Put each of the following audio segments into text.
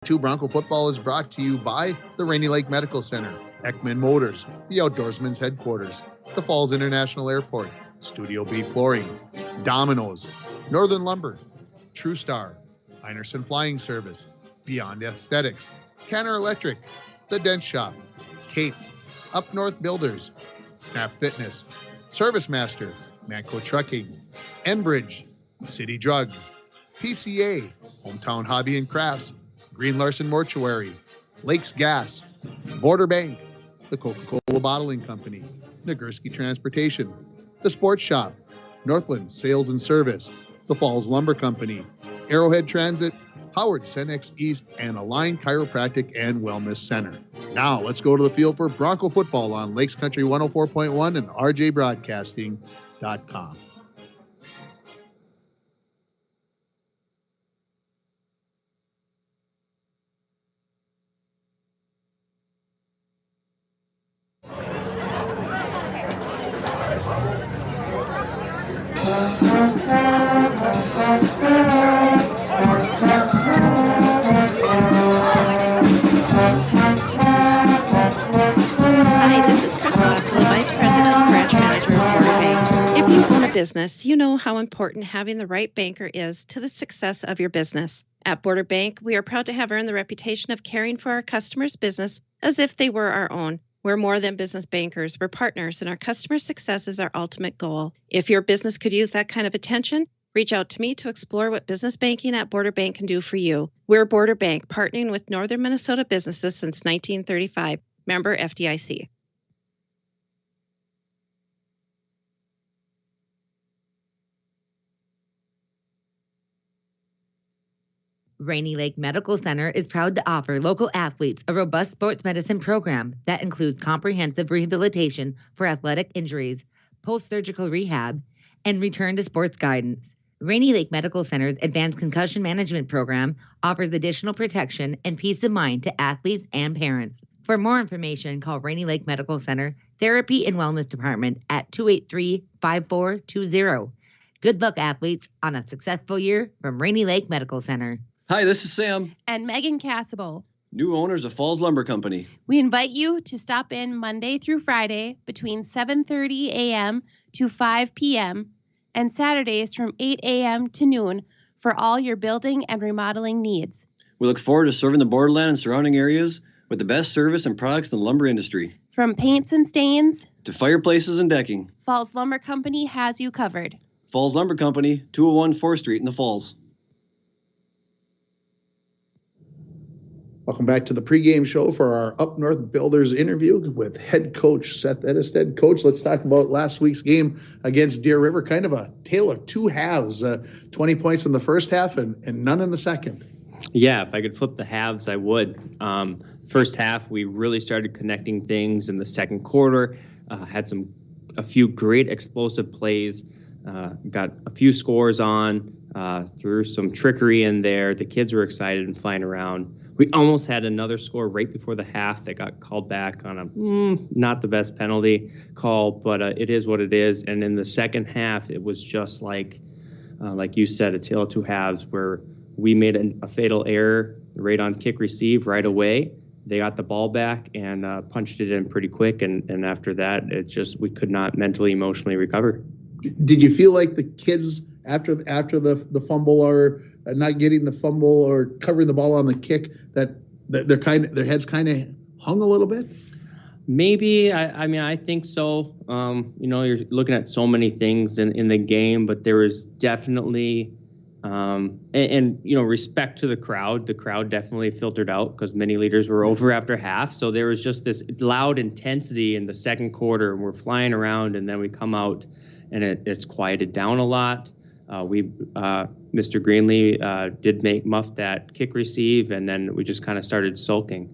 2 Bronco Football is brought to you by the Rainy Lake Medical Center, Ekman Motors, the Outdoorsman's Headquarters, the Falls International Airport, Studio B Flooring, Domino's, Northern Lumber, True Star, Einerson Flying Service, Beyond Aesthetics, Canner Electric, The Dent Shop, Cape, Up North Builders, Snap Fitness, Service Master, Manco Trucking, Enbridge, City Drug, PCA, Hometown Hobby and Crafts, Green Larson Mortuary, Lakes Gas, Border Bank, the Coca-Cola Bottling Company, Nagurski Transportation, The Sports Shop, Northland Sales and Service, the Falls Lumber Company, Arrowhead Transit, Howard Cenex East, and Align Chiropractic and Wellness Center. Now let's go to the field for Bronco football on Lakes Country 104.1 and rjbroadcasting.com. Business, you know how important having the right banker is to the success of your business. At Border Bank, we are proud to have earned the reputation of caring for our customers' business as if they were our own. We're more than business bankers, we're partners, and our customer success is our ultimate goal. If your business could use that kind of attention, reach out to me to explore what business banking at Border Bank can do for you. We're Border Bank, partnering with Northern Minnesota businesses since 1935. Member FDIC. Rainy Lake Medical Center is proud to offer local athletes a robust sports medicine program that includes comprehensive rehabilitation for athletic injuries, post-surgical rehab, and return to sports guidance. Rainy Lake Medical Center's advanced concussion management program offers additional protection and peace of mind to athletes and parents. For more information, call Rainy Lake Medical Center Therapy and Wellness Department at 283-5420. Good luck, athletes, on a successful year from Rainy Lake Medical Center. Hi, this is Sam. And Megan Cassable, New owners of Falls Lumber Company. We invite you to stop in Monday through Friday between 7:30 a.m. to 5 p.m. and Saturdays from 8 a.m. to noon for all your building and remodeling needs. We look forward to serving the borderland and surrounding areas with the best service and products in the lumber industry. From paints and stains to fireplaces and decking, Falls Lumber Company has you covered. Falls Lumber Company, 201 4th Street in the Falls. Welcome back to the pregame show for our Up North Builders interview with head coach Seth Edisted. Coach, let's talk about last week's game against Deer River. Kind of a tale of two halves, 20 points in the first half and none in the second. Yeah, if I could flip the halves, I would. First half, we really started connecting things in the second quarter, had a few great explosive plays, got a few scores on, threw some trickery in there. The kids were excited and flying around. We almost had another score right before the half that got called back on a not the best penalty call, but it is what it is. And in the second half, it was just like you said, a tale of two halves where we made a fatal error right on kick receive right away. They got the ball back and punched it in pretty quick. And after that, we could not mentally, emotionally recover. Did you feel like the kids after the fumble or not getting the fumble or covering the ball on the kick that their heads kind of hung a little bit? Maybe. I think so. You're looking at so many things in the game, but there was definitely respect to the crowd. The crowd definitely filtered out because many leaders were over after half. So there was just this loud intensity in the second quarter. We're flying around, and then we come out, and it's quieted down a lot. Mr. Greenlee did muff that kick receive, and then we just kind of started sulking.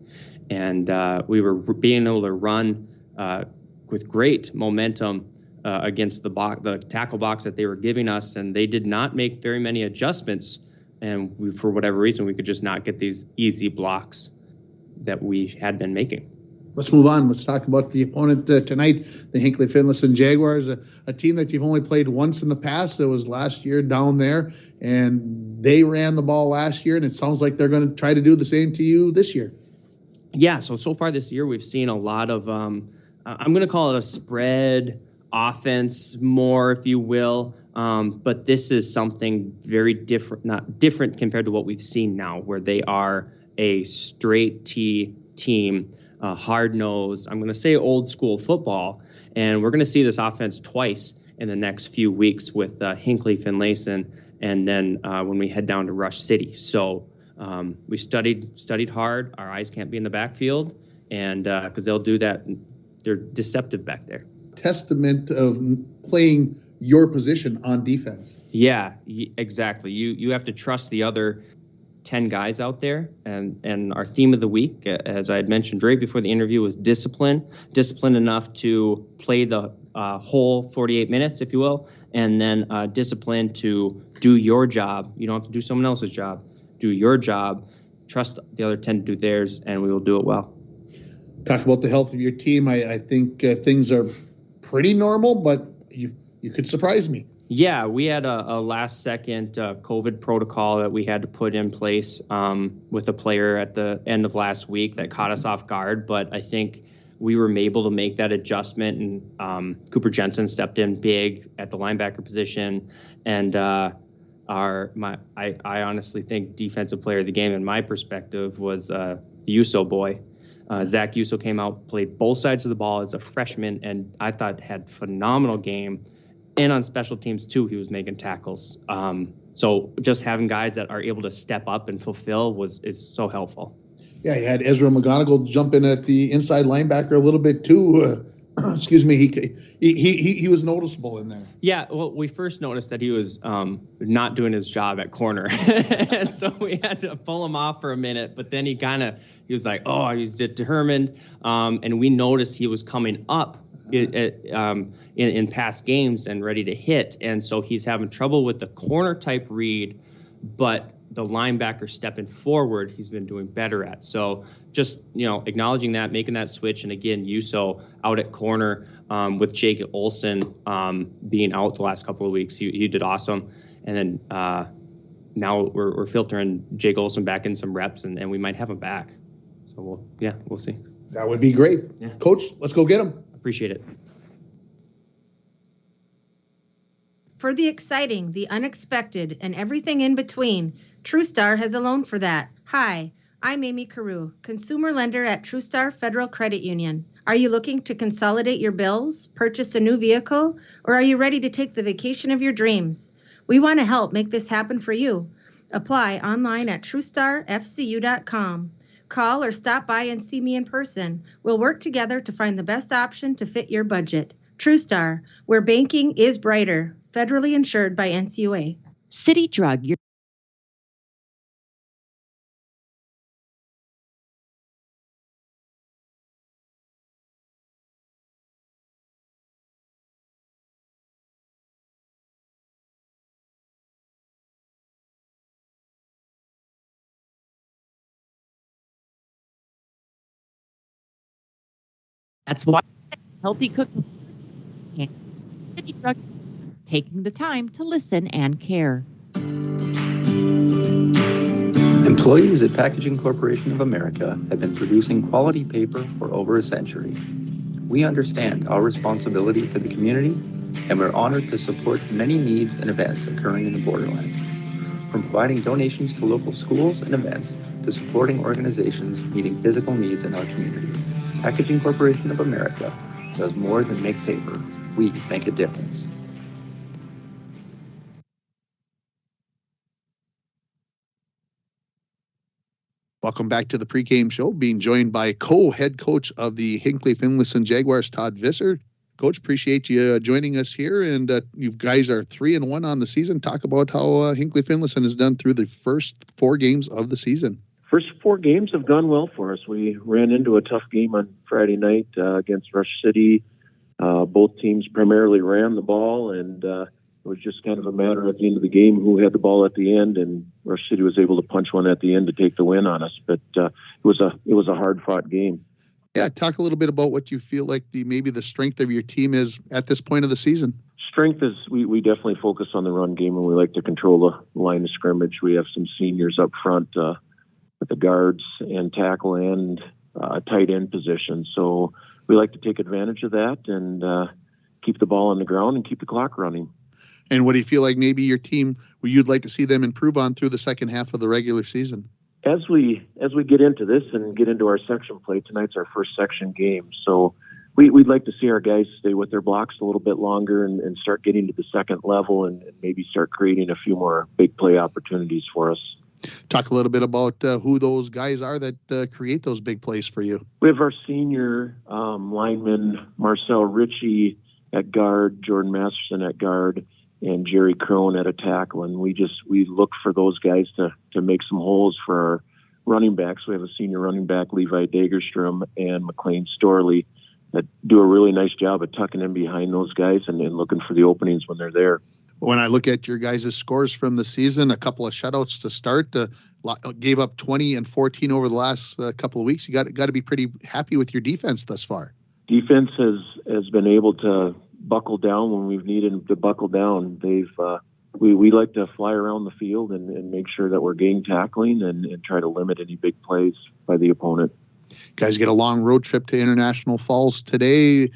And we were being able to run with great momentum against the tackle box that they were giving us, and they did not make very many adjustments. And for whatever reason, we could just not get these easy blocks that we had been making. Let's move on. Let's talk about the opponent tonight, the Hinckley-Finlayson Jaguars, a team that you've only played once in the past. It was last year down there, and they ran the ball last year, and it sounds like they're going to try to do the same to you this year. Yeah, so far this year we've seen a lot of, I'm going to call it a spread offense more, if you will. But this is something very different, not different compared to what we've seen now, where they are a straight T team, hard-nosed, I'm going to say old school football. And we're going to see this offense twice in the next few weeks with Hinckley-Finlayson, and then when we head down to Rush City. So we studied hard. Our eyes can't be in the backfield, and because they'll do that. They're deceptive back there. Testament of playing your position on defense. Yeah, exactly. You have to trust the other 10 guys out there, and our theme of the week, as I had mentioned right before the interview, was discipline enough to play the whole 48 minutes, if you will, and then discipline to do your job. You don't have to do someone else's job. Do your job, trust the other 10 to do theirs, and we will do it well. Talk about the health of your team. I think things are pretty normal, but you could surprise me. Yeah, we had a last-second COVID protocol that we had to put in place with a player at the end of last week that caught us off guard, but I think we were able to make that adjustment, and Cooper Jensen stepped in big at the linebacker position, and I honestly think defensive player of the game, in my perspective, was the Uso boy. Zach Uso came out, played both sides of the ball as a freshman, and I thought had phenomenal game. And on special teams, too, he was making tackles. So just having guys that are able to step up and fulfill is so helpful. Yeah, you had Ezra McGonigal jump in at the inside linebacker a little bit, too. Excuse me, he was noticeable in there. Yeah, well, we first noticed that he was not doing his job at corner. And so we had to pull him off for a minute, but then he was like, oh, he's determined. And we noticed he was coming up in past games and ready to hit. And so he's having trouble with the corner type read, but the linebacker stepping forward, he's been doing better at. So just, acknowledging that, making that switch. And again, Uso out at corner with Jake Olson being out the last couple of weeks. He did awesome. And then now we're filtering Jake Olson back in some reps, and we might have him back. So we'll see. That would be great. Yeah. Coach, let's go get him. Appreciate it. For the exciting, the unexpected, and everything in between, TrueStar has a loan for that. Hi, I'm Amy Carew, consumer lender at TrueStar Federal Credit Union. Are you looking to consolidate your bills, purchase a new vehicle, or are you ready to take the vacation of your dreams? We want to help make this happen for you. Apply online at TrueStarFCU.com. Call or stop by and see me in person. We'll work together to find the best option to fit your budget. TrueStar, where banking is brighter. Federally insured by NCUA. City Drug. That's why healthy cooking. City Drug. Taking the time to listen and care. Employees at Packaging Corporation of America have been producing quality paper for over a century. We understand our responsibility to the community, and we're honored to support the many needs and events occurring in the borderland. From providing donations to local schools and events to supporting organizations meeting physical needs in our community, Packaging Corporation of America does more than make paper. We make a difference. Welcome back to the pregame show, being joined by co-head coach of the Hinckley-Finlayson Jaguars, Todd Visser. Coach, appreciate you joining us here, and you guys are 3-1 on the season. Talk about how Hinckley-Finlayson has done through the first 4 games of the season. First 4 games have gone well for us. We ran into a tough game on Friday night against Rush City. Both teams primarily ran the ball, and it was just kind of a matter at the end of the game who had the ball at the end, and Rush City was able to punch one at the end to take the win on us. But it was a hard-fought game. Yeah, talk a little bit about what you feel like maybe the strength of your team is at this point of the season. Strength is we definitely focus on the run game, and we like to control the line of scrimmage. We have some seniors up front with the guards and tackle and tight end position. So we like to take advantage of that and keep the ball on the ground and keep the clock running. And what do you feel like maybe your team, you'd like to see them improve on through the second half of the regular season? As we get into this and get into our section play, tonight's our first section game. So we'd like to see our guys stay with their blocks a little bit longer and start getting to the second level and maybe start creating a few more big play opportunities for us. Talk a little bit about who those guys are that create those big plays for you. We have our senior lineman, Marcel Ritchie at guard, Jordan Masterson at guard, and Jerry Crone at a tackle. And we look for those guys to make some holes for our running backs. We have a senior running back, Levi Dagerstrom, and McLean Storley, that do a really nice job of tucking in behind those guys and looking for the openings when they're there. When I look at your guys' scores from the season, a couple of shutouts to start, gave up 20 and 14 over the last couple of weeks. You got to be pretty happy with your defense thus far. Defense has been able to buckle down when we've needed to buckle down. We like to fly around the field and make sure that we're gang tackling and try to limit any big plays by the opponent. Guys get a long road trip to International Falls today.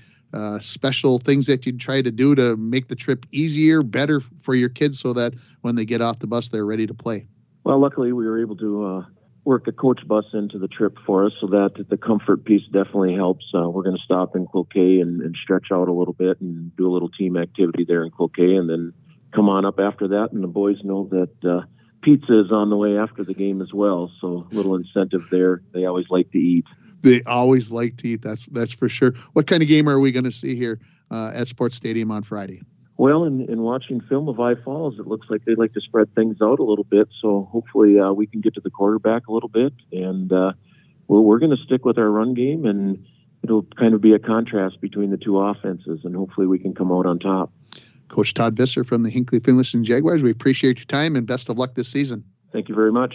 Special things that you'd try to do to make the trip easier, better for your kids so that when they get off the bus, they're ready to play? Well, luckily we were able to work a coach bus into the trip for us, so that the comfort piece definitely helps. We're going to stop in Cloquet and stretch out a little bit and do a little team activity there in Cloquet, and then come on up after that. And the boys know that pizza is on the way after the game as well, so a little incentive there. They always like to eat. They always like to eat, that's for sure. What kind of game are we going to see here at Sports Stadium on Friday? Well, in watching film of I Falls, it looks like they like to spread things out a little bit, so hopefully we can get to the quarterback a little bit, and we're going to stick with our run game, and it'll kind of be a contrast between the two offenses, and hopefully we can come out on top. Coach Todd Visser from the Hinckley-Finlayson Jaguars, we appreciate your time and best of luck this season. Thank you very much.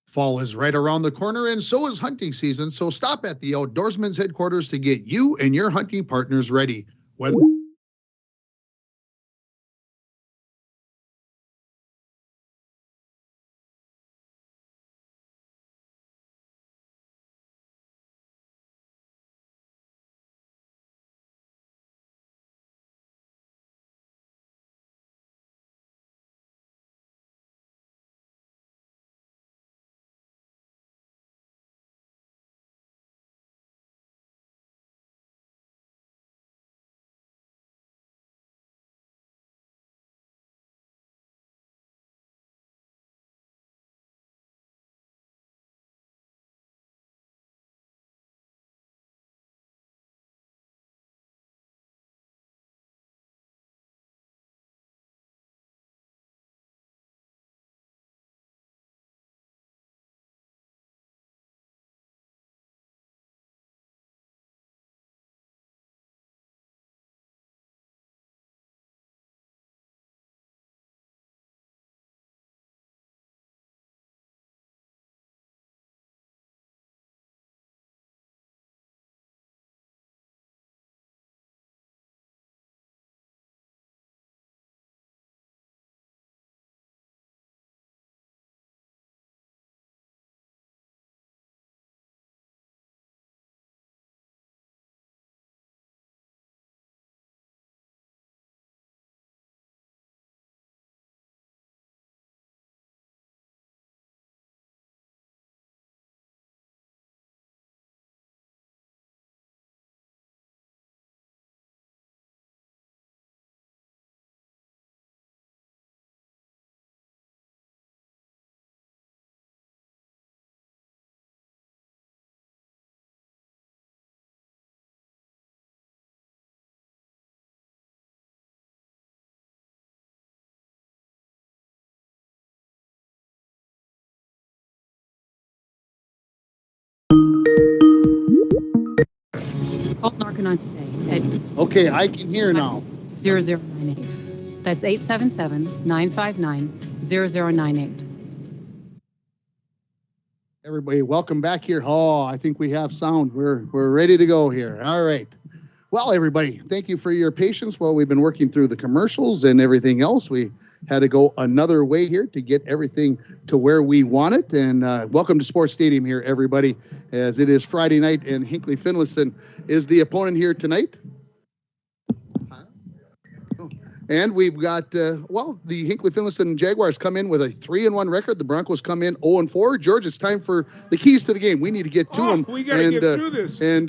Fall is right around the corner, and so is hunting season, so stop at the Outdoorsman's headquarters to get you and your hunting partners ready. Call Narcan on today at Okay, I can hear now. 0098. That's 877-959-0098. Everybody, welcome back here. Oh, I think we have sound. We're ready to go here. All right. Well, everybody, thank you for your patience while we've been working through the commercials and everything else. We had to go another way here to get everything to where we want it. And welcome to Sports Stadium here, everybody, as it is Friday night and Hinckley-Finlayson is the opponent here tonight. And we've got, the Hinckley-Finlayson Jaguars come in with a 3-1 record. The Broncos come in 0-4. George, it's time for the keys to the game. We need to get to them. We got to get through this. And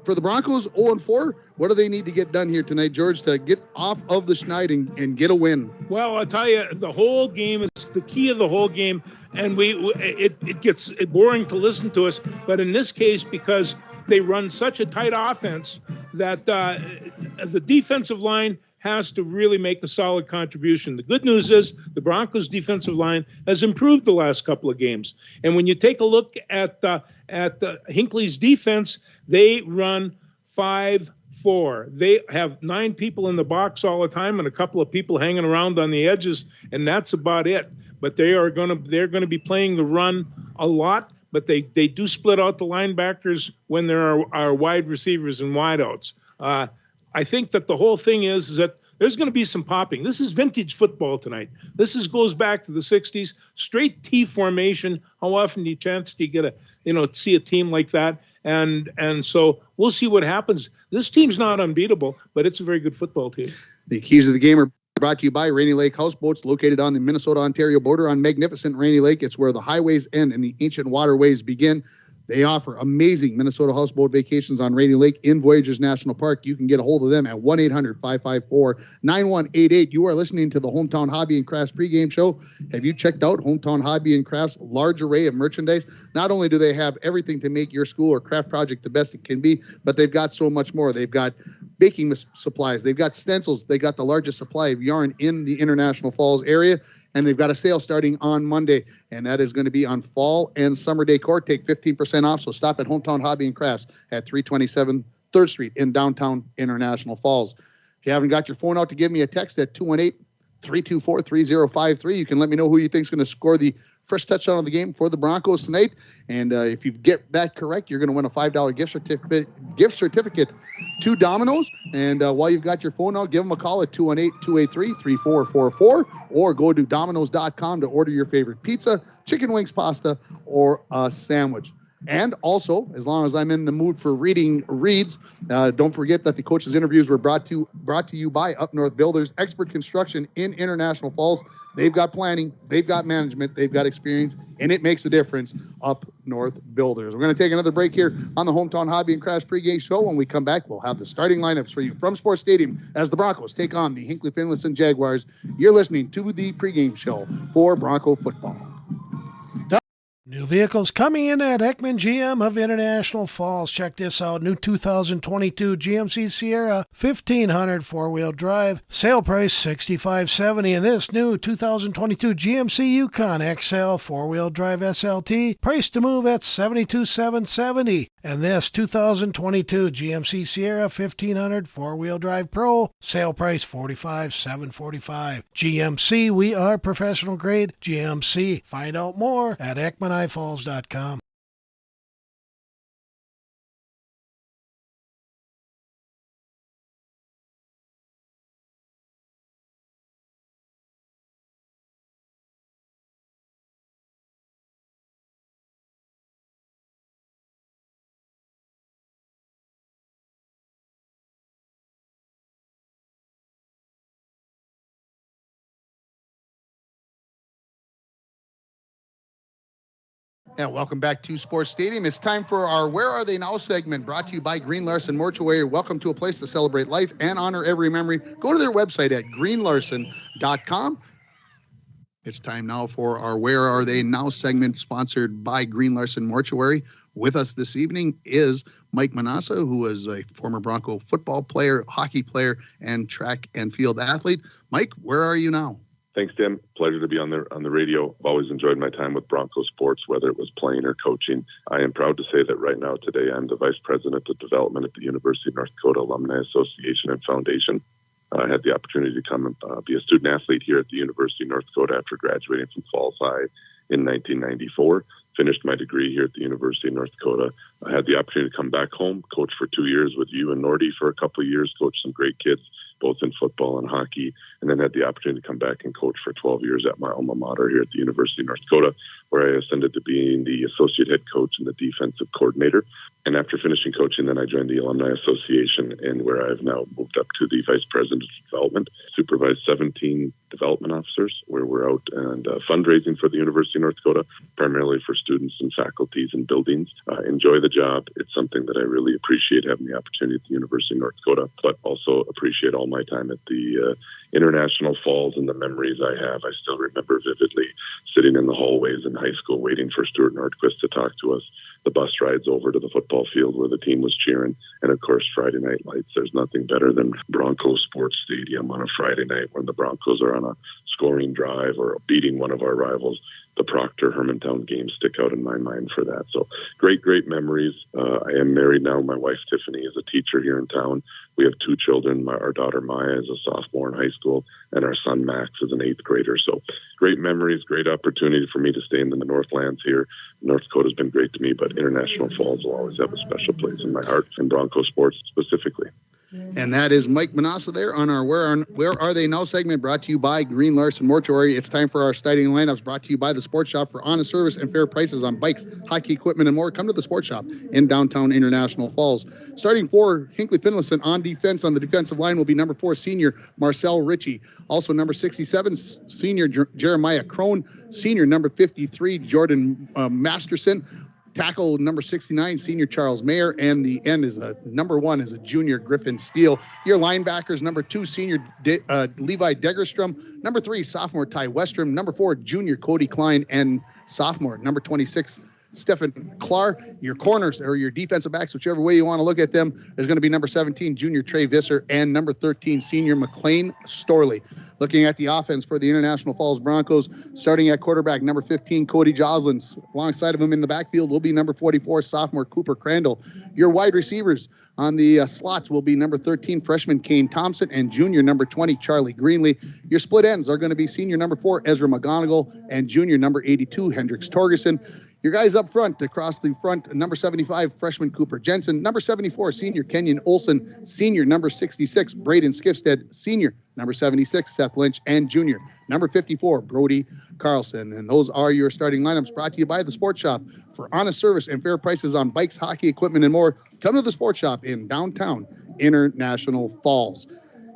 for the Broncos, 0-4, what do they need to get done here tonight, George, to get off of the schneid and get a win? Well, I'll tell you, the whole game is the key of the whole game. And it gets boring to listen to us. But in this case, because they run such a tight offense that the defensive line has to really make a solid contribution. The good news is the Broncos' defensive line has improved the last couple of games. And when you take a look at Hinckley's defense, they run 5-4. They have 9 people in the box all the time and a couple of people hanging around on the edges, and that's about it. But they're going to be playing the run a lot, but they do split out the linebackers when there are wide receivers and wideouts. I think that the whole thing is that there's going to be some popping. This is vintage football tonight. This goes back to the 60s, straight T formation. How often do you get see a team like that? And so we'll see what happens. This team's not unbeatable, but it's a very good football team. The keys of the game are brought to you by Rainy Lake Houseboats, located on the Minnesota-Ontario border on magnificent Rainy Lake. It's where the highways end and the ancient waterways begin. They offer amazing Minnesota houseboat vacations on Rainy Lake in Voyageurs National Park. You can get a hold of them at 1-800-554-9188. You are listening to the Hometown Hobby and Crafts pregame show. Have you checked out Hometown Hobby and Crafts' large array of merchandise? Not only do they have everything to make your school or craft project the best it can be, but they've got so much more. They've got baking supplies. They've got stencils. They got the largest supply of yarn in the International Falls area. And they've got a sale starting on Monday, and that is going to be on fall and summer decor. Take 15% off, so stop at Hometown Hobby and Crafts at 327 3rd Street in downtown International Falls. If you haven't got your phone out to give me a text at 218-324-3053, you can let me know who you think is going to score the first touchdown of the game for the Broncos tonight. And if you get that correct, you're going to win a $5 gift certificate to Domino's. And while you've got your phone out, give them a call at 218-283-3444 or go to Domino's.com to order your favorite pizza, chicken wings, pasta, or a sandwich. And also, as long as I'm in the mood for reading reads, don't forget that the coaches' interviews were brought to you by Up North Builders, expert construction in International Falls. They've got planning, they've got management, they've got experience, and it makes a difference. Up North Builders. We're going to take another break here on the Hometown Hobby and Crafts pregame show. When we come back, we'll have the starting lineups for you from Sports Stadium as the Broncos take on the Hinckley-Finlayson Jaguars. You're listening to the pregame show for Bronco football. New vehicles coming in at Ekman GM of International Falls. Check this out. New 2022 GMC Sierra 1500 four-wheel drive. Sale price $65.70. And this new 2022 GMC Yukon XL four-wheel drive SLT. Price to move at $72,770. And this 2022 GMC Sierra 1500 four-wheel drive Pro. Sale price $45,745. GMC, we are professional grade. GMC. Find out more at ekmanifalls.com. And welcome back to Sports Stadium. It's time for our Where Are They Now segment, brought to you by Green-Larson Mortuary. Welcome to a place to celebrate life and honor every memory. Go to their website at greenlarson.com. It's time now for our Where Are They Now segment, sponsored by Green-Larson Mortuary. With us this evening is Mike Manassa, who is a former Bronco football player, hockey player, and track and field athlete. Mike, where are you now? Thanks, Tim. Pleasure to be on the radio. I've always enjoyed my time with Bronco sports, whether it was playing or coaching. I am proud to say that right now, today, I'm the Vice President of Development at the University of North Dakota Alumni Association and Foundation. I had the opportunity to come and be a student athlete here at the University of North Dakota after graduating from Falls High in 1994. Finished my degree here at the University of North Dakota. I had the opportunity to come back home, coach for 2 years with you and Nordy for a couple of years, coach some great kids, both in football and hockey, and then had the opportunity to come back and coach for 12 years at my alma mater here at the University of North Dakota, where I ascended to being the associate head coach and the defensive coordinator. And after finishing coaching, then I joined the Alumni Association, and where I've now moved up to the vice president of development, supervised 17 development officers, where we're out and fundraising for the University of North Dakota, primarily for students and faculties and buildings. Enjoy the job. It's something that I really appreciate, having the opportunity at the University of North Dakota, but also appreciate all my time at the International Falls and the memories I have. I still remember vividly sitting in the hallways in high school waiting for Stuart Nordquist to talk to us, the bus rides over to the football field where the team was cheering, and of course Friday night lights. There's nothing better than Broncos Sports Stadium on a Friday night when the Broncos are on a scoring drive or beating one of our rivals. The Proctor Hermantown games stick out in my mind for that. So great memories. I am married now. My wife Tiffany is a teacher here in town. We have 2 children. Our daughter Maya is a sophomore in high school, and our son Max is an 8th grader. So great memories, great opportunity for me to stay in the Northlands here. North Dakota's been great to me, but International Falls will always have a special place in my heart, and Bronco sports specifically. And that is Mike Manassa there on our Where Are They Now segment, brought to you by Green Larson Mortuary. It's time for our starting lineups, brought to you by the Sports Shop. For honest service and fair prices on bikes, hockey equipment, and more, come to the Sports Shop in downtown International Falls. Starting for Hinckley-Finlayson on defense, on the defensive line will be number 4 senior Marcel Ritchie. Also number 67 senior Jeremiah Crone. Senior number 53 Jordan Masterson. Tackle number 69, senior Charles Mayer, and the end is number 1 is a junior Griffin Steele. Your linebackers, number 2, senior Levi Degerstrom, number 3, sophomore Ty Westrom, number 4, junior Cody Klein, and sophomore number 26, Stephen Clark. Your corners or your defensive backs, whichever way you want to look at them, is going to be number 17, junior Trey Visser, and number 13, senior McLean Storley. Looking at the offense for the International Falls Broncos, starting at quarterback, number 15, Cody Joslin. Alongside of him in the backfield will be number 44, sophomore Cooper Crandall. Your wide receivers on the slots will be number 13, freshman Kane Thompson, and junior number 20, Charlie Greenlee. Your split ends are going to be senior number 4, Ezra McGonigal, and junior number 82, Hendricks Torgerson. Your guys up front, across the front, number 75, freshman Cooper Jensen, number 74, senior Kenyon Olson, senior number 66, Braden Skifstead, senior number 76, Seth Lynch, and junior number 54, Brody Carlson. And those are your starting lineups, brought to you by the Sports Shop. For honest service and fair prices on bikes, hockey equipment, and more, come to the Sports Shop in downtown International Falls.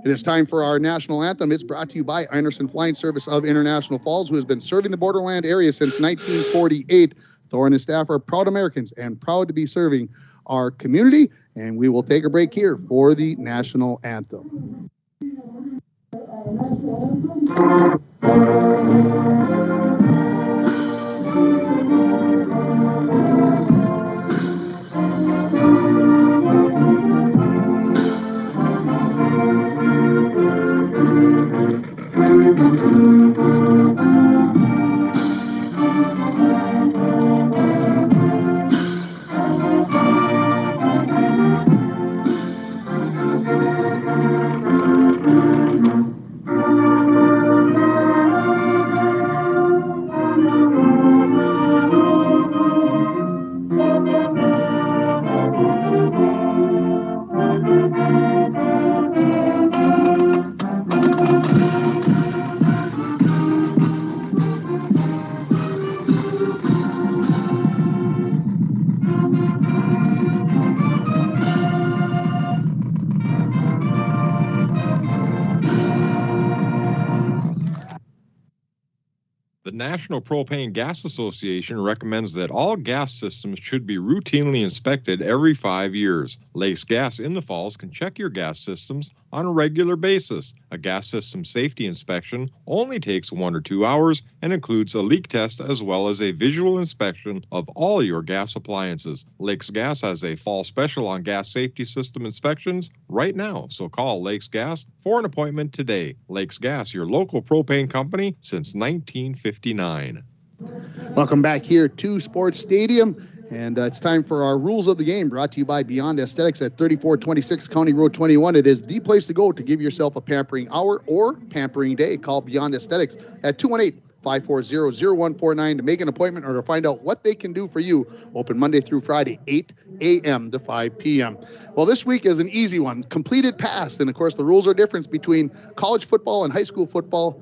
It is time for our national anthem. It's brought to you by Einerson Flying Service of International Falls, who has been serving the borderland area since 1948. Thor and his staff are proud Americans and proud to be serving our community. And we will take a break here for the national anthem. National Propane Gas Association recommends that all gas systems should be routinely inspected every 5 years. Lakes Gas in the Falls can check your gas systems on a regular basis. A gas system safety inspection only takes 1 or 2 hours and includes a leak test as well as a visual inspection of all your gas appliances. Lakes Gas has a fall special on gas safety system inspections right now, so call Lakes Gas for an appointment today. Lakes Gas, your local propane company since 1959. Welcome back here to Sports Stadium. And it's time for our rules of the game, brought to you by Beyond Aesthetics at 3426 County Road 21. It is the place to go to give yourself a pampering hour or pampering day. Call Beyond Aesthetics at 218-540-0149 to make an appointment or to find out what they can do for you. Open Monday through Friday, 8 a.m. to 5 p.m. Well, this week is an easy one. Completed past. And, of course, the rules are different between college football and high school football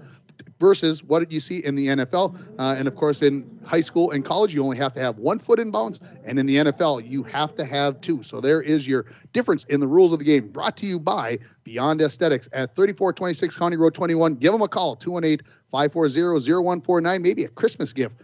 versus what did you see in the NFL. And, of course, in high school and college, you only have to have 1 foot in bounds. And in the NFL, you have to have 2. So there is your difference in the rules of the game. Brought to you by Beyond Aesthetics at 3426 County Road 21. Give them a call, 218-540-0149. Maybe a Christmas gift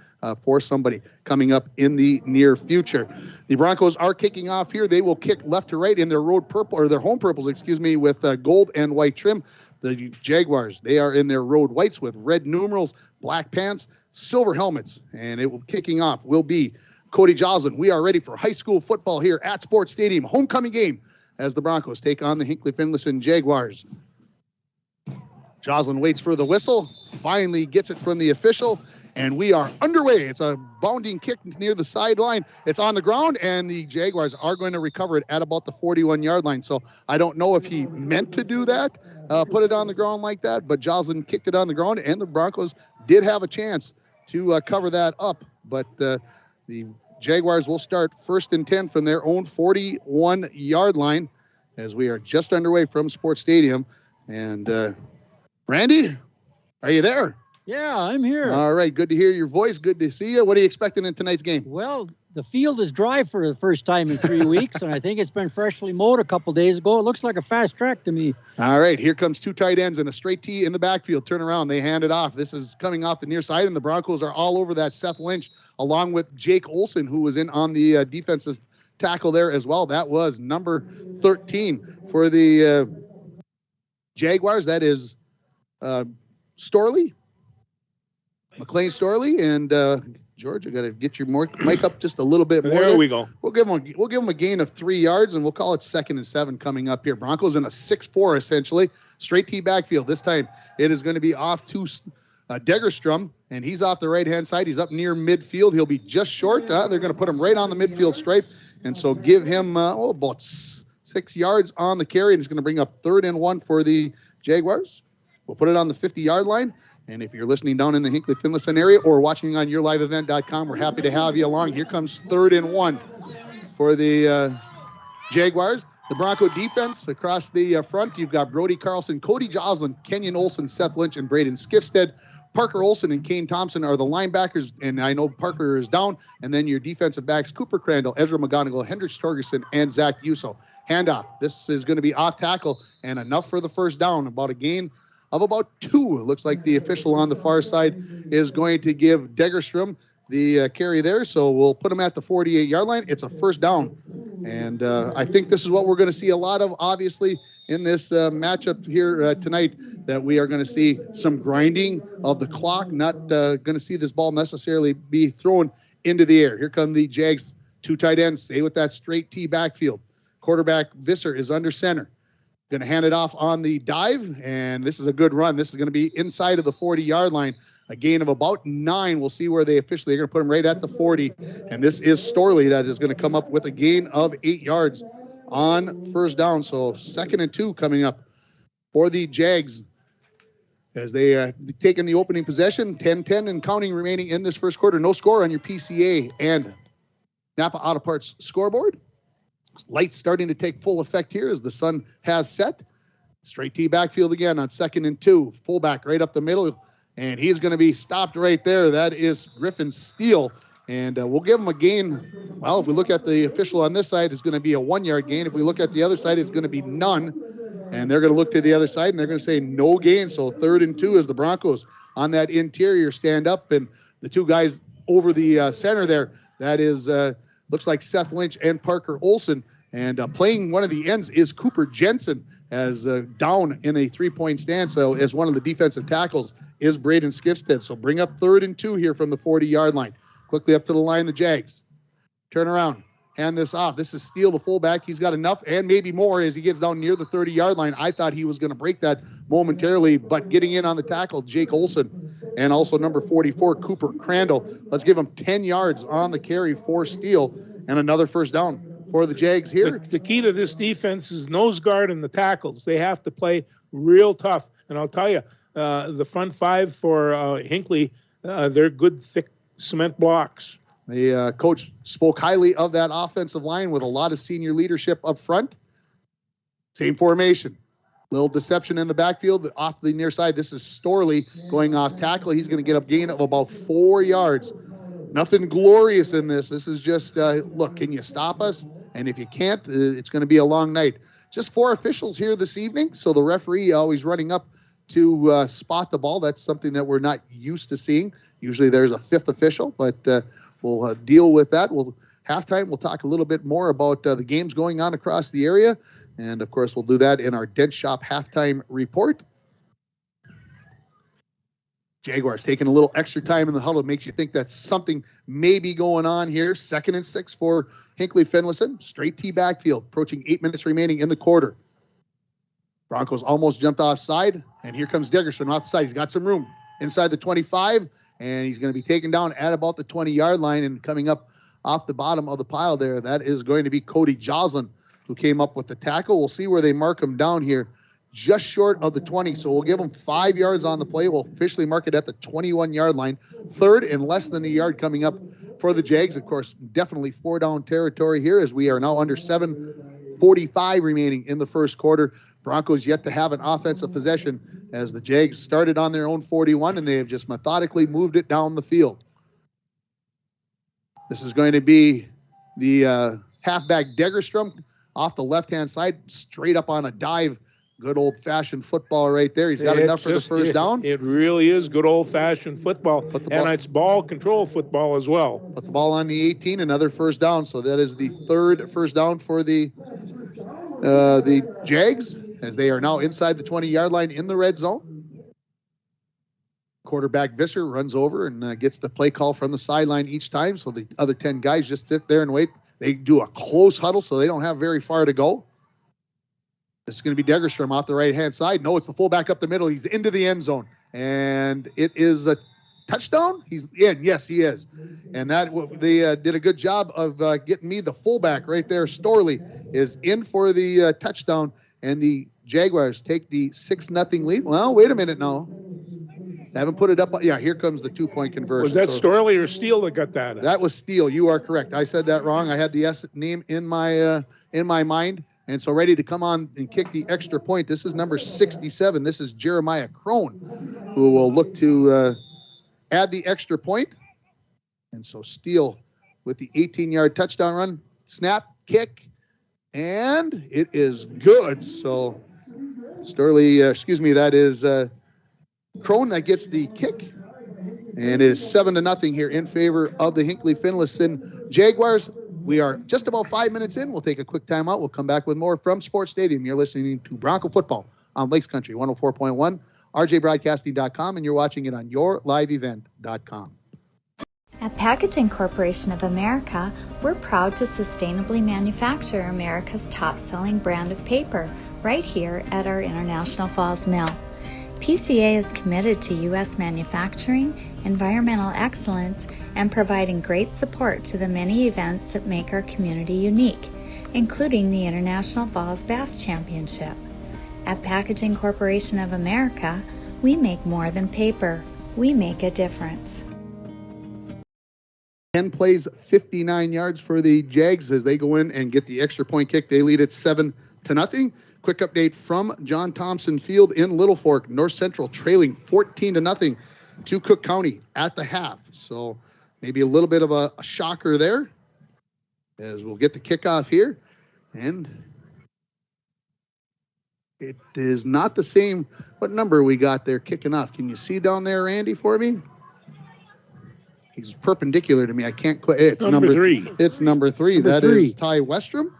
for somebody coming up in the near future. The Broncos are kicking off here. They will kick left to right in their road purple, or their home purples, with gold and white trim. The Jaguars, they are in their road whites with red numerals, black pants, silver helmets, and kicking off will be Cody Joslin. We are ready for high school football here at Sports Stadium. Homecoming game as the Broncos take on the Hinckley-Finlayson Jaguars. Joslin waits for the whistle, finally gets it from the official, and we are underway. It's a bounding kick near the sideline. It's on the ground, and the Jaguars are going to recover it at about the 41-yard line. So I don't know if he meant to do that, put it on the ground like that, but Joslin kicked it on the ground, and the Broncos did have a chance to cover that up. But the Jaguars will start 1st and 10 from their own 41-yard line as we are just underway from Sports Stadium. And Randy, are you there? Yeah, I'm here. All right, good to hear your voice. Good to see you. What are you expecting in tonight's game? Well, the field is dry for the first time in 3 weeks, and I think it's been freshly mowed a couple days ago. It looks like a fast track to me. All right, here comes 2 tight ends and a straight tee in the backfield. Turn around, they hand it off. This is coming off the near side, and the Broncos are all over that. Seth Lynch, along with Jake Olson, who was in on the defensive tackle there as well. That was number 13 for the Jaguars. That is Storley. McLean Storley, and George, I got to get your mic up just a little bit more. There we go. We'll give them a gain of 3 yards, and we'll call it 2nd and 7 coming up here. Broncos in a 6-4 essentially, straight T backfield. This time it is going to be off to Degerstrom, and he's off the right-hand side. He's up near midfield. He'll be just short. They're going to put him right on the midfield stripe, and so give him about 6 yards on the carry, and it's going to bring up 3rd and 1 for the Jaguars. We'll put it on the 50-yard line. And if you're listening down in the Hinckley-Finlayson area or watching on yourliveevent.com, we're happy to have you along. Here comes 3rd and 1 for the Jaguars. The Bronco defense across the front, you've got Brody Carlson, Cody Joslin, Kenyon Olson, Seth Lynch, and Braden Skifstead. Parker Olson and Kane Thompson are the linebackers, and I know Parker is down. And then your defensive backs, Cooper Crandall, Ezra McGonigal, Hendricks Torgerson, and Zach Yuso. Handoff. This is going to be off tackle and enough for the first down, about a gain of about 2. It looks like the official on the far side is going to give Degerstrom the carry there. So we'll put him at the 48-yard line. It's a first down. And I think this is what we're going to see a lot of, obviously, in this matchup here tonight, that we are going to see some grinding of the clock. Not going to see this ball necessarily be thrown into the air. Here come the Jags, 2 tight ends. Stay with that straight T backfield. Quarterback Visser is under center. Going to hand it off on the dive, and this is a good run. This is going to be inside of the 40-yard line, a gain of about 9. We'll see where they're going to put him right at the 40, and this is Storley that is going to come up with a gain of 8 yards on first down. So 2nd and 2 coming up for the Jags as they take in the opening possession. 10-10 and counting remaining in this first quarter. No score on your PCA and Napa Auto Parts scoreboard. Lights starting to take full effect here as the sun has set. Straight T backfield again on 2nd and 2. Fullback right up the middle, and he's going to be stopped right there. That is Griffin Steele, and we'll give him a gain. Well, if we look at the official on this side, it's going to be a 1-yard gain. If we look at the other side, it's going to be none, and they're going to look to the other side, and they're going to say no gain. So 3rd and 2 as the Broncos on that interior stand up, and the 2 guys over the center there, that is looks like Seth Lynch and Parker Olson. And playing one of the ends is Cooper Jensen as down in a 3-point stance. So as one of the defensive tackles is Braden Skifstead. So bring up 3rd and 2 here from the 40-yard line. Quickly up to the line, the Jags. Turn around. Hand this off. This is Steele, the fullback. He's got enough and maybe more as he gets down near the 30-yard line. I thought he was going to break that momentarily, but getting in on the tackle, Jake Olson, and also number 44, Cooper Crandall. Let's give him 10 yards on the carry for Steele. And another first down for the Jags here. The key to this defense is nose guard and the tackles. They have to play real tough. And I'll tell you, the front five for Hinckley, they're good, thick cement blocks. The coach spoke highly of that offensive line with a lot of senior leadership up front. Same formation. Little deception in the backfield off the near side. This is Storley going off tackle. He's going to get a gain of about 4 yards. Nothing glorious in this. This is just, look, can you stop us? And if you can't, it's going to be a long night. Just 4 officials here this evening, so the referee always running up to spot the ball. That's something that we're not used to seeing. Usually there's a 5th official, but we'll deal with that. Halftime, we'll talk a little bit more about the games going on across the area. And, of course, we'll do that in our Dent Shop halftime report. Jaguars taking a little extra time in the huddle. It makes you think that something may be going on here. 2nd and 6 for Hinckley-Finlayson. Straight T backfield, approaching 8 minutes remaining in the quarter. Broncos almost jumped offside, and here comes Degerson offside. He's got some room inside the 25, and he's going to be taken down at about the 20-yard line. And coming up off the bottom of the pile there, that is going to be Cody Joslin, who came up with the tackle. We'll see where they mark him down here, just short of the 20. So we'll give him 5 yards on the play. We'll officially mark it at the 21-yard line. 3rd and less than a yard coming up for the Jags. Of course, definitely 4-down territory here as we are now under 7:45 remaining in the first quarter. Broncos yet to have an offensive possession as the Jags started on their own 41, and they have just methodically moved it down the field. This is going to be the halfback Degerstrom off the left-hand side, straight up on a dive. Good old-fashioned football right there. He's got enough for the first down. It really is good old-fashioned football, and it's ball control football as well. Put the ball on the 18, another first down. So that is the 3rd first down for the Jags, as they are now inside the 20-yard line in the red zone. Quarterback Visser runs over and gets the play call from the sideline each time, so the other 10 guys just sit there and wait. They do a close huddle, so they don't have very far to go. This is going to be Degerstrom off the right-hand side. No, it's the fullback up the middle. He's into the end zone, and it is a touchdown. He's in. Yes, he is. And that they did a good job of getting me the fullback right there. Storley is in for the touchdown, and the Jaguars take the 6-0 lead. Well, wait a minute now. They haven't put it up. Yeah, here comes the 2-point conversion. Was that Storley or Steele that got that? That was Steele. You are correct. I said that wrong. I had the name in my mind, and so ready to come on and kick the extra point. This is number 67. This is Jeremiah Crone, who will look to add the extra point. And so Steele with the 18-yard touchdown run, snap, kick, and it is good. So that is Crone that gets the kick, and it is 7-0 here in favor of the Hinckley-Finlayson Jaguars. We are just about 5 minutes in. We'll take a quick timeout. We'll come back with more from Sports Stadium. You're listening to Bronco Football on Lakes Country 104.1, rjbroadcasting.com, and you're watching it on yourliveevent.com. At Packaging Corporation of America, we're proud to sustainably manufacture America's top-selling brand of paper right here at our International Falls Mill. PCA is committed to U.S. manufacturing, environmental excellence, and providing great support to the many events that make our community unique, including the International Falls Bass Championship. At Packaging Corporation of America, we make more than paper. We make a difference. 10 plays, 59 yards for the Jags as they go in and get the extra point kick. They lead at 7-0. Quick update from John Thompson Field in Little Fork. North Central trailing 14-0 to Cook County at the half. So maybe a little bit of a shocker there as we'll get the kickoff here. And it is not the same. What number we got there kicking off? Can you see down there, Randy, for me? He's perpendicular to me. I can't quite. It's number 3. It's number 3. That is Ty Westrom,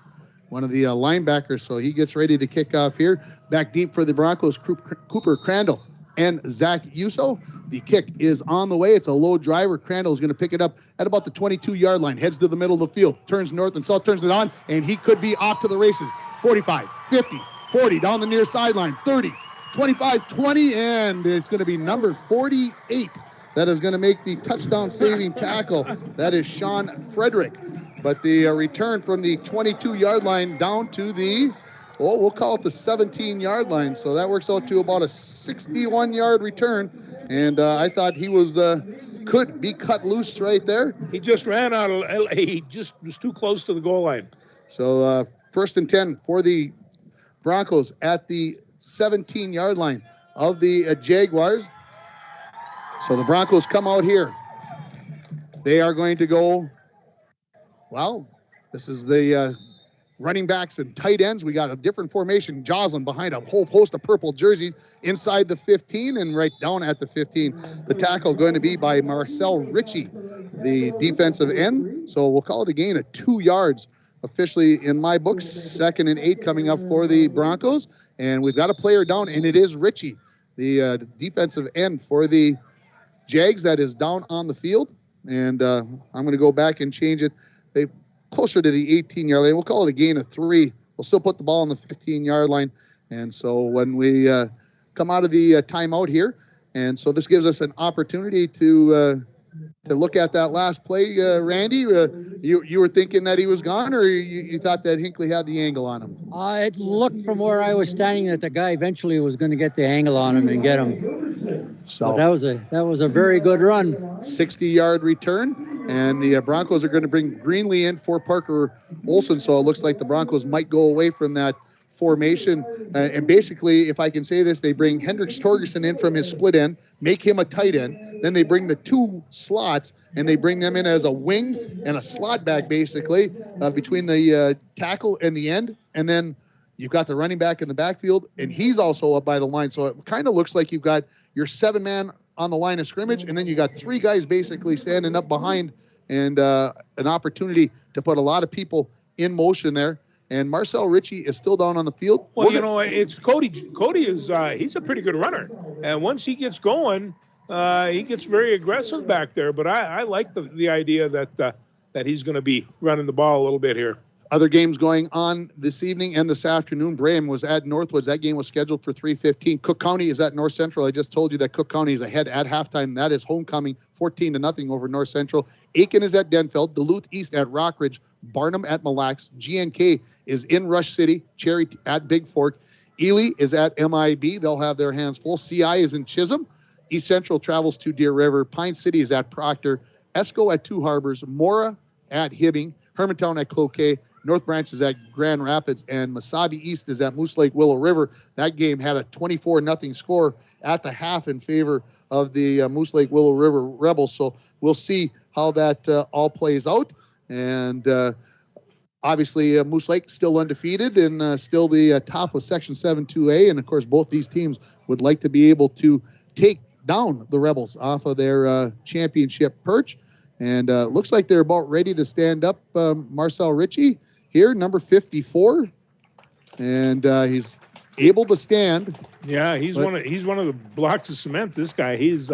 one of the linebackers. So he gets ready to kick off here. Back deep for the Broncos, Cooper Crandall and Zach Uso. The kick is on the way. It's a low driver. Crandall is going to pick it up at about the 22-yard line. Heads to the middle of the field. Turns north and south. Turns it on. And he could be off to the races. 45, 50, 40. Down the near sideline. 30, 25, 20. And it's going to be number 48. That is going to make the touchdown-saving tackle. That is Sean Frederick. but the return from the 22-yard line down to the, we'll call it the 17-yard line. So that works out to about a 61-yard return. And I thought he could be cut loose right there. He just ran out of, he just was too close to the goal line. So 1st and 10 for the Broncos at the 17-yard line of the Jaguars. So the Broncos come out here. They are going to go, this is the running backs and tight ends. We got a different formation. Joslin behind a whole host of purple jerseys inside the 15 and right down at the 15. The tackle going to be by Marcel Ritchie, the defensive end. So we'll call it a gain of 2 yards. Officially in my books, 2nd and 8 coming up for the Broncos. And we've got a player down, and it is Ritchie, the defensive end for the Jags that is down on the field. And I'm going to go back and change it. They closer to the 18-yard line. We'll call it a gain of 3. We'll still put the ball on the 15-yard line. And so when we come out of the timeout here, and so this gives us an opportunity to look at that last play, Randy. You were thinking that he was gone, or you thought that Hinckley had the angle on him? It looked from where I was standing that the guy eventually was going to get the angle on him and get him. So that was a very good run. 60-yard return, and the Broncos are going to bring Greenlee in for Parker Olson. So it looks like the Broncos might go away from that formation. And basically, if I can say this, they bring Hendricks Torgerson in from his split end, make him a tight end. Then they bring the 2 slots, and they bring them in as a wing and a slot back, basically, between the tackle and the end. And then you've got the running back in the backfield, and he's also up by the line. So it kind of looks like you've got your 7-man on the line of scrimmage, and then you got 3 guys basically standing up behind, and an opportunity to put a lot of people in motion there. And Marcel Ritchie is still down on the field. Well, it's Cody. Cody is he's a pretty good runner, and once he gets going, he gets very aggressive back there. But I like the idea that he's going to be running the ball a little bit here. Other games going on this evening and this afternoon. Braham was at Northwoods. That game was scheduled for 3:15. Cook County is at North Central. I just told you that Cook County is ahead at halftime. That is homecoming, 14-0 over North Central. Aiken is at Denfeld. Duluth East at Rockridge. Barnum at Mille Lacs. GNK is in Rush City. Cherry at Big Fork. Ely is at MIB. They'll have their hands full. CI is in Chisholm. East Central travels to Deer River. Pine City is at Proctor. Esco at Two Harbors. Mora at Hibbing. Hermantown at Cloquet. North Branch is at Grand Rapids, and Mesabi East is at Moose Lake Willow River. That game had a 24-0 score at the half in favor of the Moose Lake Willow River Rebels. So we'll see how that all plays out. And obviously, Moose Lake still undefeated and still the top of Section 7-2A. And, of course, both these teams would like to be able to take down the Rebels off of their championship perch. And looks like they're about ready to stand up. Marcel Ritchie here, number 54, and he's able to stand. Yeah, he's one of the blocks of cement. This guy, he's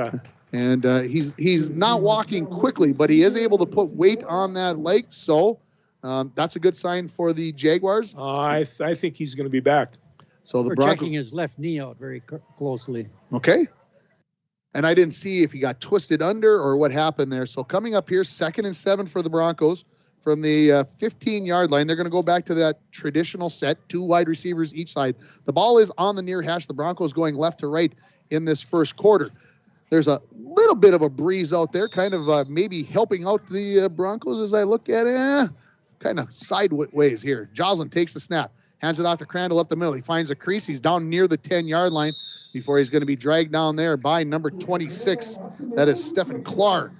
not walking quickly, but he is able to put weight on that leg. So that's a good sign for the Jaguars. I think he's going to be back. So We're checking his left knee out very closely. Okay. And I didn't see if he got twisted under or what happened there. So coming up here, 2nd and 7 for the Broncos from the 15-yard line. They're going to go back to that traditional set, 2 wide receivers each side. The ball is on the near hash. The Broncos going left to right in this first quarter. There's a little bit of a breeze out there, kind of maybe helping out the Broncos as I look at it. Kind of sideways here. Joslin takes the snap, hands it off to Crandall up the middle. He finds a crease. He's down near the 10-yard line before he's going to be dragged down there by number 26. That is Stephen Clark.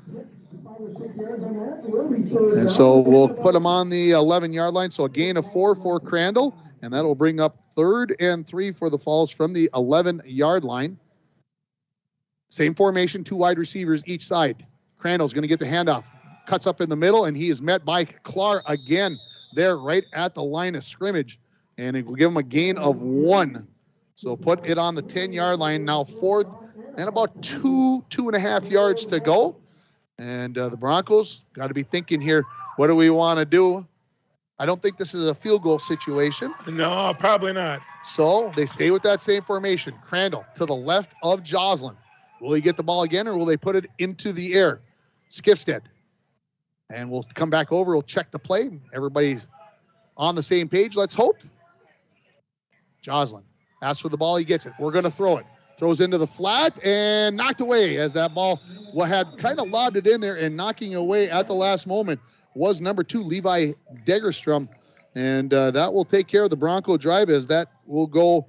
And so we'll put him on the 11-yard line. So a gain of 4 for Crandall, and that'll bring up 3rd and 3 for the Falls from the 11-yard line. Same formation, 2 wide receivers each side. Crandall's going to get the handoff. Cuts up in the middle, and he is met by Clark again there right at the line of scrimmage. And it will give him a gain of 1. So put it on the 10-yard line. Now 4th and about 2.5 yards to go. And the Broncos got to be thinking here, what do we want to do? I don't think this is a field goal situation. No, probably not. So they stay with that same formation. Crandall to the left of Joslin. Will he get the ball again, or will they put it into the air? Skifstead And we'll come back over. We'll check the play. Everybody's on the same page. Let's hope. Joslin asks for the ball. He gets it. We're going to throw it. Throws into the flat and knocked away as that ball had kind of lobbed it in there, and knocking away at the last moment was number 2, Levi Degerstrom. And that will take care of the Bronco drive, as that will go,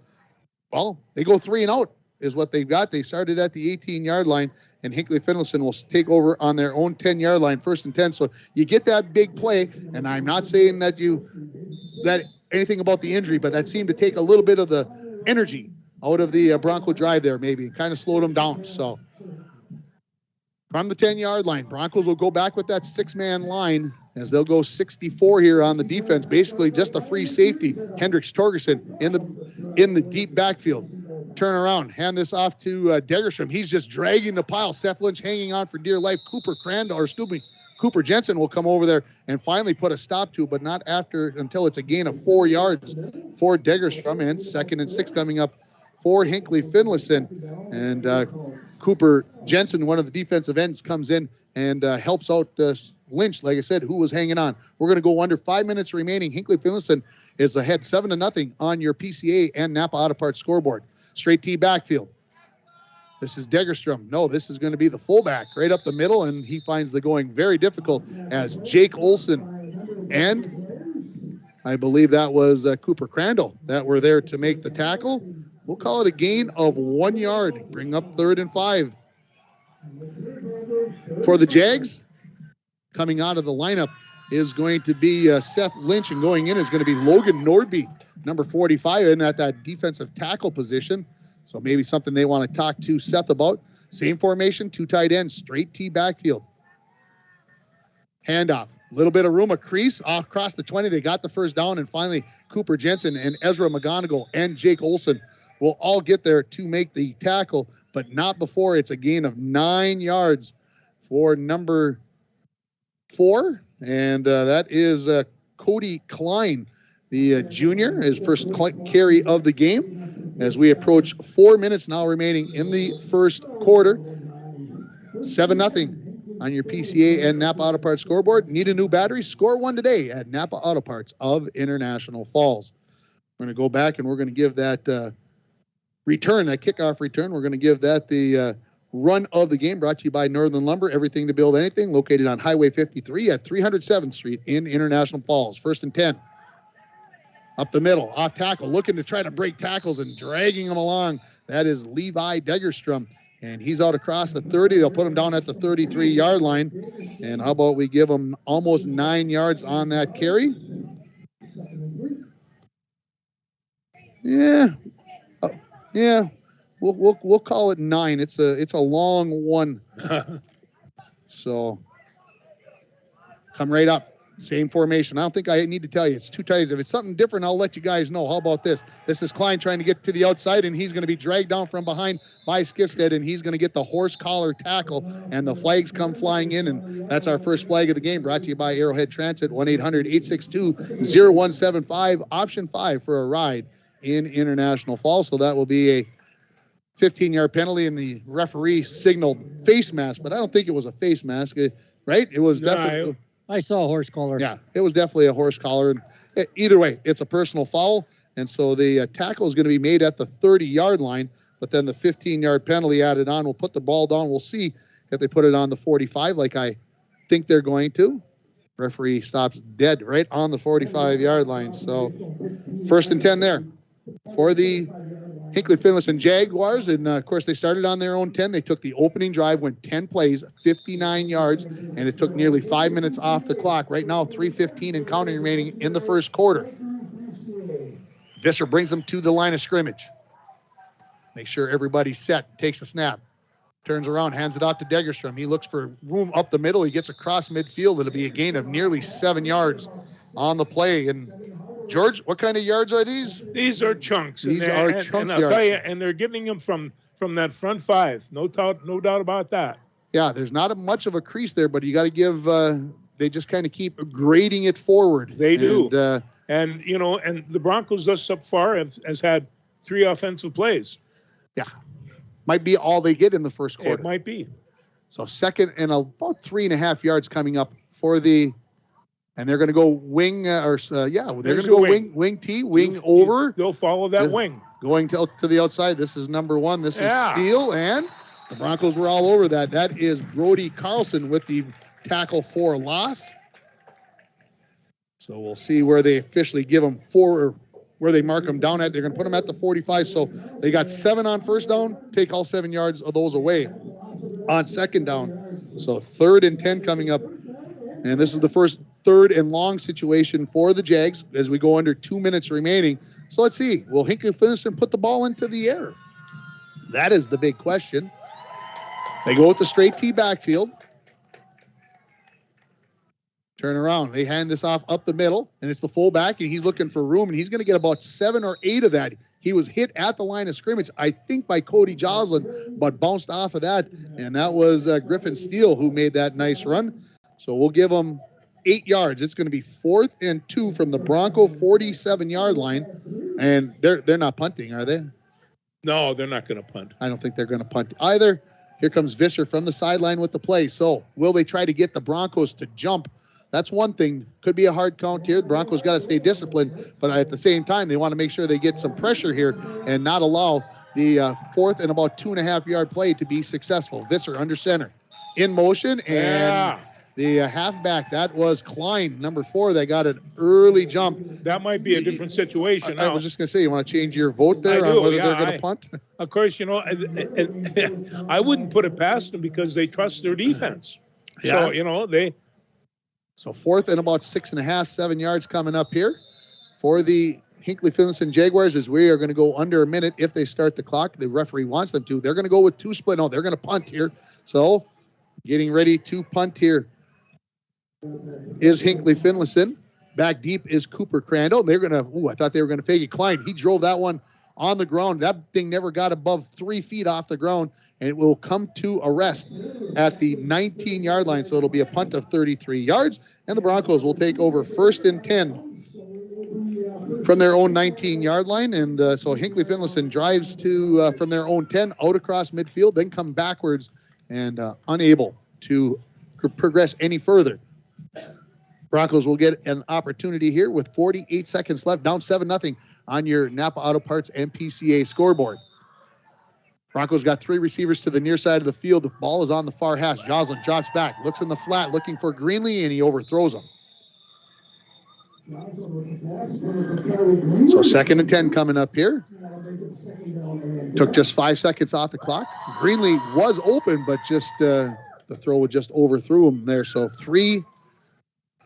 well, they go 3 and out is what they've got. They started at the 18-yard line, and Hinckley-Finlayson will take over on their own 10-yard line, 1st and 10. So you get that big play, and I'm not saying that anything about the injury, but that seemed to take a little bit of the energy out of the Bronco drive there, maybe. Kind of slowed them down. So from the 10-yard line, Broncos will go back with that 6-man line, as they'll go 64 here on the defense. Basically just a free safety. Hendricks Torgerson in the deep backfield. Turn around, hand this off to Degerstrom. He's just dragging the pile. Seth Lynch hanging on for dear life. Cooper Jensen will come over there and finally put a stop to it, but not until it's a gain of 4 yards for Degerstrom, and 2nd and 6 coming up for Hinckley-Finlayson. And Cooper Jensen, one of the defensive ends, comes in and helps out Lynch, like I said, who was hanging on. We're going to go under 5 minutes remaining. Hinckley-Finlayson is ahead 7-0 on your PCA and Napa Auto Parts scoreboard. Straight T backfield. This is Degerstrom. No, this is going to be the fullback right up the middle, and he finds the going very difficult as Jake Olson and I believe that was Cooper Crandall that were there to make the tackle. We'll call it a gain of 1 yard. Bring up 3rd and 5. For the Jags, coming out of the lineup is going to be Seth Lynch, and going in is going to be Logan Nordby, number 45, in at that defensive tackle position. So maybe something they want to talk to Seth about. Same formation, 2 tight ends, straight T backfield. Handoff, a little bit of room, a crease across the 20. They got the first down, and finally Cooper Jensen and Ezra McGonigal and Jake Olson will all get there to make the tackle, but not before it's a gain of 9 yards for number 4, and that is Cody Klein, the junior, his first carry of the game, as we approach 4 minutes now remaining in the first quarter. 7-0 on your PCA and Napa Auto Parts scoreboard. Need a new battery? Score one today at Napa Auto Parts of International Falls. We're going to go back and we're going to give that return, that kickoff return, we're going to give that the run of the game, brought to you by Northern Lumber, everything to build anything, located on Highway 53 at 307th Street in International Falls. 1st and 10. Up the middle, off tackle, looking to try to break tackles and dragging them along. That is Levi Degerstrom, and he's out across the 30. They'll put him down at the 33-yard line. And how about we give him almost 9 yards on that carry? Yeah. We'll call it 9. It's a long one. So come right up. Same formation. I don't think I need to tell you. It's 2 tight ends. If it's something different, I'll let you guys know. How about this? This is Klein trying to get to the outside, and he's going to be dragged down from behind by Skifstead, and he's going to get the horse collar tackle, and the flags come flying in, and that's our first flag of the game, brought to you by Arrowhead Transit, 1-800-862-0175, option 5 for a ride in International Falls. So that will be a 15-yard penalty, and the referee signaled face mask, but I don't think it was a face mask, right? It was definitely... I saw a horse collar. Yeah, it was definitely a horse collar. And either way, it's a personal foul, and so the tackle is going to be made at the 30-yard line, but then the 15-yard penalty added on will put the ball down. We'll see if they put it on the 45 like I think they're going to. Referee stops dead right on the 45-yard line. So 1st and 10 there for the Hinckley-Finlayson Jaguars, and of course they started on their own 10. They took the opening drive, went 10 plays, 59 yards, and it took nearly 5 minutes off the clock. Right now, 3:15 and counting remaining in the first quarter. Visser brings them to the line of scrimmage. Make sure everybody's set, takes the snap, turns around, hands it off to Degerstrom. He looks for room up the middle. He gets across midfield. It'll be a gain of nearly 7 yards on the play. And George, what kind of yards are these? These are chunks. These are chunk and I'll yards. tell you, and they're getting them from that front 5. No doubt about that. Yeah, there's not much of a crease there, but you got to give. They just kind of keep grading it forward. They do. And the Broncos thus far has had 3 offensive plays. Yeah, might be all they get in the first quarter. It might be. So 2nd and about 3.5 yards coming up for the, and they're going to go wing, they're going to go wing T, wing over. They'll follow that wing. Going to the outside. This is number 1. This is steal, and the Broncos were all over that. That is Brody Carlson with the tackle for loss. So we'll see where they officially give them 4, or where they mark them down at. They're going to put them at the 45. So they got 7 on first down. Take all 7 yards of those away on second down. So 3rd and 10 coming up. And this is the first 3rd and long situation for the Jags as we go under 2 minutes remaining. So let's see. Will Hinckley-Finlayson put the ball into the air? That is the big question. They go with the straight T backfield. Turn around. They hand this off up the middle, and it's the fullback, and he's looking for room, and he's going to get about 7 or 8 of that. He was hit at the line of scrimmage, I think, by Cody Joslin, but bounced off of that, and that was Griffin Steele who made that nice run. So we'll give them 8 yards. It's going to be 4th and 2 from the Bronco 47-yard line, and they're not punting, are they? No, they're not going to punt. I don't think they're going to punt either. Here comes Visser from the sideline with the play. So will they try to get the Broncos to jump? That's one thing. Could be a hard count here. The Broncos got to stay disciplined, but at the same time, they want to make sure they get some pressure here and not allow the 4th and about 2.5-yard play to be successful. Visser under center. In motion, and the halfback, that was Klein, number 4, that got an early jump. That might be a different situation. I was just going to say, you want to change your vote there on whether they're going to punt? Of course, I wouldn't put it past them because they trust their defense. Yeah. So, So 4th and about 6.5, 7 yards coming up here for the Hinckley-Finlayson Jaguars, as we are going to go under a minute if they start the clock. The referee wants them to. They're going to go with 2 split. No, they're going to punt here. So getting ready to punt here is Hinckley-Finlayson. Back deep is Cooper Crandall. They're going to, I thought they were going to fake it. Klein, he drove that one on the ground. That thing never got above 3 feet off the ground, and it will come to a rest at the 19-yard line. So it'll be a punt of 33 yards, and the Broncos will take over 1st and 10 from their own 19-yard line. And so Hinckley-Finlayson drives to from their own 10 out across midfield, then come backwards and unable to progress any further. Broncos will get an opportunity here with 48 seconds left, down 7-0 on your Napa Auto Parts and PCA scoreboard. Broncos got 3 receivers to the near side of the field. The ball is on the far hash. Joslin drops back, looks in the flat, looking for Greenlee, and he overthrows him. So 2nd and 10 coming up here. Took just 5 seconds off the clock. Greenlee was open, but just the throw just overthrew him there. So 3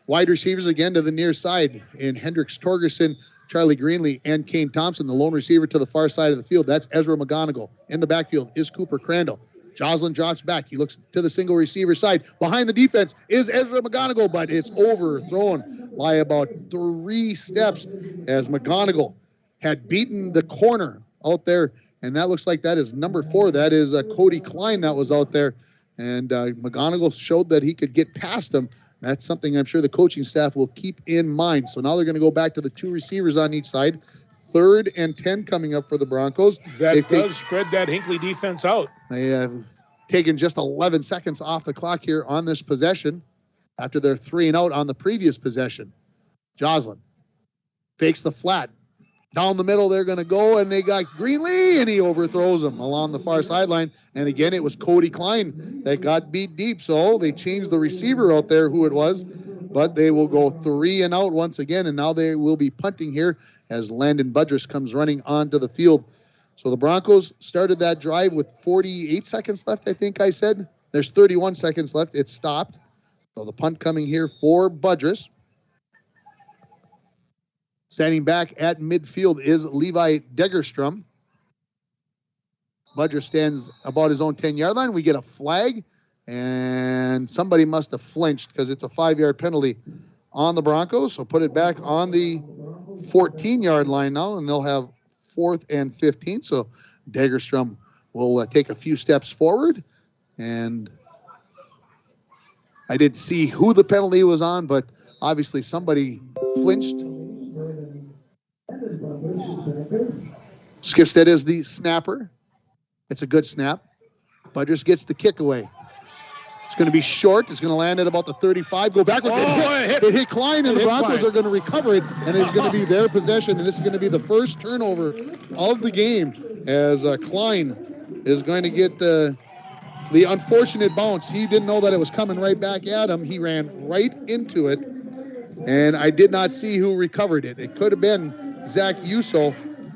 wide receivers again to the near side in Hendricks Torgerson, Charlie Greenlee, and Kane Thompson. The lone receiver to the far side of the field, that's Ezra McGonigal. In the backfield is Cooper Crandall. Joslin drops back. He looks to the single receiver side. Behind the defense is Ezra McGonigal, but it's overthrown by about 3 steps as McGonigal had beaten the corner out there, and that looks like that is number 4. That is Cody Klein that was out there, and McGonigal showed that he could get past him. That's something I'm sure the coaching staff will keep in mind. So now they're going to go back to the 2 receivers on each side. 3rd and 10 coming up for the Broncos. That does spread that Hinckley defense out. They have taken just 11 seconds off the clock here on this possession after their 3 and out on the previous possession. Joslin fakes the flat. Down the middle they're going to go, and they got Greenlee, and he overthrows him along the far sideline. And again, it was Cody Klein that got beat deep. So they changed the receiver out there who it was, but they will go 3 and out once again, and now they will be punting here as Landon Budrus comes running onto the field. So the Broncos started that drive with 48 seconds left, I think I said. There's 31 seconds left. It stopped. So the punt coming here for Budrus. Standing back at midfield is Levi Degerstrom. Budrus stands about his own 10-yard line. We get a flag, and somebody must have flinched because it's a 5-yard penalty on the Broncos. So put it back on the 14-yard line now, and they'll have 4th and 15. So Degerstrom will take a few steps forward. And I didn't see who the penalty was on, but obviously somebody flinched. Skifstead is the snapper. It's a good snap. Budrus gets the kick away. It's going to be short. It's going to land at about the 35. Go backwards. It hit Klein, and the Broncos are going to recover it, and it's going to be their possession. And this is going to be the first turnover of the game as Klein is going to get the unfortunate bounce. He didn't know that it was coming right back at him. He ran right into it, and I did not see who recovered it. It could have been Zach Uso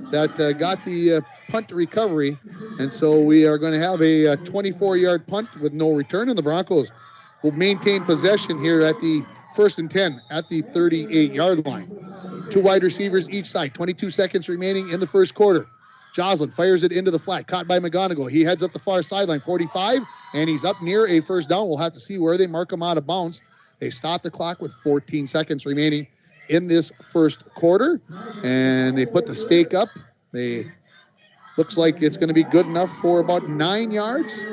that got the punt recovery, and so we are going to have a 24-yard punt with no return, and the Broncos will maintain possession here at the 1st and 10 at the 38-yard line. 2 wide receivers each side, 22 seconds remaining in the first quarter. Joslin fires it into the flat, caught by McGonigal. He heads up the far sideline, 45, and he's up near a first down. We'll have to see where they mark him out of bounds. They stop the clock with 14 seconds remaining in this first quarter, and they put the stake up. Looks like it's going to be good enough for about 9 yards.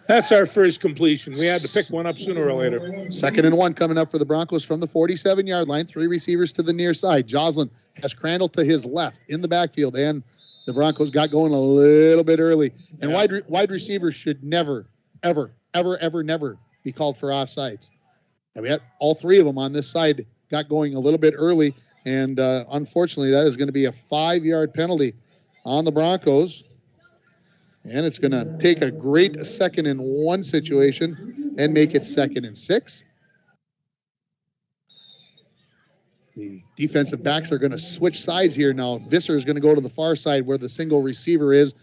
That's our first completion. We had to pick one up sooner or later. 2nd and 1 coming up for the Broncos from the 47-yard line. 3 receivers to the near side. Joslin has Crandall to his left in the backfield, and the Broncos got going a little bit early. And wide receivers should never, ever, ever, ever, never be called for offsides. And we had all 3 of them on this side got going a little bit early, and unfortunately that is going to be a 5-yard penalty on the Broncos. And it's going to take a great 2nd and 1 situation and make it 2nd and 6. The defensive backs are going to switch sides here now. Visser is going to go to the far side where the single receiver is.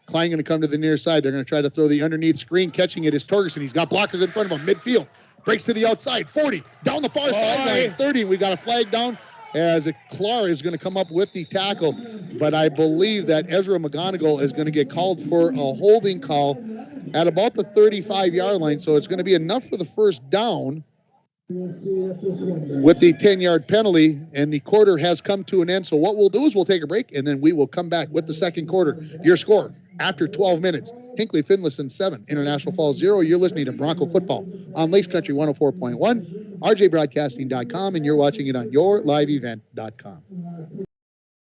Klein going to come to the near side. They're going to try to throw the underneath screen. Catching it is Torgerson. He's got blockers in front of him. Midfield. Breaks to the outside. 40. Down the far sideline. 30. We got a flag down as Clark is going to come up with the tackle. But I believe that Ezra McGonigal is going to get called for a holding call at about the 35-yard line. So it's going to be enough for the first down with the 10-yard penalty, and the quarter has come to an end. So what we'll do is we'll take a break, and then we will come back with the second quarter. Your score after 12 minutes. Hinckley-Finlayson 7, International Falls 0. You're listening to Bronco Football on Lakes Country 104.1, rjbroadcasting.com, and you're watching it on yourliveevent.com.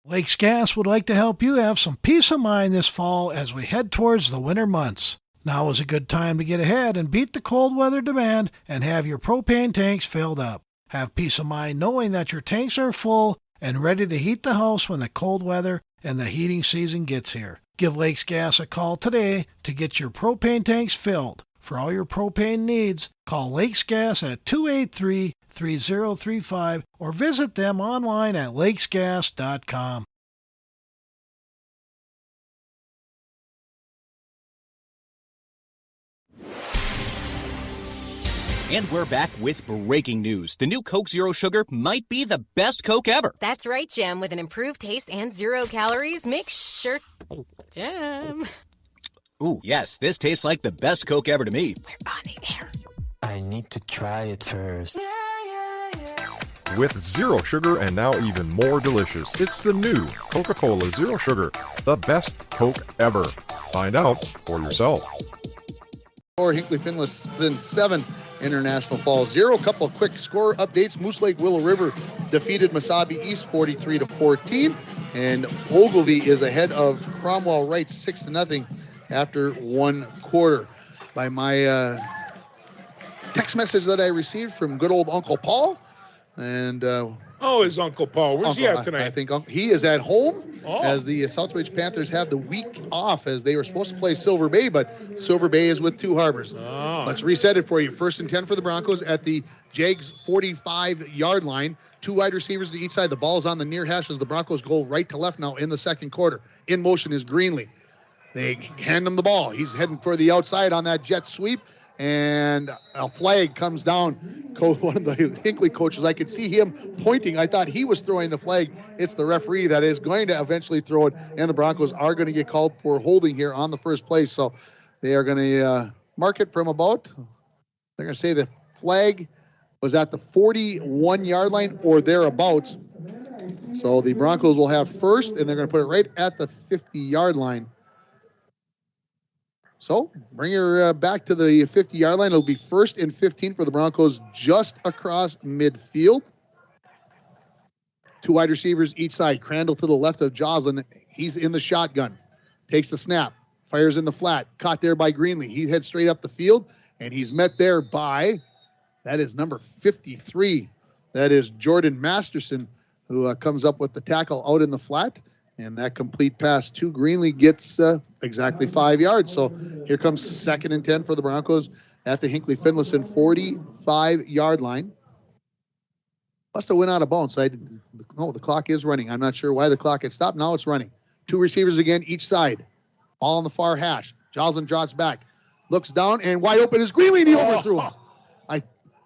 Lakes Gas would like to help you have some peace of mind this fall as we head towards the winter months. Now is a good time to get ahead and beat the cold weather demand and have your propane tanks filled up. Have peace of mind knowing that your tanks are full and ready to heat the house when the cold weather and the heating season gets here. Give Lakes Gas a call today to get your propane tanks filled. For all your propane needs, call Lakes Gas at 283-3035 or visit them online at lakesgas.com. And we're back with breaking news. The new Coke Zero Sugar might be the best Coke ever. That's right, Jim. With an improved taste and 0 calories, make sure... Jim. Ooh, yes, this tastes like the best Coke ever to me. We're on the air. I need to try it first. With zero sugar and now even more delicious, it's the new Coca-Cola Zero Sugar, the best Coke ever. Find out for yourself. Or Hinckley-Finlayson 7, International Falls 0. A couple of quick score updates. Moose Lake Willow River defeated Mesabi East 43-14, and Ogilvie is ahead of Cromwell Wright 6-0 after 1 quarter. By my text message that I received from good old Uncle Paul, and his Uncle Paul. Where's he at tonight? I think he is at home as the Southbridge Panthers have the week off as they were supposed to play Silver Bay, but Silver Bay is with Two Harbors. Let's reset it for you. 1st and 10 for the Broncos at the Jags 45-yard line. 2 wide receivers to each side. The ball is on the near hash as the Broncos go right to left now in the second quarter. In motion is Greenlee. They hand him the ball. He's heading for the outside on that jet sweep, and a flag comes down. One of the Hinckley coaches, I could see him pointing. I thought he was throwing the flag. It's the referee that is going to eventually throw it, and the Broncos are going to get called for holding here on the first play. So they are going to mark it from about, they're going to say the flag was at the 41-yard line or thereabouts. So the Broncos will have first, and they're going to put it right at the 50-yard line. So bring her back to the 50-yard line. It'll be 1st and 15 for the Broncos just across midfield. 2 wide receivers each side. Crandall to the left of Joslin. He's in the shotgun. Takes the snap. Fires in the flat. Caught there by Greenlee. He heads straight up the field, and he's met there by, that is number 53. That is Jordan Masterson, who comes up with the tackle out in the flat. And that complete pass to Greenlee gets exactly 5 yards. So here comes 2nd and 10 for the Broncos at the Hinckley-Finlayson 45-yard line. Must have went out of bounds. No, the clock is running. I'm not sure why the clock had stopped. Now it's running. 2 receivers again, each side. All on the far hash. Joslin drops back. Looks down, and wide open is Greenlee, and he overthrew him.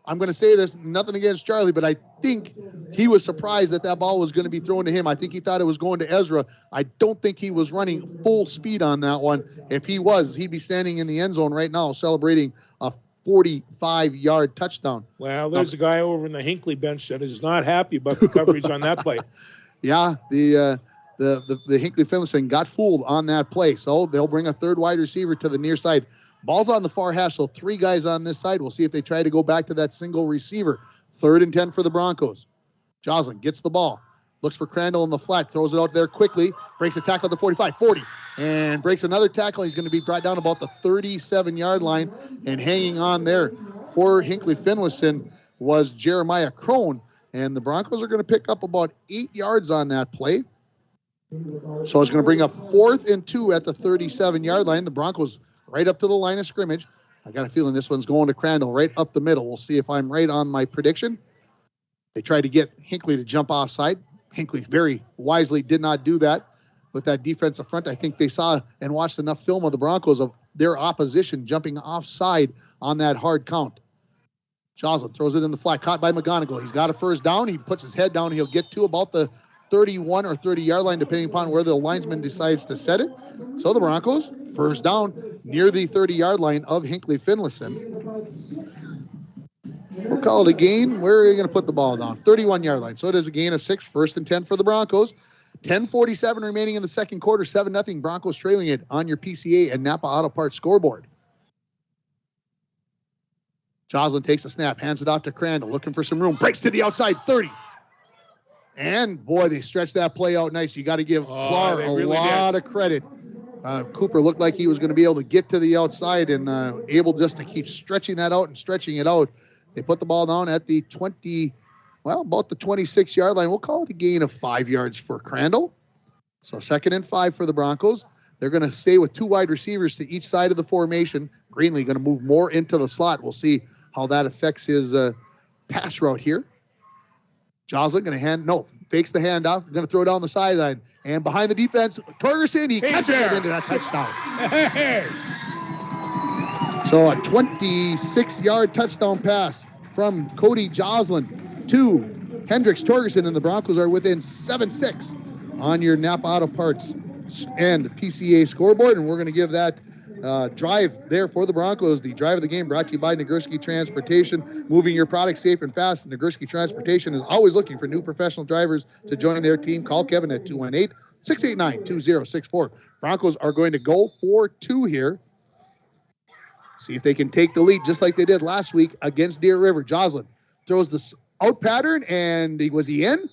I'm going to say this, nothing against Charlie, but I think he was surprised that ball was going to be thrown to him. I think he thought it was going to Ezra. I don't think he was running full speed on that one. If he was, he'd be standing in the end zone right now celebrating a 45-yard touchdown. Well, there's a guy over in the Hinckley bench that is not happy about the coverage on that play. Yeah, the Hinckley-Finlayson got fooled on that play, so they'll bring a 3rd wide receiver to the near side. Ball's on the far hash, so 3 guys on this side. We'll see if they try to go back to that single receiver. 3rd and 10 for the Broncos. Joslin gets the ball. Looks for Crandall in the flat. Throws it out there quickly. Breaks a tackle at the 45, 40. And breaks another tackle. He's going to be brought down about the 37-yard line. And hanging on there for Hinckley-Finlayson was Jeremiah Crone. And the Broncos are going to pick up about 8 yards on that play. So it's going to bring up 4th and 2 at the 37-yard line. The Broncos right up to the line of scrimmage. I got a feeling this one's going to Crandall right up the middle. We'll see if I'm right on my prediction. They tried to get Hinckley to jump offside. Hinckley very wisely did not do that with that defensive front. I think they saw and watched enough film of the Broncos of their opposition jumping offside on that hard count. Joslin throws it in the flat, caught by McGonigal. He's got a 1st down. He puts his head down. He'll get to about the 31 or 30-yard line, depending upon where the linesman decides to set it. So the Broncos, 1st down near the 30-yard line of Hinckley-Finlayson. We'll call it a gain. Where are they going to put the ball down? 31-yard line. So it is a gain of 6, 1st and 10 for the Broncos. 10:47 remaining in the second quarter, 7-0 Broncos trailing it on your PCA and Napa Auto Parts scoreboard. Joslin takes a snap, hands it off to Crandall, looking for some room, breaks to the outside 30. And, boy, they stretched that play out nice. You got to give Clark a lot of credit. Cooper looked like he was going to be able to get to the outside and able just to keep stretching that out and stretching it out. They put the ball down at the about the 26-yard line. We'll call it a gain of 5 yards for Crandall. So 2nd and 5 for the Broncos. They're going to stay with 2 wide receivers to each side of the formation. Greenlee going to move more into the slot. We'll see how that affects his pass route here. Joslin going to fakes the handoff, going to throw down the sideline. And behind the defense, Torgerson, he catches it into that touchdown. So a 26-yard touchdown pass from Cody Joslin to Hendricks Torgerson, and the Broncos are within 7-6 on your Napa Auto Parts and PCA scoreboard. And we're going to give that drive there for the Broncos. The drive of the game brought to you by Nagurski Transportation. Moving your product safe and fast. Nagurski Transportation is always looking for new professional drivers to join their team. Call Kevin at 218-689-2064. Broncos are going to go for 2 here. See if they can take the lead just like they did last week against Deer River. Joslin throws the out pattern, and was he in?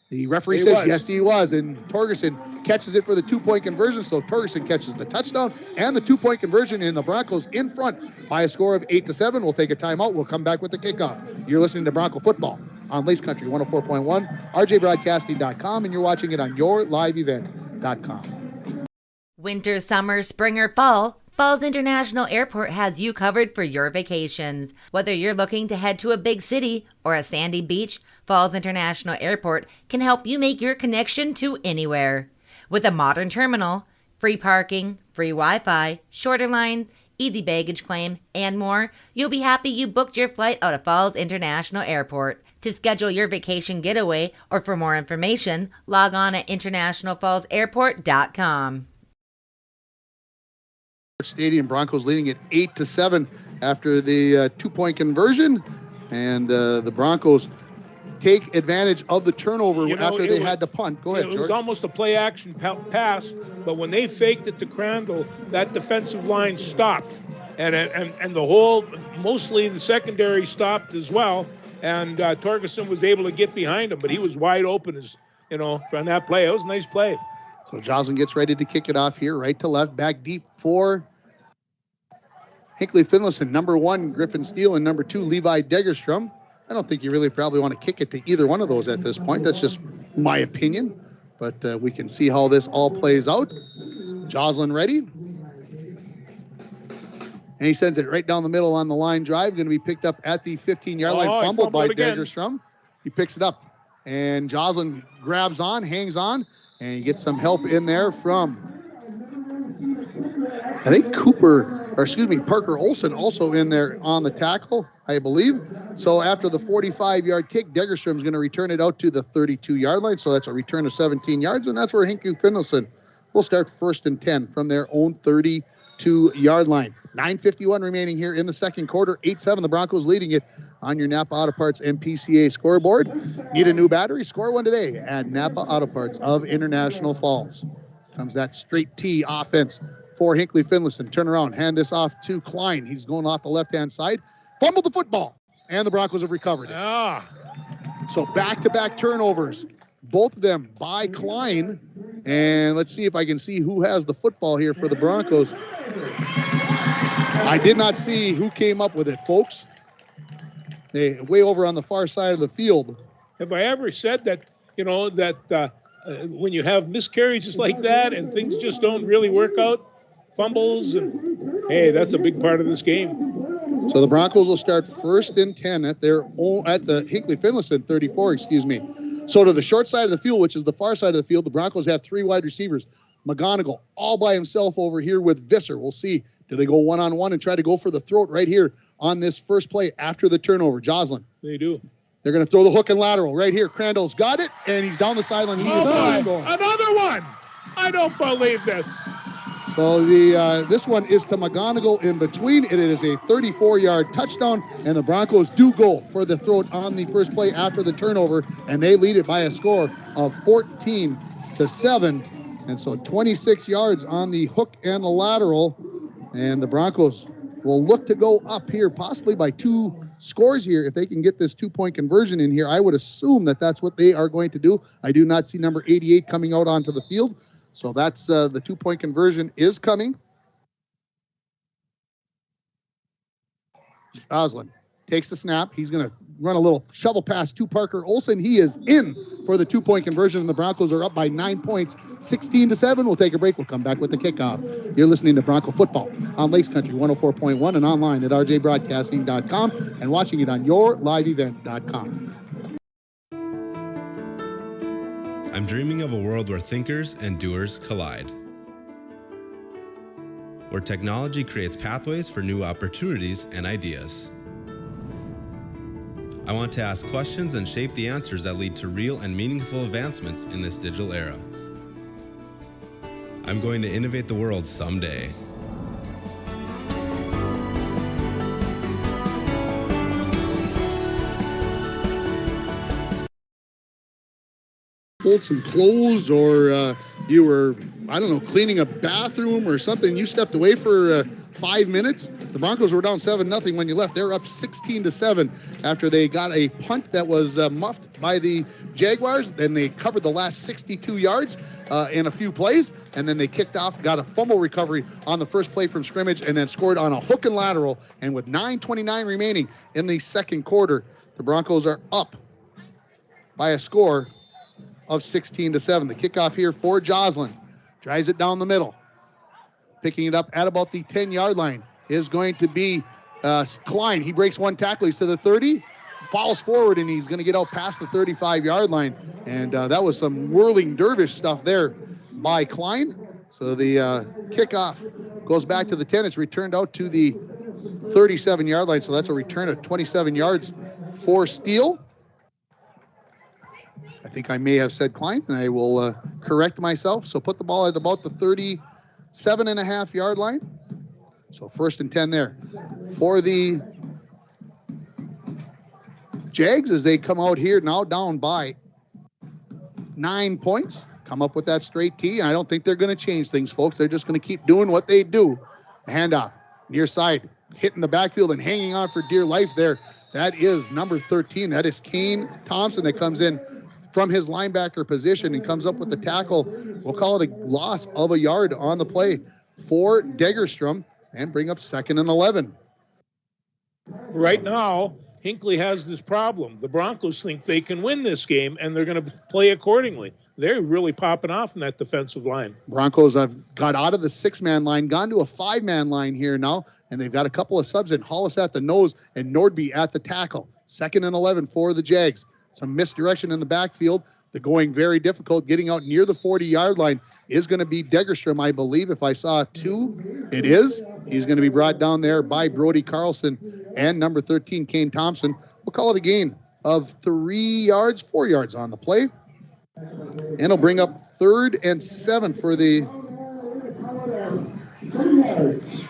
The referee says yes, he was, and Torgerson catches it for the 2-point conversion. So Torgerson catches the touchdown and the 2-point conversion, and the Broncos in front by a score of 8-7. We'll take a timeout. We'll come back with the kickoff. You're listening to Bronco Football on Lace Country 104.1, rjbroadcasting.com, and you're watching it on yourliveevent.com. Winter, summer, spring, or fall, Falls International Airport has you covered for your vacations. Whether you're looking to head to a big city or a sandy beach, Falls International Airport can help you make your connection to anywhere. With a modern terminal, free parking, free Wi-Fi, shorter lines, easy baggage claim, and more, you'll be happy you booked your flight out of Falls International Airport. To schedule your vacation getaway or for more information, log on at internationalfallsairport.com. Stadium, Broncos leading it 8-7 after the 2-point conversion, and the Broncos take advantage of the turnover after they had to punt. Go ahead, George. It was almost a play-action pass, but when they faked it to Crandall, that defensive line stopped, and the whole, mostly the secondary stopped as well, and Torgerson was able to get behind him, but he was wide open from that play. It was a nice play. So Joslin gets ready to kick it off here, right to left, back deep for Hinckley-Finlayson. Number 1, Griffin Steele, and number 2, Levi Degerstrom. I don't think you really probably want to kick it to either one of those at this point. That's just my opinion. But we can see how this all plays out. Joslin ready. And he sends it right down the middle on the line drive. Going to be picked up at the 15-yard line. Fumbled by Degerstrom. He picks it up. And Joslin grabs on, hangs on, and he gets some help in there from, I think Parker Olson also in there on the tackle, I believe. So after the 45-yard kick, Degerstrom's going to return it out to the 32-yard line. So that's a return of 17 yards, and that's where Hinckley-Finlayson will start 1st and 10 from their own 32-yard line. 9:51 remaining here in the second quarter. 8-7, the Broncos leading it on your Napa Auto Parts and PCA scoreboard. Need a new battery? Score one today at Napa Auto Parts of International Falls. Comes that straight T offense for Hinckley-Finlayson. Turn around, hand this off to Klein. He's going off the left-hand side. Fumbled the football, and the Broncos have recovered it. So back-to-back turnovers, both of them by Klein. And let's see if I can see who has the football here for the Broncos. I did not see who came up with it, folks. They way over on the far side of the field. Have I ever said that, when you have miscarriages like that and things just don't really work out, fumbles, and hey, that's a big part of this game. So the Broncos will start 1st and 10 at the Hinckley-Finlayson 34, So to the short side of the field, which is the far side of the field, the Broncos have 3 wide receivers. McGonigal all by himself over here with Visser. We'll see. Do they go one-on-one and try to go for the throat right here on this first play after the turnover? Joslin. They do. They're going to throw the hook and lateral right here. Crandall's got it, and he's down the sideline. Another one. I don't believe this. So this one is to McGonigal in between. It is a 34-yard touchdown, and the Broncos do go for the throat on the first play after the turnover, and they lead it by a score of 14-7. And so 26 yards on the hook and the lateral, and the Broncos will look to go up here possibly by 2 scores here if they can get this 2-point conversion in here. I would assume that that's what they are going to do. I do not see number 88 coming out onto the field. So that's the 2-point conversion is coming. Joslin takes the snap. He's going to run a little shovel pass to Parker Olson. He is in for the 2-point conversion, and the Broncos are up by 9 points, 16-7. We'll take a break. We'll come back with the kickoff. You're listening to Bronco Football on Lakes Country 104.1 and online at rjbroadcasting.com and watching it on yourliveevent.com. I'm dreaming of a world where thinkers and doers collide, where technology creates pathways for new opportunities and ideas. I want to ask questions and shape the answers that lead to real and meaningful advancements in this digital era. I'm going to innovate the world someday. Fold some clothes, or you were, cleaning a bathroom or something. You stepped away for 5 minutes. The Broncos were down 7-0 when you left. They're up 16-7 after they got a punt that was muffed by the Jaguars. Then they covered the last 62 yards in a few plays, and then they kicked off, got a fumble recovery on the first play from scrimmage, and then scored on a hook and lateral. And with 9:29 remaining in the second quarter, the Broncos are up by a score of 16-7. The kickoff here for Joslin. Drives it down the middle. Picking it up at about the 10-yard line is going to be Klein. He breaks one tackle. He's to the 30. Falls forward, and he's going to get out past the 35-yard line. And that was some whirling dervish stuff there by Klein. So the kickoff goes back to the 10. It's returned out to the 37-yard line. So that's a return of 27 yards for Steele. I think I may have said Klein, and I will correct myself. So put the ball at about the 37.5-yard line. So 1st and 10 there for the Jags as they come out here now down by 9 points. Come up with that straight T. I don't think they're going to change things, folks. They're just going to keep doing what they do. Handoff, near side, hitting the backfield and hanging on for dear life there. That is number 13. That is Kane Thompson that comes in from his linebacker position and comes up with the tackle. We'll call it a loss of a yard on the play for Degerstrom and bring up 2nd and 11. Right now, Hinckley has this problem. The Broncos think they can win this game, and they're going to play accordingly. They're really popping off in that defensive line. Broncos have got out of the 6-man line, gone to a 5-man line here now, and they've got a couple of subs in, Hollis at the nose and Nordby at the tackle. 2nd and 11 for the Jags. Some misdirection in the backfield. They're going very difficult. Getting out near the 40-yard line is going to be Degerstrom, I believe. If I saw 2, it is. He's going to be brought down there by Brody Carlson and number 13, Kane Thompson. We'll call it a gain of 4 yards on the play. And it'll bring up 3rd and 7 for the...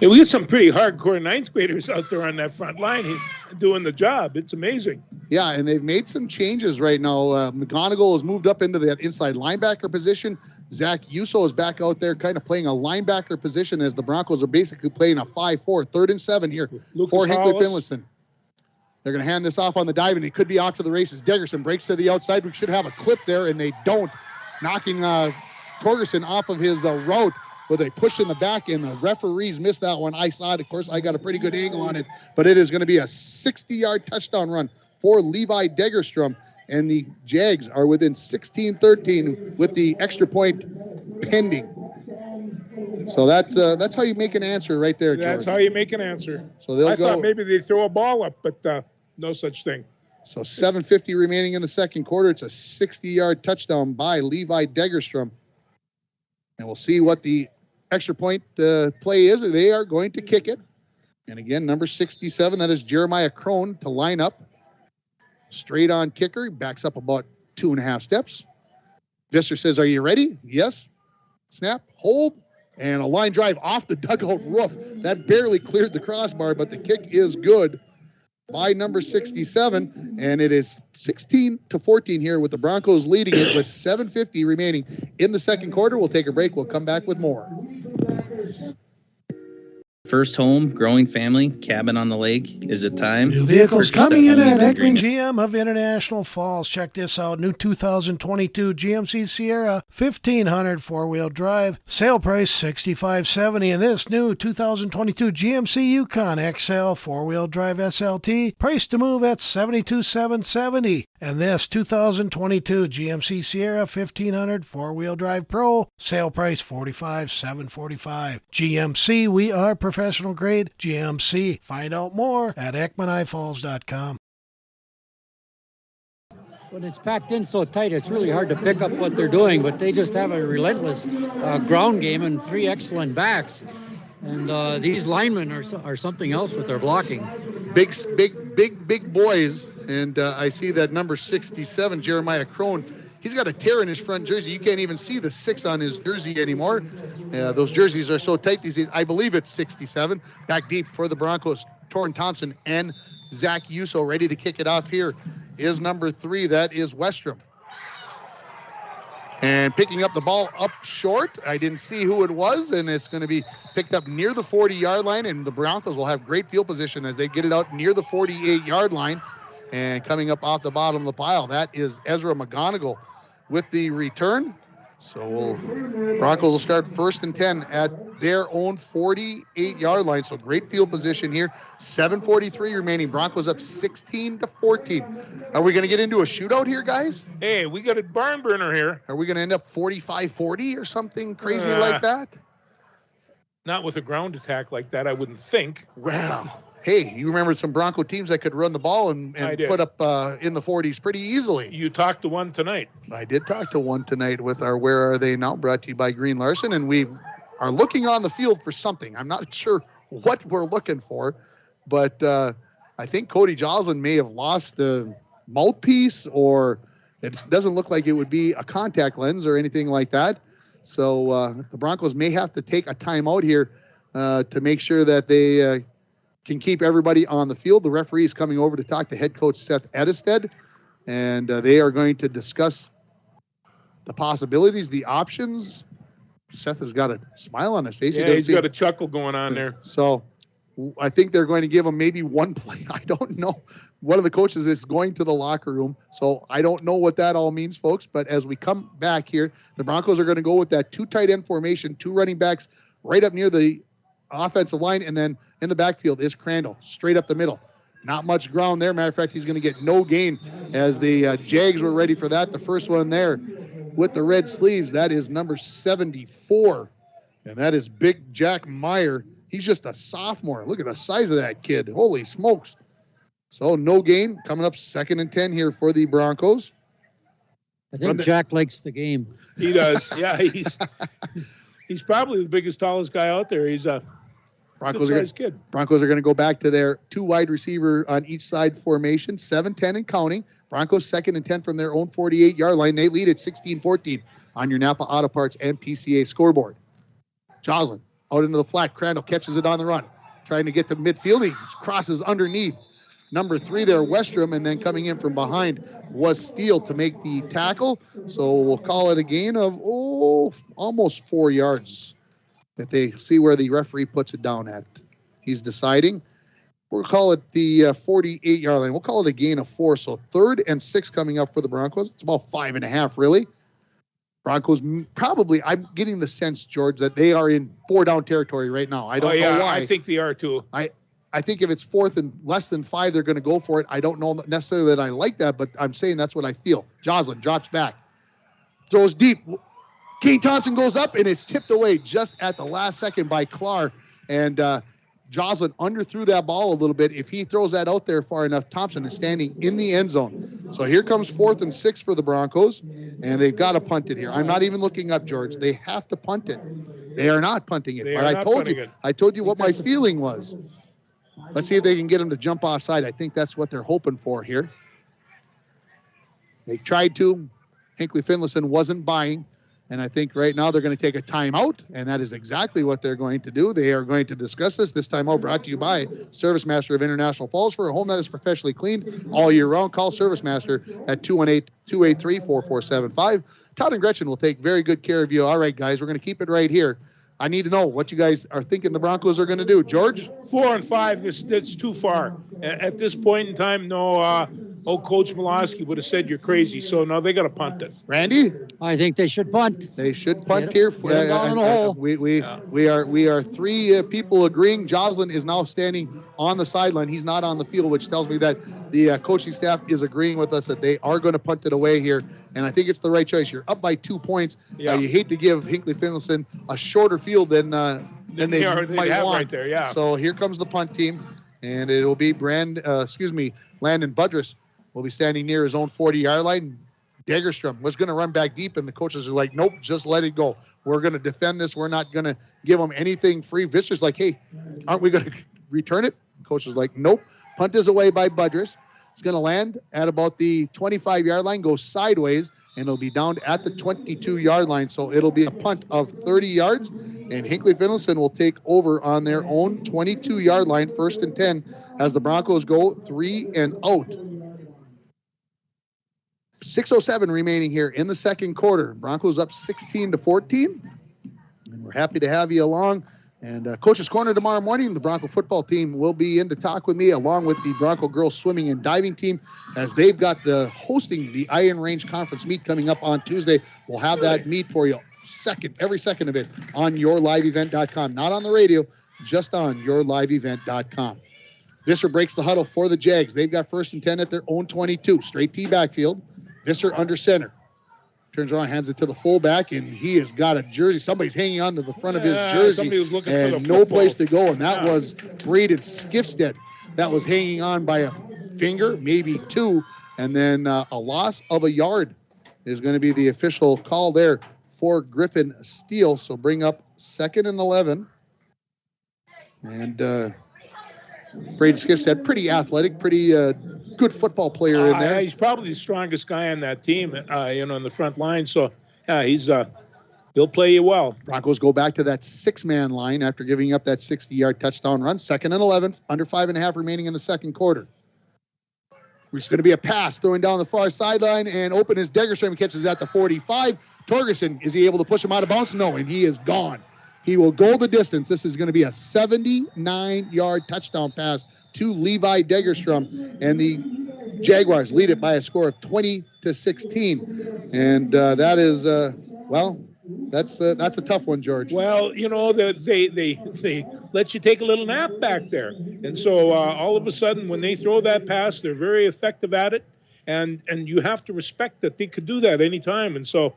Yeah, we got some pretty hardcore 9th graders out there on that front line doing the job. It's amazing. Yeah, and they've made some changes right now. McGonigal has moved up into that inside linebacker position. Zach Yuso is back out there kind of playing a linebacker position as the Broncos are basically playing a 5-4. 3rd and 7 here for Hinckley-Finlayson. They're going to hand this off on the dive, and it could be off to the races. Degerson breaks to the outside. We should have a clip there, and they don't. Knocking Torgerson off of his route with a push in the back, and the referees missed that one. I saw it. Of course, I got a pretty good angle on it, but it is going to be a 60-yard touchdown run for Levi Degerstrom, and the Jags are within 16-13 with the extra point pending. So that's how you make an answer right there, George. That's how you make an answer. So they'll I go. thought maybe they'd throw a ball up, but no such thing. So 7:50 remaining in the second quarter. It's a 60-yard touchdown by Levi Degerstrom. And we'll see what the extra point play is. They are going to kick it. And again, number 67, that is Jeremiah Crone to line up. Straight on kicker. He backs up about 2.5 steps. Visser says, "Are you ready?" Yes. Snap, hold, and a line drive off the dugout roof. That barely cleared the crossbar, but the kick is good by number 67, and it is 16-14 here with the Broncos leading it with 7:50 remaining in the second quarter. We'll take a break. We'll come back with more. First home, growing family, cabin on the lake. Is it time? New vehicles coming in at Ekman GM of International Falls. Check this out. New 2022 GMC Sierra 1500 4-wheel drive. Sale price $65.70. And this new 2022 GMC Yukon XL 4-wheel drive SLT. Price to move at $72,770. And this 2022 GMC Sierra 1500 4-wheel drive Pro. Sale price $45,745. GMC, we are professional grade GMC. Find out more at EckmanIFalls.com. When it's packed in so tight, it's really hard to pick up what they're doing, but they just have a relentless ground game and 3 excellent backs. And these linemen are something else with their blocking. Big boys. And I see that number 67, Jeremiah Crone, he's got a tear in his front jersey. You can't even see the 6 on his jersey anymore. Those jerseys are so tight these days. I believe it's 67. Back deep for the Broncos, Torrin Thompson and Zach Yuso ready to kick it off here is number 3. That is Westrom. And picking up the ball up short. I didn't see who it was, and it's going to be picked up near the 40-yard line, and the Broncos will have great field position as they get it out near the 48-yard line. And coming up off the bottom of the pile, that is Ezra McGonigal with the return. So Broncos will start 1st and 10 at their own 48-yard line. So great field position here. 7:43 remaining. Broncos up 16-14. Are we going to get into a shootout here, guys? Hey, we got a barn burner here. Are we going to end up 45-40 or something crazy like that? Not with a ground attack like that, I wouldn't think. Well, hey, you remember some Bronco teams that could run the ball and put up in the 40s pretty easily. You talked to one tonight. I did talk to one tonight with our Where Are They Now, brought to you by Green Larson, and we are looking on the field for something. I'm not sure what we're looking for, but I think Cody Joslin may have lost the mouthpiece, or it doesn't look like it would be a contact lens or anything like that. So the Broncos may have to take a timeout here to make sure that they can keep everybody on the field. The referee is coming over to talk to head coach Seth Edisted, and they are going to discuss the possibilities, the options. Seth has got a smile on his face. Yeah, he's got a chuckle going on there. So I think they're going to give him maybe one play. I don't know. One of the coaches is going to the locker room, so I don't know what that all means, folks. But as we come back here, the Broncos are going to go with that 2 tight end formation, 2 running backs right up near the offensive line, and then in the backfield is Crandall, straight up the middle. Not much ground there. Matter of fact, he's going to get no gain as the Jags were ready for that. The first one there with the red sleeves, that is number 74, and that is Big Jack Meyer. He's just a sophomore. Look at the size of that kid. Holy smokes. So no gain. Coming up 2nd and 10 here for the Broncos. I think Jack likes the game. He does. Yeah, he's probably the biggest, tallest guy out there. He's a good-sized kid. Broncos are going to go back to their 2 wide receiver on each side formation, 7-10 and counting. Broncos 2nd and 10 from their own 48-yard line. They lead at 16-14 on your Napa Auto Parts and PCA scoreboard. Joslin out into the flat. Crandall catches it on the run. Trying to get to midfield. He crosses underneath number 3 there, Westrom, and then coming in from behind was Steele to make the tackle. So we'll call it a gain of, almost 4 yards that they see where the referee puts it down at. He's deciding. We'll call it the 48-yard line. We'll call it a gain of 4. So 3rd and 6 coming up for the Broncos. It's about 5.5, really. Broncos probably, I'm getting the sense, George, that they are in 4-down territory right now. I don't know why. I think they are too. I think if it's 4th and less than 5, they're going to go for it. I don't know necessarily that I like that, but I'm saying that's what I feel. Joslin drops back. Throws deep. Kane Thompson goes up, and it's tipped away just at the last second by Clark. And Joslin underthrew that ball a little bit. If he throws that out there far enough, Thompson is standing in the end zone. So here comes 4th and 6 for the Broncos, and they've got to punt it here. I'm not even looking up, George. They have to punt it. They are not punting it. But I told you what my feeling was. Let's see if they can get him to jump offside. I think that's what they're hoping for here. They tried to. Hinckley-Finlayson wasn't buying. And I think right now they're going to take a timeout, and that is exactly what they're going to do. They are going to discuss this. This timeout brought to you by Service Master of International Falls. For a home that is professionally cleaned all year round, call Service Master at 218-283-4475. Todd and Gretchen will take very good care of you. All right, guys, we're going to keep it right here. I need to know what you guys are thinking the Broncos are going to do. George? 4 and 5, that's too far. At this point in time, no, Coach Milosky would have said you're crazy. So, no, they got to punt it. Randy? I think they should punt. They should punt here. We are 3 people agreeing. Joslin is now standing on the sideline. He's not on the field, which tells me that the coaching staff is agreeing with us that they are going to punt it away here. And I think it's the right choice. You're up by 2 points. You hate to give Hinckley-Finlayson a shorter field than they might want. Right there, yeah. So here comes the punt team, and it will be Landon Budrus will be standing near his own 40-yard line. Dagerstrom was going to run back deep, and the coaches are like, nope, just let it go. We're going to defend this. We're not going to give them anything free. Visser's like, hey, aren't we going to return it? The coach is like, nope. Punt is away by Budrus. It's going to land at about the 25-yard line, go sideways, and it'll be down at the 22-yard line. So it'll be a punt of 30 yards, and Hinckley-Finlayson will take over on their own 22-yard line, 1st and 10, as the Broncos go 3 and out. 6:07 remaining here in the second quarter. Broncos up 16-14, and we're happy to have you along. And Coach's Corner tomorrow morning, the Bronco football team will be in to talk with me, along with the Bronco girls swimming and diving team, as they've got hosting the Iron Range Conference meet coming up on Tuesday. We'll have that meet for you every second of it on yourliveevent.com. Not on the radio, just on yourliveevent.com. Visser breaks the huddle for the Jags. They've got 1st and 10 at their own 22. Straight T backfield. Visser under center. Turns around, hands it to the fullback, and he has got a jersey. Somebody's hanging on to the front of his jersey. Somebody was looking and for the no football. place to go, and that was Braden Skifstead. That was hanging on by a finger, maybe 2, and then a loss of a yard is going to be the official call there for Griffin Steele. So bring up 2nd and 11. And Braden Skifstead, pretty athletic, pretty good football player in there. He's probably the strongest guy on that team, in the front line. So, he'll play you well. Broncos go back to that 6-man line after giving up that 60-yard touchdown run. 2nd and 11, under 5.5 remaining in the second quarter. It's going to be a pass throwing down the far sideline, and open is Degerstrom, catches at the 45. Torgerson, is he able to push him out of bounds? No, and he is gone. He will go the distance. This is going to be a 79-yard touchdown pass to Levi Degerstrom, and the Jaguars lead it by a score of 20-16. And that is, that's a tough one, George. Well, they let you take a little nap back there. And so all of a sudden, when they throw that pass, they're very effective at it. And you have to respect that they could do that anytime. And so,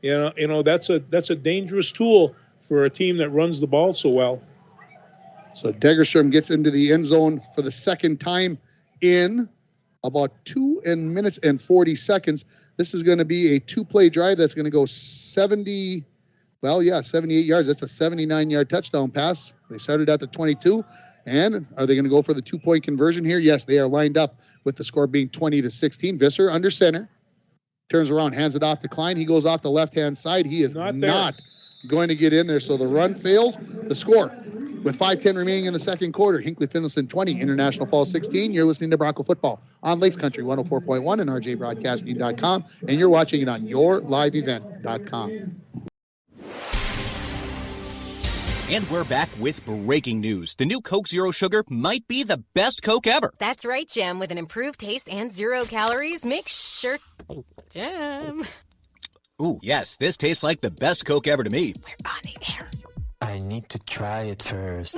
that's a dangerous tool for a team that runs the ball so well. So Degerstrom gets into the end zone for the second time in about 2 minutes and 40 seconds. This is going to be a 2-play drive that's going to go 78 yards. That's a 79-yard touchdown pass. They started at the 22. And are they going to go for the 2-point conversion here? Yes, they are lined up with the score being 20-16. Visser under center. Turns around, hands it off to Klein. He goes off the left-hand side. He is not going to get in there. So the run fails. The score with 5:10 remaining in the second quarter. Hinckley-Finlayson 20, International Falls 16. You're listening to Bronco Football on Lakes Country 104.1 and rjbroadcasting.com. And you're watching it on yourliveevent.com. And we're back with breaking news. The new Coke Zero Sugar might be the best Coke ever. That's right, Jim. With an improved taste and 0 calories, make sure... Jim. Ooh, yes, this tastes like the best Coke ever to me. We're on the air. I need to try it first.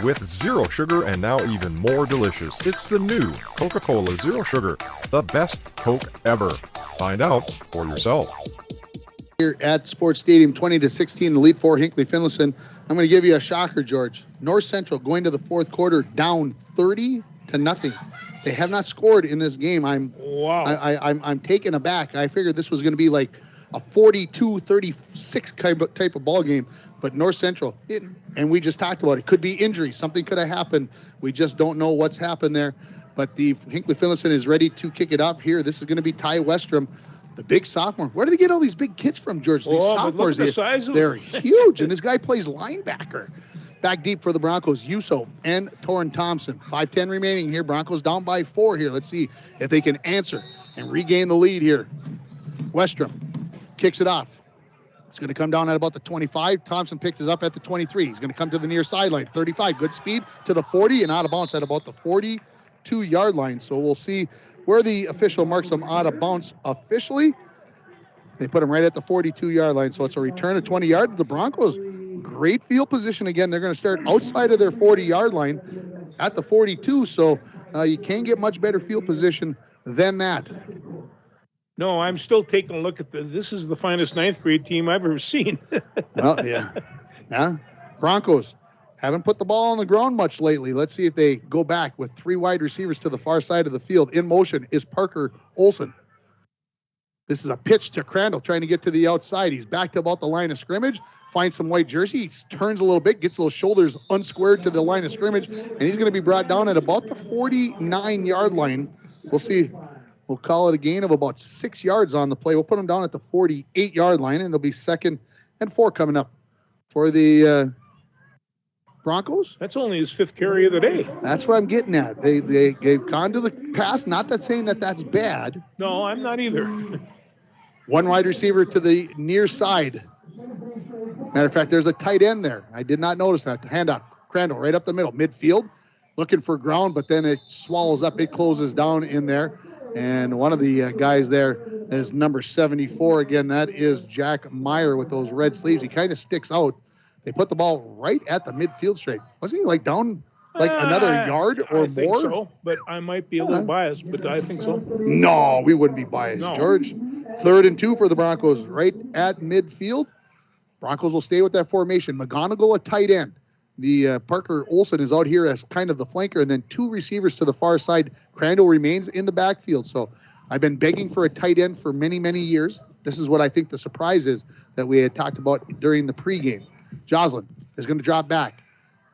With zero sugar and now even more delicious, it's the new Coca-Cola Zero Sugar, the best Coke ever. Find out for yourself. Here at Sports Stadium, 20-16, the lead for Hinckley-Finlayson. I'm going to give you a shocker, George. North Central going to the fourth quarter down 30-0. They have not scored in this game. I'm taken aback. I figured this was going to be like a 42-36 type of ball game, but North Central didn't. And we just talked about it. Could be injury. Something could have happened. We just don't know what's happened there. But the Hinckley-Finlayson is ready to kick it up here. This is going to be Ty Westrom, the big sophomore. Where do they get all these big kids from, George? These sophomores, they're huge. And this guy plays linebacker. Back deep for the Broncos, Yuso and Torrin Thompson. 5:10 remaining here. Broncos down by 4 here. Let's see if they can answer and regain the lead here. Westrom kicks it off. It's going to come down at about the 25. Thompson picked it up at the 23. He's going to come to the near sideline. 35, good speed to the 40 and out of bounds at about the 42-yard line. So we'll see where the official marks him out of bounds officially. They put him right at the 42-yard line. So it's a return of 20 yards. The Broncos, great field position again. They're going to start outside of their 40-yard line at the 42. So you can't get much better field position than that. No, I'm still taking a look at this. This is the finest 9th grade team I've ever seen. Well, yeah. Broncos haven't put the ball on the ground much lately. Let's see if they go back with 3 wide receivers to the far side of the field. In motion is Parker Olson. This is a pitch to Crandall trying to get to the outside. He's back to about the line of scrimmage, finds some white jersey. He turns a little bit, gets those shoulders unsquared to the line of scrimmage, and he's going to be brought down at about the 49-yard line. We'll see. We'll call it a gain of about 6 yards on the play. We'll put him down at the 48-yard line, and it'll be 2nd and 4 coming up for the Broncos. That's only his 5th carry of the day. That's what I'm getting at. They've gone to the pass. Not that saying that that's bad. No, I'm not either. 1 wide receiver to the near side. Matter of fact, there's a tight end there. I did not notice that. Handoff. Crandall right up the middle, midfield, looking for ground, but then it swallows up. It closes down in there. And one of the guys there is number 74. Again, that is Jack Meyer with those red sleeves. He kind of sticks out. They put the ball right at the midfield straight. Wasn't he like down like another yard or more? I think so, but I might be a little biased, but I think so. No, we wouldn't be biased, no. George. 3rd and 2 for the Broncos right at midfield. Broncos will stay with that formation. McGonigal, a tight end. The Parker Olson is out here as kind of the flanker, and then 2 receivers to the far side. Crandall remains in the backfield. So I've been begging for a tight end for many, many years. This is what I think the surprise is that we had talked about during the pregame. Joslin is going to drop back.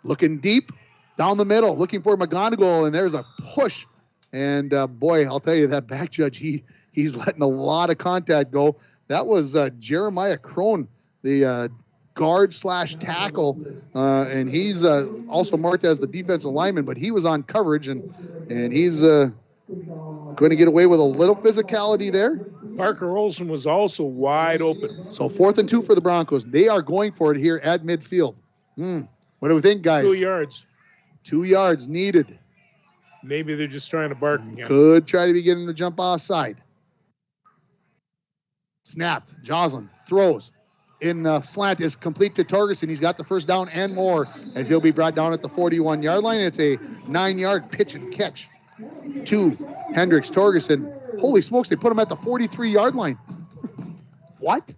Looking deep down the middle, looking for McGonigal, and there's a push. And boy, I'll tell you, that back judge, he's letting a lot of contact go. That was Jeremiah Crone, the guard/tackle, and he's also marked as the defensive lineman, but he was on coverage, and he's going to get away with a little physicality there. Parker Olson was also wide open. So 4th and 2 for the Broncos. They are going for it here at midfield. What do we think, guys? 2 yards. 2 yards needed. Maybe they're just trying to bark again. Could try to be getting the jump offside. Snapped. Joslin throws. In the slant is complete to Torgerson. He's got the first down and more as he'll be brought down at the 41-yard line. It's a 9-yard pitch and catch to Hendricks. Torgerson. Holy smokes, they put him at the 43-yard line. What?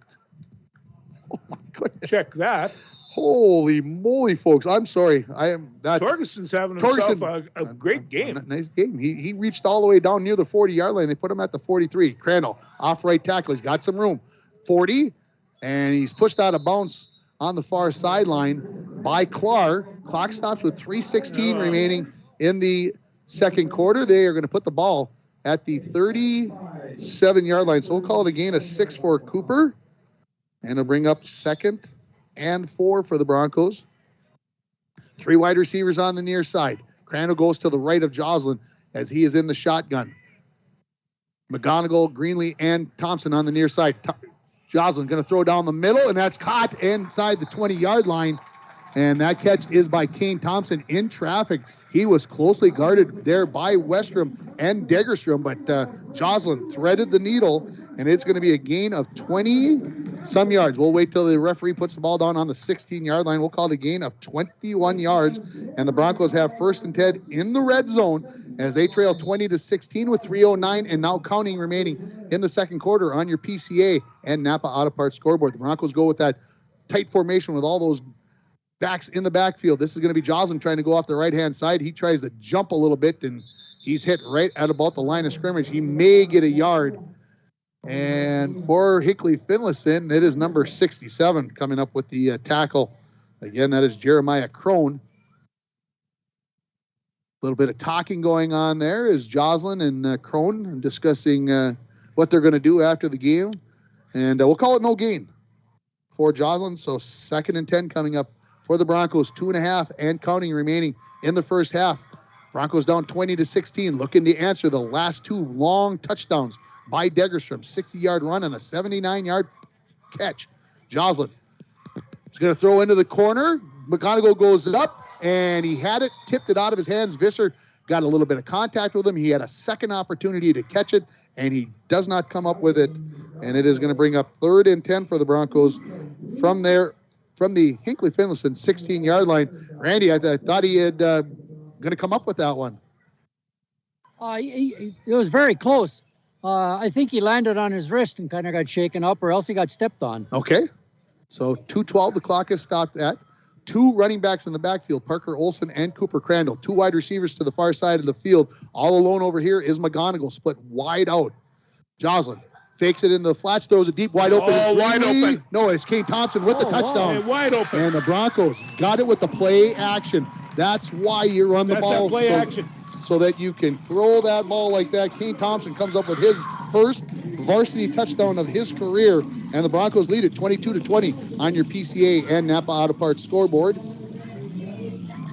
Oh, my goodness. Check that. Holy moly, folks. I'm sorry. Torgerson's having himself a great game. Nice game. He reached all the way down near the 40-yard line. They put him at the 43. Crandall, off right tackle. He's got some room. 40, and he's pushed out of bounds on the far sideline by Clark. Clock stops with 3:16 remaining in the second quarter. They are going to put the ball at the 37-yard line. So we'll call it a gain of 6 for Cooper. And it'll bring up 2nd and 4 for the Broncos. 3 wide receivers on the near side. Crandall goes to the right of Joslin as he is in the shotgun. McGonigal, Greenlee, and Thompson on the near side. Joslin going to throw down the middle, and that's caught inside the 20-yard line. And that catch is by Kane Thompson in traffic. He was closely guarded there by Westrom and Degerstrom, but Joslin threaded the needle, and it's going to be a gain of 20-some yards. We'll wait till the referee puts the ball down on the 16-yard line. We'll call it a gain of 21 yards, and the Broncos have 1st and 10 in the red zone as they trail 20-16 with 3:09 and now counting remaining in the second quarter on your PCA and Napa Auto Parts scoreboard. The Broncos go with that tight formation with all those backs in the backfield. This is going to be Joslin trying to go off the right-hand side. He tries to jump a little bit, and he's hit right at about the line of scrimmage. He may get a yard. And for Hinckley-Finlayson, it is number 67 coming up with the tackle. Again, that is Jeremiah Crone. A little bit of talking going on there is Joslin and Crone discussing what they're going to do after the game. And we'll call it no gain for Joslin. So 2nd and 10 coming up for the Broncos, 2.5 and counting remaining in the first half. Broncos down 20-16, looking to answer the last 2 long touchdowns by Degerstrom. 60-yard run and a 79-yard catch. Joslin is going to throw into the corner. McGonigal goes up, and he had it, tipped it out of his hands. Visser got a little bit of contact with him. He had a second opportunity to catch it, and he does not come up with it. And it is going to bring up 3rd and 10 for the Broncos from there. From the Hinckley-Finlayson 16-yard line. Randy, I thought he had going to come up with that one. It was very close. I think he landed on his wrist and kind of got shaken up, or else he got stepped on. Okay. So 2:12 the clock is stopped at. 2 running backs in the backfield, Parker Olson and Cooper Crandall. 2 wide receivers to the far side of the field. All alone over here is McGonigal, split wide out. Joslin fakes it in the flats, throws it deep, wide open. Oh, wide open. No, it's Kane Thompson with the touchdown. Wow. Wide open. And the Broncos got it with the play action. That's why you run the ball. That play action. So that you can throw that ball like that. Kane Thompson comes up with his first varsity touchdown of his career, and the Broncos lead it 22-20 on your PCA and Napa Auto Parts scoreboard.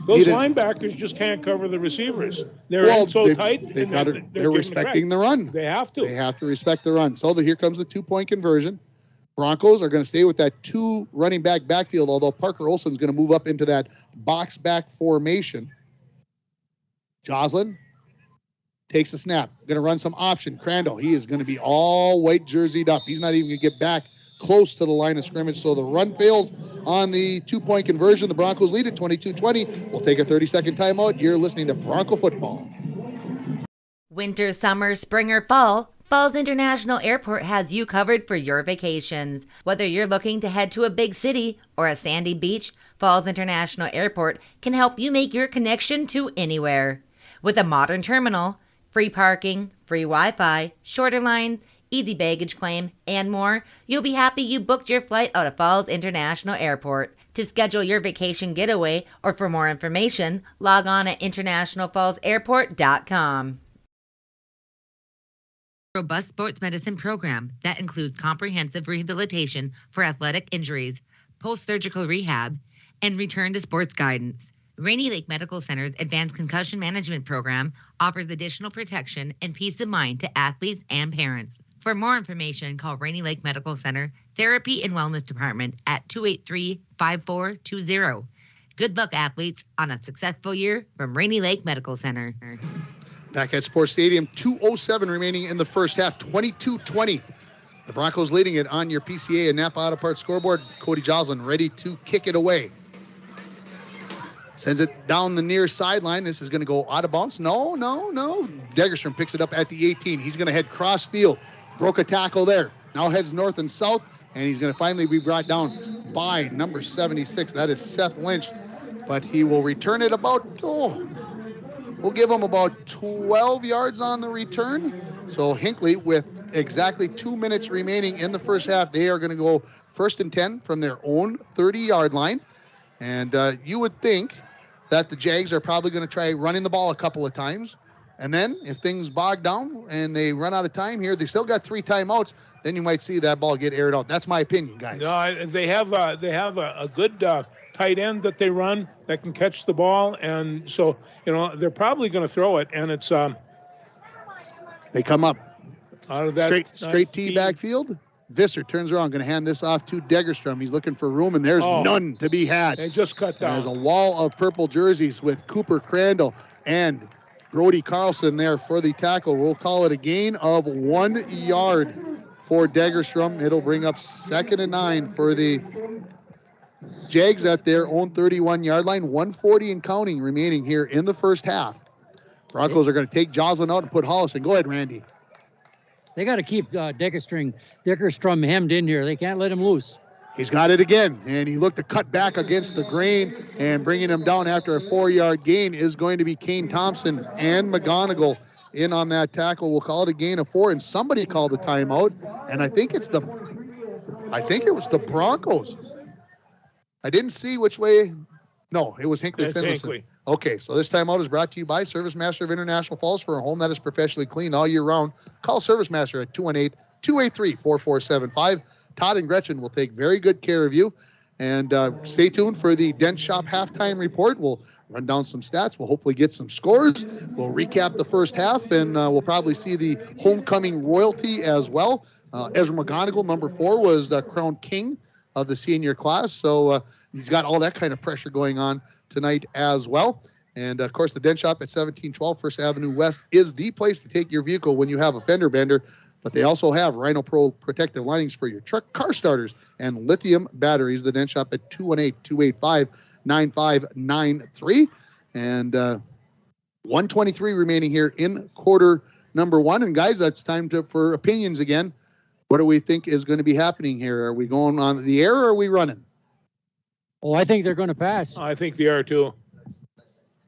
Those linebackers just can't cover the receivers. They're so tight. They're respecting the run. They have to. They have to respect the run. So here comes the 2-point conversion. Broncos are going to stay with that 2 running back backfield, although Parker Olson's going to move up into that box back formation. Joslin takes the snap. Going to run some option. Crandall, he is going to be all white jerseyed up. He's not even going to get back close to the line of scrimmage. So the run fails on the 2-point conversion. The Broncos lead it 22-20. We'll take a 30-second timeout. You're listening to Bronco Football. Winter, summer, spring, or fall, Falls International Airport has you covered for your vacations. Whether you're looking to head to a big city or a sandy beach, Falls International Airport can help you make your connection to anywhere. With a modern terminal, free parking, free Wi-Fi, shorter lines, easy baggage claim, and more, you'll be happy you booked your flight out of Falls International Airport. To schedule your vacation getaway or for more information, log on at internationalfallsairport.com. Robust sports medicine program that includes comprehensive rehabilitation for athletic injuries, post-surgical rehab, and return to sports guidance. Rainy Lake Medical Center's Advanced Concussion Management Program offers additional protection and peace of mind to athletes and parents. For more information, call Rainy Lake Medical Center Therapy and Wellness Department at 283-5420. Good luck, athletes, on a successful year from Rainy Lake Medical Center. Back at Sports Stadium, 2:07 remaining in the first half, 22-20. The Broncos leading it on your PCA and Napa Auto Parts scoreboard. Cody Joslin ready to kick it away. Sends it down the near sideline. This is going to go out of bounds. No. Degerstrom picks it up at the 18. He's going to head cross field. Broke a tackle there. Now heads north and south, and he's going to finally be brought down by number 76. That is Seth Lynch. But he will return it about, we'll give him about 12 yards on the return. So Hinckley, with exactly 2 minutes remaining in the first half, they are going to go 1st and 10 from their own 30-yard line. And you would think that the Jags are probably going to try running the ball a couple of times. And then if things bog down and they run out of time here, they still got 3 timeouts, then you might see that ball get aired out. That's my opinion, guys. No, they have a good tight end that they run that can catch the ball. And so, they're probably going to throw it. And it's they come up out of that straight T backfield. Visser turns around, going to hand this off to Degerstrom. He's looking for room, and there's none to be had. They just cut down. There's a wall of purple jerseys with Cooper Crandall and Brody Carlson there for the tackle. We'll call it a gain of 1 yard for Degerstrom. It'll bring up 2nd and 9 for the Jags at their own 31-yard line. 1:40 and counting remaining here in the first half. Broncos are going to take Joslin out and put Hollison. Go ahead, Randy. They got to keep Degerstrom hemmed in here. They can't let him loose. He's got it again, and he looked to cut back against the grain, and bringing him down after a 4-yard gain is going to be Kane Thompson and McGonigal in on that tackle. We'll call it a gain of 4, and somebody called the timeout, and I think it was the Broncos. I didn't see which way. No, it was Hinckley-Finlayson. Hinckley. Okay, so this timeout is brought to you by Service Master of International Falls. For a home that is professionally cleaned all year round, call Service Master at 218-283-4475. Todd and Gretchen will take very good care of you. And stay tuned for the Dent Shop halftime report. We'll run down some stats. We'll hopefully get some scores. We'll recap the first half, and we'll probably see the homecoming royalty as well. Ezra McGonigal, number 4, was the crowned king of the senior class. So he's got all that kind of pressure going on tonight as well. And, of course, the Dent Shop at 1712 First Avenue West is the place to take your vehicle when you have a fender bender. But they also have Rhino Pro protective linings for your truck, car starters, and lithium batteries. The Dent Shop at 218-285-9593. And 1:23 remaining here in quarter number 1. And, guys, that's time for opinions again. What do we think is going to be happening here? Are we going on the air or are we running? Oh, I think they're going to pass. I think they are too.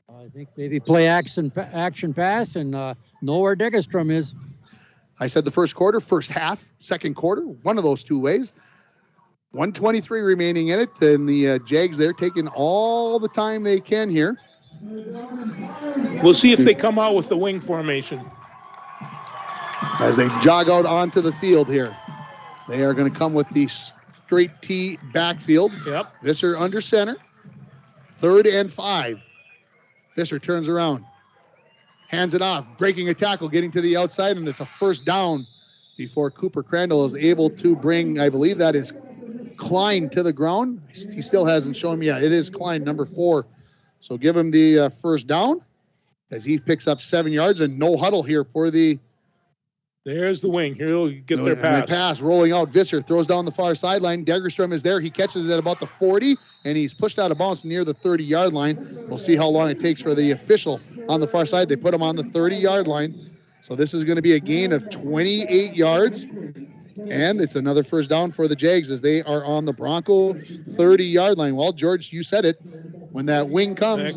I think maybe play action pass and know where Degerstrom is. I said the first quarter, first half, second quarter, one of those two ways. 1:23 remaining in it, and the Jags, they're taking all the time they can here. We'll see if they come out with the wing formation. As they jog out onto the field here. They are going to come with the straight T backfield. Yep. Visser under center. 3rd and 5. Visser turns around. Hands it off, breaking a tackle, getting to the outside, and it's a first down before Cooper Crandall is able to bring, I believe that is Klein to the ground. He still hasn't shown me yet. It is Klein, number 4. So give him the first down as he picks up 7 yards, and no huddle here for the... There's the wing. He'll get their pass. Pass rolling out. Visser throws down the far sideline. Degerstrom is there. He catches it at about the 40, and he's pushed out of bounds near the 30-yard line. We'll see how long it takes for the official on the far side. They put him on the 30-yard line. So this is going to be a gain of 28 yards. And it's another first down for the Jags as they are on the Bronco 30-yard line. Well, George, you said it. When that wing comes,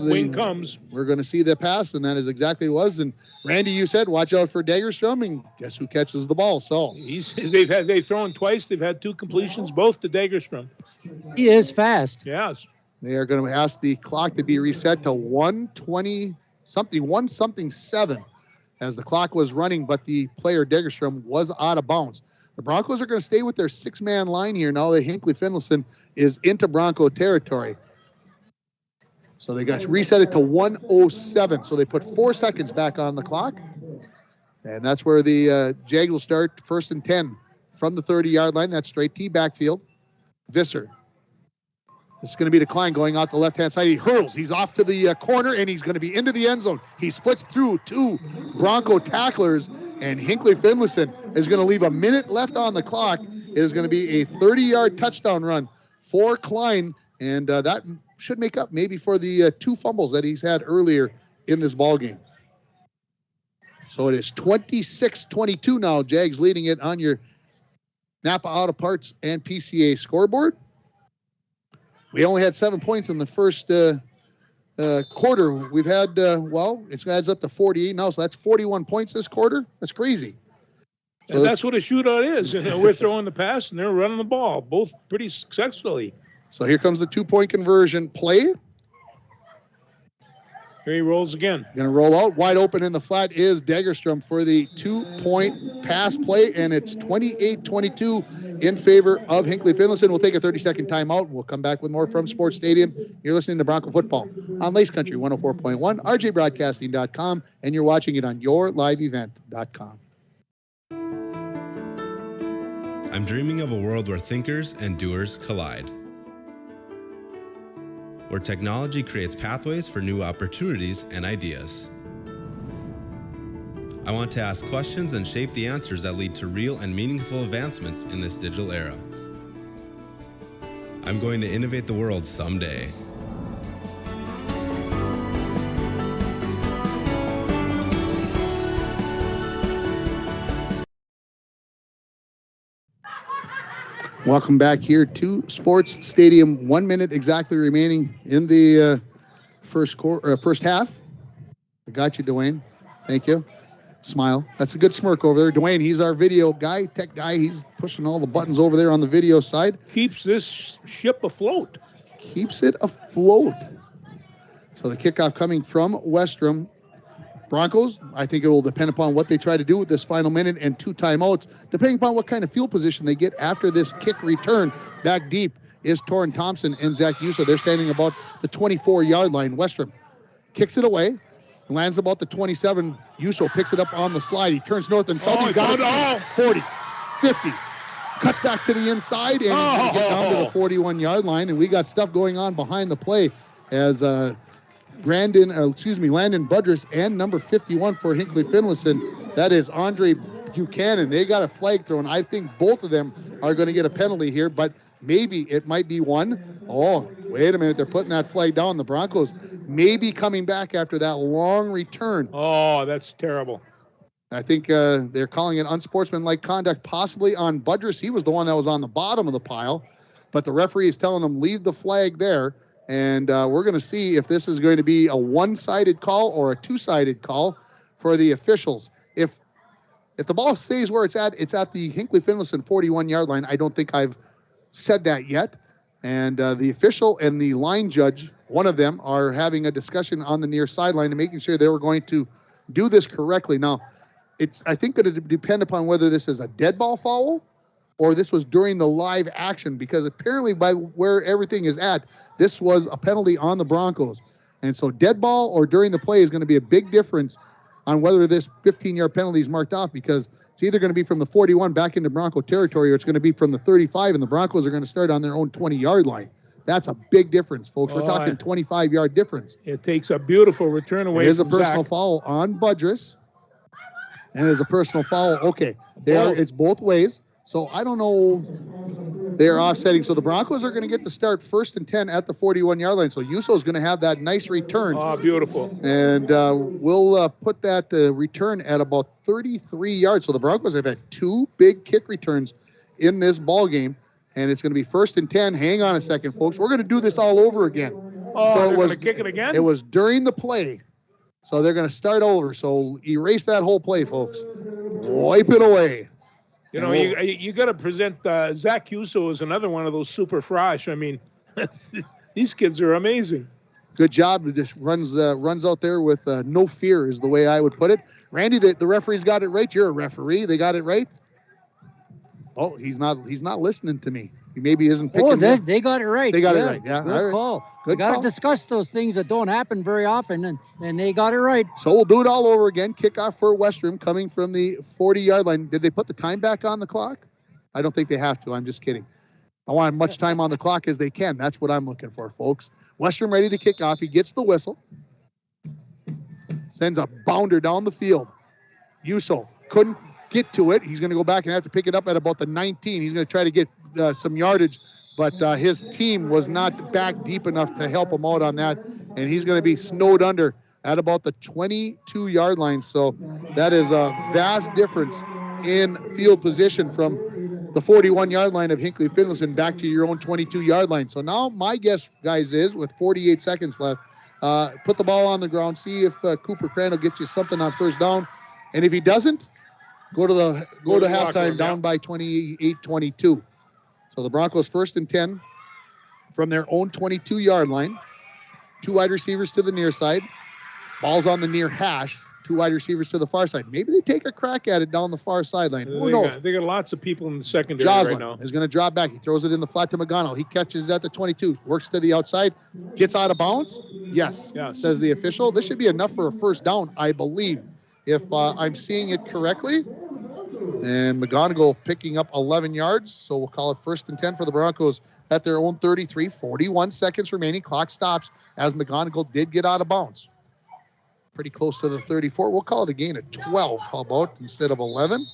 we're going to see the pass, and that is exactly what it was. And Randy, you said watch out for Degerstrom, and guess who catches the ball? So they've thrown twice. They've had 2 completions, both to Degerstrom. He is fast. Yes. They are going to ask the clock to be reset to 1:20-7 as the clock was running, but the player Degerstrom was out of bounds. The Broncos are going to stay with their 6-man line here now that Hinckley-Finlayson is into Bronco territory. So they got reset it to 1:07. So they put 4 seconds back on the clock. And that's where the Jag will start 1st and 10 from the 30-yard line. That's straight T backfield. Visser. This is going to be decline going out the left-hand side. He hurls. He's off to the corner, and he's going to be into the end zone. He splits through 2 Bronco tacklers, and Hinckley-Finlayson is going to leave a minute left on the clock. It is going to be a 30-yard touchdown run for Klein, and that should make up maybe for the 2 fumbles that he's had earlier in this ballgame. So it is 26-22 now. Jags leading it on your Napa Auto Parts and PCA scoreboard. We only had 7 points in the first quarter. We've had, it adds up to 48 now, so that's 41 points this quarter. That's crazy. So and that's what a shootout is. And we're throwing the pass, and they're running the ball, both pretty successfully. So here comes the 2-point conversion play. Here he rolls again. Going to roll out. Wide open in the flat is Dagerstrom for the 2-point pass play, and it's 28-22 in favor of Hinckley-Finlayson. We'll take a 30-second timeout, and we'll come back with more from Sports Stadium. You're listening to Bronco Football on Lace Country 104.1, rjbroadcasting.com, and you're watching it on yourliveevent.com. I'm dreaming of a world where thinkers and doers collide, where technology creates pathways for new opportunities and ideas. I want to ask questions and shape the answers that lead to real and meaningful advancements in this digital era. I'm going to innovate the world someday. Welcome back here to Sports Stadium. 1 minute exactly remaining in the first half. I got you, Dwayne. Thank you. Smile. That's a good smirk over there. Dwayne, he's our video guy, tech guy. He's pushing all the buttons over there on the video side. Keeps this ship afloat. Keeps it afloat. So the kickoff coming from Westrom. Broncos, I think it will depend upon what they try to do with this final minute and 2 timeouts, depending upon what kind of field position they get after this kick return. Back deep is Torrin Thompson and Zach Uso. They're standing about the 24-yard line. Westrom kicks it away, lands about the 27. Uso picks it up on the slide. He turns north and south. He's got it. 40, 50. Cuts back to the inside, and he's going to get down to the 41-yard line. And we got stuff going on behind the play as Landon Budrus and number 51 for Hinckley-Finlayson. That is Andre Buchanan. They got a flag thrown. I think both of them are going to get a penalty here, but maybe it might be one. Oh, wait a minute. They're putting that flag down. The Broncos maybe coming back after that long return. Oh, that's terrible. I think they're calling it unsportsmanlike conduct, possibly on Budrus. He was the one that was on the bottom of the pile, but the referee is telling them leave the flag there. And we're going to see if this is going to be a one-sided call or a two-sided call for the officials. If the ball stays where it's at the Hinckley-Finlayson 41-yard line. I don't think I've said that yet. And the official and the line judge, one of them, are having a discussion on the near sideline and making sure they were going to do this correctly. Now, it's, I think, going to depend upon whether this is a dead ball foul or this was during the live action, because apparently by where everything is at, this was a penalty on the Broncos. And so dead ball or during the play is going to be a big difference on whether this 15-yard penalty is marked off, because it's either going to be from the 41 back into Bronco territory or it's going to be from the 35, and the Broncos are going to start on their own 20-yard line. That's a big difference, folks. We're talking 25-yard difference. It takes a beautiful return away. It is a personal foul on Budrus, and it is a personal foul. Okay, it's both ways. So I don't know. They're offsetting. So the Broncos are going to get to start 1st and 10 at the 41-yard line. So Uso is going to have that nice return. Oh, beautiful. And we'll put that return at about 33 yards. So the Broncos have had 2 big kick returns in this ball game. And it's going to be 1st and 10. Hang on a second, folks. We're going to do this all over again. Oh, so they're going to kick it again? It was during the play. So they're going to start over. So erase that whole play, folks. Wipe it away. You know, you got to present Zach Uso as another one of those super frosh. I mean, these kids are amazing. Good job. It just runs out there with no fear is the way I would put it. Randy, the referees got it right. You're a referee. They got it right. Oh, he's not listening to me. He maybe isn't picking. Oh, they got it right. They got it right. Yeah. Good call. Good We got call. to discuss those things that don't happen very often, and they got it right. So we'll do it all over again. Kickoff for Western coming from the 40-yard line. Did they put the time back on the clock? I don't think they have to. I'm just kidding. I want as much time on the clock as they can. That's what I'm looking for, folks. Western ready to kick off. He gets the whistle. Sends a bounder down the field. Yuso couldn't get to it. He's going to go back and have to pick it up at about the 19. He's going to try to get some yardage, but his team was not back deep enough to help him out on that, and he's going to be snowed under at about the 22-yard line. So that is a vast difference in field position from the 41-yard line of Hinckley-Finlayson back to your own 22-yard line. So now my guess, guys, is with 48 seconds left, put the ball on the ground, see if Cooper Crandall gets you something on first down, and if he doesn't, go to halftime down by 28-22. So the Broncos 1st and 10 from their own 22-yard line. 2 wide receivers to the near side. Ball's on the near hash. 2 wide receivers to the far side. Maybe they take a crack at it down the far sideline. Who knows? They got lots of people in the secondary Joslin right now. is going to drop back. He throws it in the flat to McGonigal. He catches it at the 22. Works to the outside. Gets out of bounds? Yes, says the official. This should be enough for a first down, I believe, if I'm seeing it correctly. And McGonigal picking up 11 yards. So we'll call it 1st and 10 for the Broncos at their own 33. 41 seconds remaining. Clock stops as McGonigal did get out of bounds. Pretty close to the 34. We'll call it a gain of 12. How about instead of 11?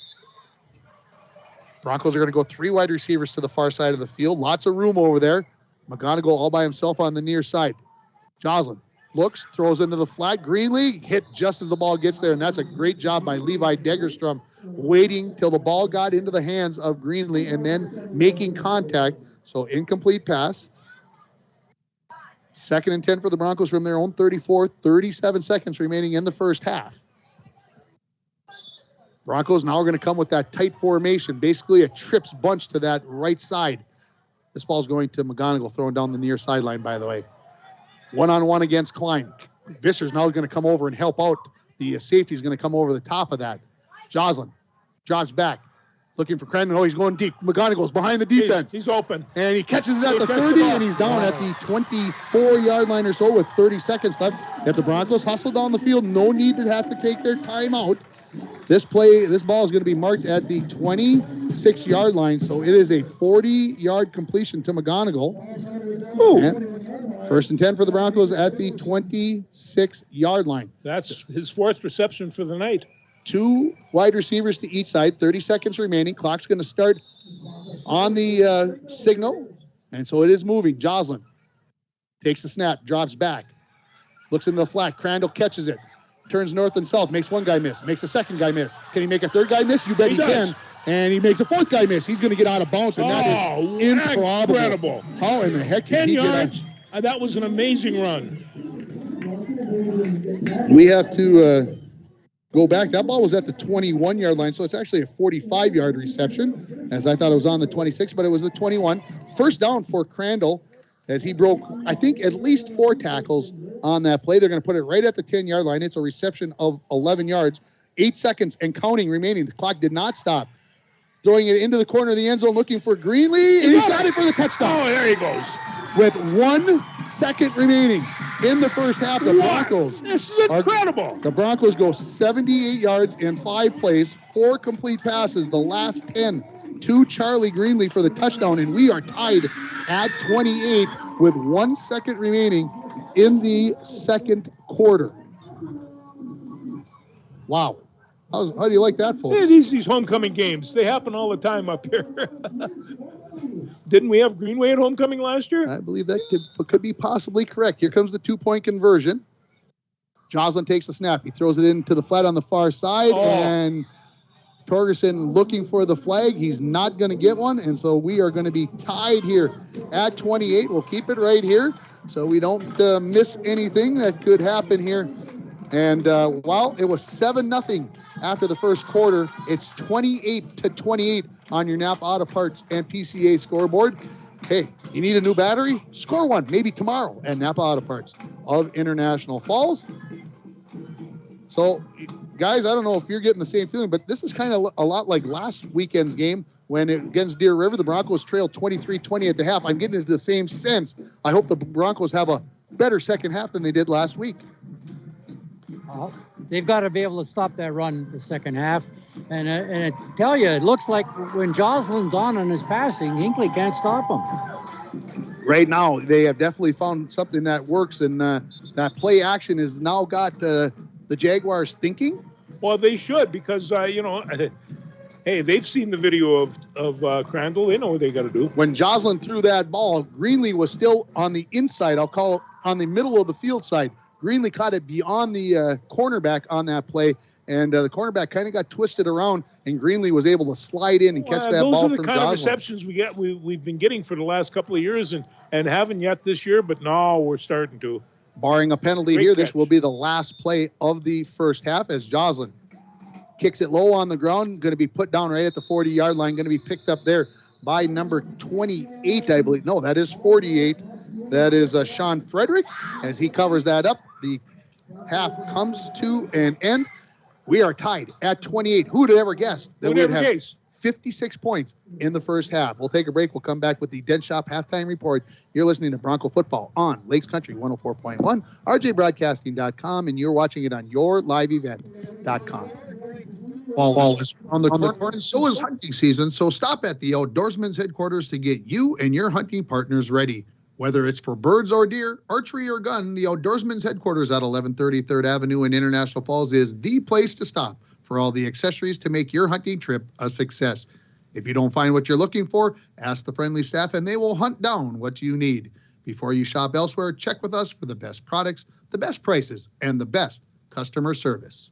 Broncos are going to go 3 wide receivers to the far side of the field. Lots of room over there. McGonigal all by himself on the near side. Joslin looks, throws into the flat. Greenlee hit just as the ball gets there, and that's a great job by Levi Degerstrom, waiting till the ball got into the hands of Greenlee and then making contact. So incomplete pass. 2nd and 10 for the Broncos from their own 34. 37 seconds remaining in the first half. Broncos now are going to come with that tight formation, basically a trips bunch to that right side. This ball's going to McGonigal, throwing down the near sideline, by the way. One-on-one against Klein. Visser's now going to come over and help out. The safety's going to come over the top of that. Joslin drops back, looking for Crandall. Oh, he's going deep. McGonigal's behind the defense. He's open. And he catches it at the 30, and he's down at the 24-yard line or so with 30 seconds left. If the Broncos hustle down the field, no need to have to take their time out. This ball is going to be marked at the 26-yard line, so it is a 40-yard completion to McGonigal. And 1st and 10 for the Broncos at the 26-yard line. That's his 4th reception for the night. 2 wide receivers to each side, 30 seconds remaining. Clock's going to start on the signal, and so it is moving. Joslin takes the snap, drops back, looks into the flat. Crandall catches it, turns north and south, makes 1 guy miss, makes a 2nd guy miss. Can he make a 3rd guy miss? You bet he can. And he makes a 4th guy miss. He's going to get out of bounds, and that is improbable. Incredible. How in the heck did 10 he yards. That was an amazing run. We have to go back. That ball was at the 21-yard line, so it's actually a 45-yard reception, as I thought it was on the 26, but it was the 21. First down for Crandall, as he broke, I think, at least 4 tackles on that play. They're going to put it right at the 10-yard line. It's a reception of 11 yards. 8 seconds and counting remaining. The clock did not stop. Throwing it into the corner of the end zone, looking for Greenlee, and he's got it for the touchdown. Oh, there he goes. With 1 second remaining in the first half, the Broncos. This is incredible. The Broncos go 78 yards in 5 plays, 4 complete passes, the last 10 to Charlie Greenlee for the touchdown, and we are tied at 28 with 1 second remaining in the second quarter. Wow. How do you like that, folks? Yeah, these homecoming games, they happen all the time up here. Didn't we have Greenway at homecoming last year? I believe that could be possibly correct. Here comes the 2-point conversion. Joslin takes the snap. He throws it into the flat on the far side, and Torgerson looking for the flag. He's not going to get one, and so we are going to be tied here at 28. We'll keep it right here so we don't miss anything that could happen here. And while it was 7-0 after the first quarter, it's 28-28 on your Napa Auto Parts and PCA scoreboard. Hey, you need a new battery? Score one, maybe tomorrow at Napa Auto Parts of International Falls. So, guys, I don't know if you're getting the same feeling, but this is kind of a lot like last weekend's game when against Deer River, the Broncos trailed 23-20 at the half. I'm getting the same sense. I hope the Broncos have a better second half than they did last week. They've got to be able to stop that run the second half. And I tell you, it looks like when Jocelyn's on his passing, Hinckley can't stop him. Right now, they have definitely found something that works, and that play action has now got the Jaguars thinking. Well, they should, because, hey, they've seen the video of Crandall. They know what they got to do. When Jocelyn threw that ball, Greenlee was still on the inside. I'll call it on the middle of the field side. Greenlee caught it beyond the cornerback on that play, and the cornerback kind of got twisted around, and Greenlee was able to slide in and catch that ball from Jocelyn. Those are the kind of receptions we've been getting for the last couple of years and haven't yet this year, but now we're starting to. Barring a penalty here, this will be the last play of the first half as Jocelyn kicks it low on the ground, going to be put down right at the 40-yard line, going to be picked up there by number 28, I believe. No, that is 48. That is Sean Frederick as he covers that up. The half comes to an end. We are tied at 28. Who would have ever guessed that we would have 56 points in the first half? We'll take a break. We'll come back with the Den Shop halftime report. You're listening to Bronco Football on Lakes Country 104.1, rjbroadcasting.com, and you're watching it on yourliveevent.com. Fall is on the corner, and so is hunting season. So stop at the Outdoorsman's headquarters to get you and your hunting partners ready. Whether it's for birds or deer, archery or gun, the Outdoorsman's headquarters at 1130 3rd Avenue in International Falls is the place to stop for all the accessories to make your hunting trip a success. If you don't find what you're looking for, ask the friendly staff and they will hunt down what you need. Before you shop elsewhere, check with us for the best products, the best prices, and the best customer service.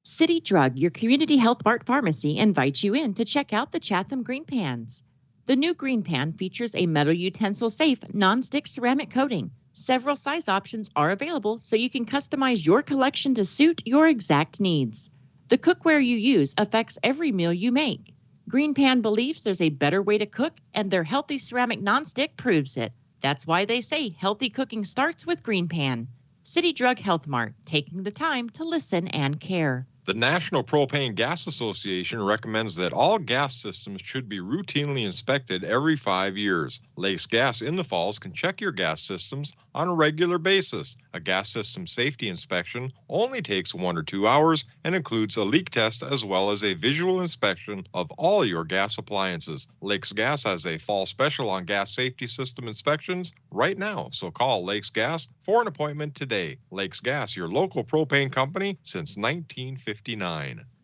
City Drug, your community health Bart pharmacy, invites you in to check out the Chatham Green Pans. The new Green Pan features a metal utensil-safe, non-stick ceramic coating. Several size options are available so you can customize your collection to suit your exact needs. The cookware you use affects every meal you make. Green Pan believes there's a better way to cook, and their healthy ceramic non-stick proves it. That's why they say healthy cooking starts with Green Pan. City Drug Health Mart, taking the time to listen and care. The National Propane Gas Association recommends that all gas systems should be routinely inspected every 5 years. Lakes Gas in the Falls can check your gas systems on a regular basis. A gas system safety inspection only takes 1 or 2 hours and includes a leak test as well as a visual inspection of all your gas appliances. Lakes Gas has a fall special on gas safety system inspections right now, so call Lakes Gas for an appointment today. Lakes Gas, your local propane company since 1959.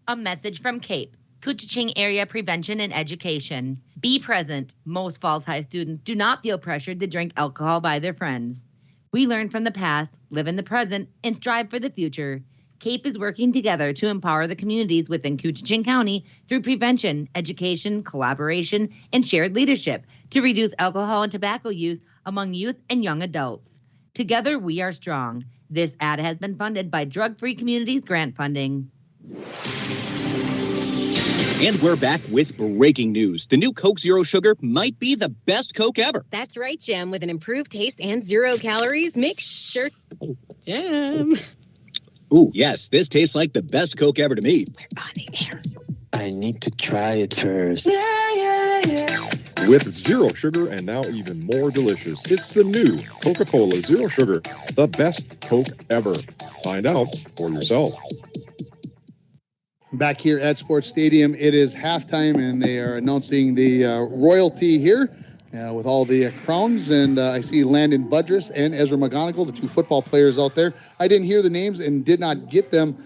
A message from CAPE, Couchiching Area Prevention and Education. Be present. Most Falls High students do not feel pressured to drink alcohol by their friends. We learn from the past, live in the present, and strive for the future. CAPE is working together to empower the communities within Couchiching County through prevention, education, collaboration, and shared leadership to reduce alcohol and tobacco use among youth and young adults. Together, we are strong. This ad has been funded by Drug Free Communities grant funding. And we're back with breaking news. The new Coke Zero Sugar might be the best Coke ever. That's right, Jim. With an improved taste and 0 calories, make sure... Jim. Ooh, yes, this tastes like the best Coke ever to me. We're on the air. I need to try it first. With zero sugar and now even more delicious, it's the new Coca-Cola Zero Sugar, the best Coke ever. Find out for yourself. Back here at Sports Stadium, it is halftime, and they are announcing the royalty here with all the crowns. And I see Landon Budrus and Ezra McGonigal, the two football players out there. I didn't hear the names and did not get them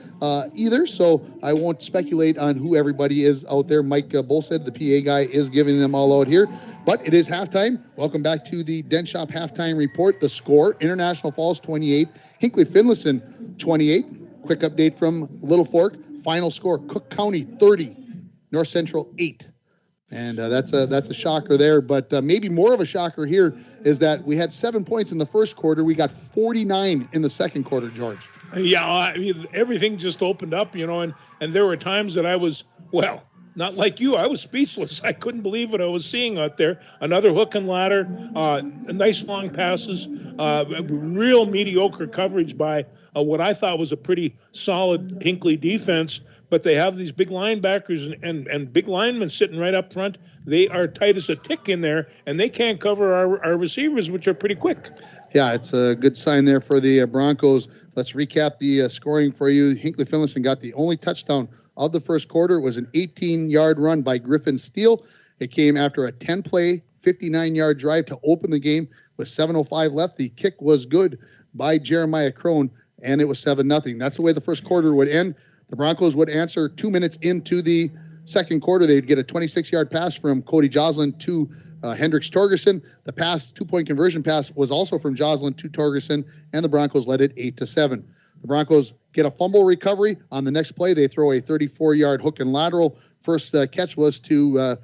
either, so I won't speculate on who everybody is out there. Mike Bolstead, the PA guy, is giving them all out here. But it is halftime. Welcome back to the Den Shop halftime report. The score, International Falls 28, Hinckley-Finlayson 28. Quick update from Little Fork. Final score, Cook County 30, North Central 8. And that's a shocker there. But maybe more of a shocker here is that we had 7 points in the first quarter. We got 49 in the second quarter, George. Yeah, I mean, everything just opened up, and there were times that I was, well, not like you. I was speechless. I couldn't believe what I was seeing out there. Another hook and ladder, nice long passes, real mediocre coverage by what I thought was a pretty solid Hinckley defense. but they have these big linebackers and big linemen sitting right up front. They are tight as a tick in there, and they can't cover our receivers, which are pretty quick. Yeah, it's a good sign there for the Broncos. Let's recap the scoring for you. Hinckley-Finlayson got the only touchdown of the first quarter. It was an 18-yard run by Griffin Steele. It came after a 10-play, 59-yard drive to open the game with 7:05 left. The kick was good by Jeremiah Crone, and it was 7-0. That's the way the first quarter would end. The Broncos would answer 2 minutes into the second quarter. They'd get a 26-yard pass from Cody Joslin to Hendricks Torgerson. The pass, 2-point conversion pass, was also from Joslin to Torgerson, and the Broncos led it 8-7. The Broncos get a fumble recovery. On the next play, they throw a 34-yard hook and lateral. First catch was to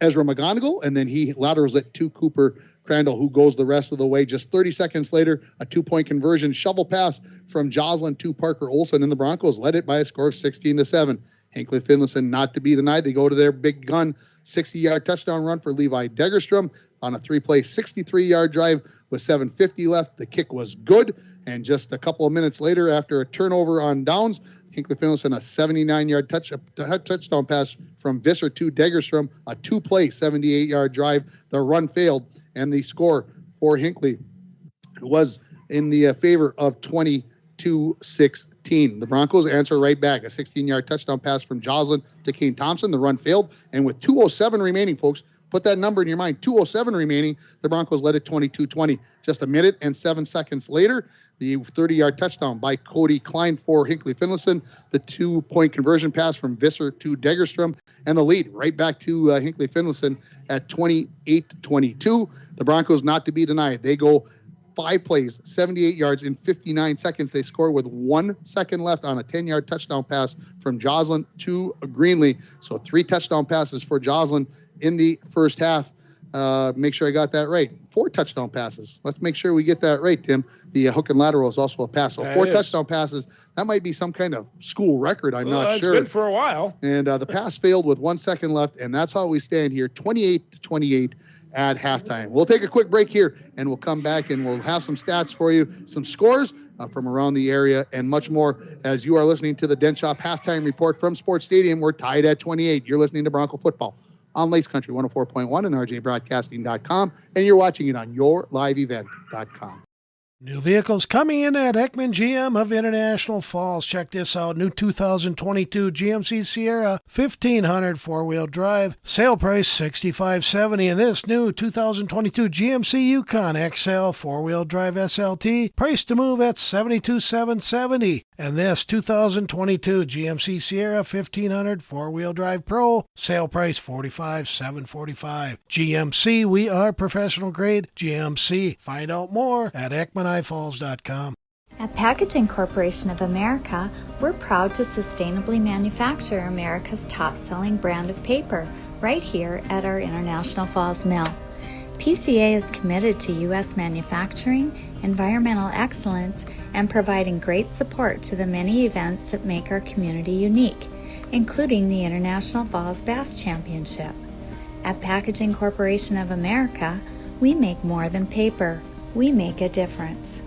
Ezra McGonigal, and then he laterals it to Cooper Crandall, who goes the rest of the way. Just 30 seconds later, a 2-point conversion shovel pass from Joslin to Parker Olson, and the Broncos led it by a score of 16-7. Hinckley-Finlayson not to be denied. They go to their big gun 60-yard touchdown run for Levi Degerstrom on a 3-play, 63-yard drive with 7:50 left. The kick was good, and just a couple of minutes later, after a turnover on downs, Hinckley-Finlayson a 79-yard touchdown pass from Visser to Degerstrom, a 2-play, 78-yard drive. The run failed, and the score for Hinckley was in the favor of 20-16. The Broncos answer right back. A 16-yard touchdown pass from Joslin to Kane Thompson. The run failed, and with 2:07 remaining, folks, put that number in your mind, 2:07 remaining, the Broncos led it 22-20. Just a minute and 7 seconds later, the 30-yard touchdown by Cody Klein for Hinckley-Finlayson, the 2-point conversion pass from Visser to Degerstrom, and the lead right back to Hinckley-Finlayson at 28-22. The Broncos not to be denied. They go 5 plays, 78 yards in 59 seconds. They score with 1 second left on a 10-yard touchdown pass from Joslin to Greenlee. So 3 touchdown passes for Joslin in the first half. Make sure I got that right. 4 touchdown passes. Let's make sure we get that right, Tim. The hook and lateral is also a pass. So 4 touchdown passes. That might be some kind of school record. I'm not sure. It's been for a while. And the pass failed with 1 second left, and that's how we stand here, 28-28 at halftime. We'll take a quick break here, and we'll come back, and we'll have some stats for you, some scores from around the area, and much more as you are listening to the Dent Shop Halftime Report from Sports Stadium. We're tied at 28. You're listening to Bronco Football on Lakes Country 104.1 and rjbroadcasting.com, and you're watching it on yourliveevent.com. New vehicles coming in at Ekman GM of International Falls. Check this out. New 2022 GMC Sierra 1500 4-wheel drive. Sale price $65.70. And this new 2022 GMC Yukon XL 4-wheel drive SLT. Price to move at $72,770. And this 2022 GMC Sierra 1500 4-wheel drive Pro. Sale price $45,745. GMC, we are professional grade. GMC. Find out more at EkmanIFalls.com. At Packaging Corporation of America, we're proud to sustainably manufacture America's top-selling brand of paper right here at our International Falls mill. PCA is committed to U.S. manufacturing, environmental excellence, and providing great support to the many events that make our community unique, including the International Falls Bass Championship. At Packaging Corporation of America, we make more than paper. We make a difference.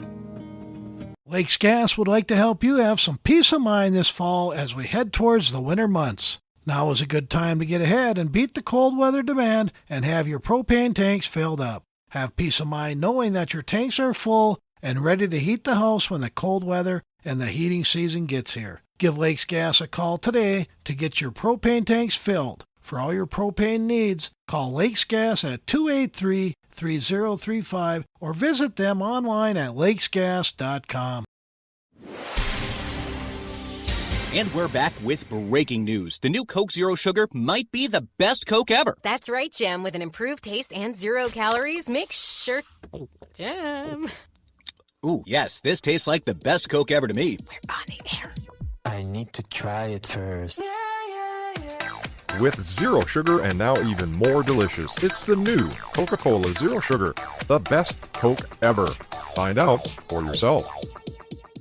Lakes Gas would like to help you have some peace of mind this fall as we head towards the winter months. Now is a good time to get ahead and beat the cold weather demand and have your propane tanks filled up. Have peace of mind knowing that your tanks are full and ready to heat the house when the cold weather and the heating season gets here. Give Lakes Gas a call today to get your propane tanks filled. For all your propane needs, call Lakes Gas at 283-3035 or visit them online at lakesgas.com. And we're back with breaking news. The new Coke Zero Sugar might be the best Coke ever. That's right, Jim. With an improved taste and 0 calories, make sure... Jim. Ooh, yes, this tastes like the best Coke ever to me. We're on the air. I need to try it first. With zero sugar and now even more delicious, it's the new Coca-Cola Zero Sugar, the best Coke ever. Find out for yourself.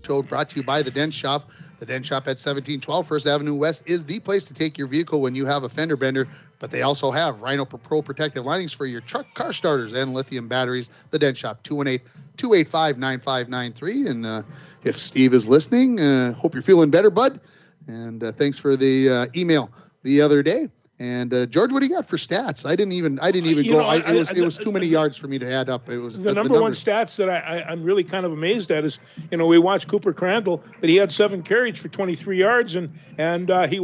Show brought to you by the Dent Shop. The Dent Shop at 1712 First Avenue West is the place to take your vehicle when you have a fender bender, but they also have Rhino Pro protective linings for your truck, car starters, and lithium batteries. The Dent Shop, 218-285-9593. And if Steve is listening, hope you're feeling better, bud. And thanks for the email the other day. And George, what do you got for stats? I didn't even go. It was too many yards for me to add up. It was the number one stats that I'm really kind of amazed at is, we watched Cooper Crandall, but he had 7 carries for 23 yards, and he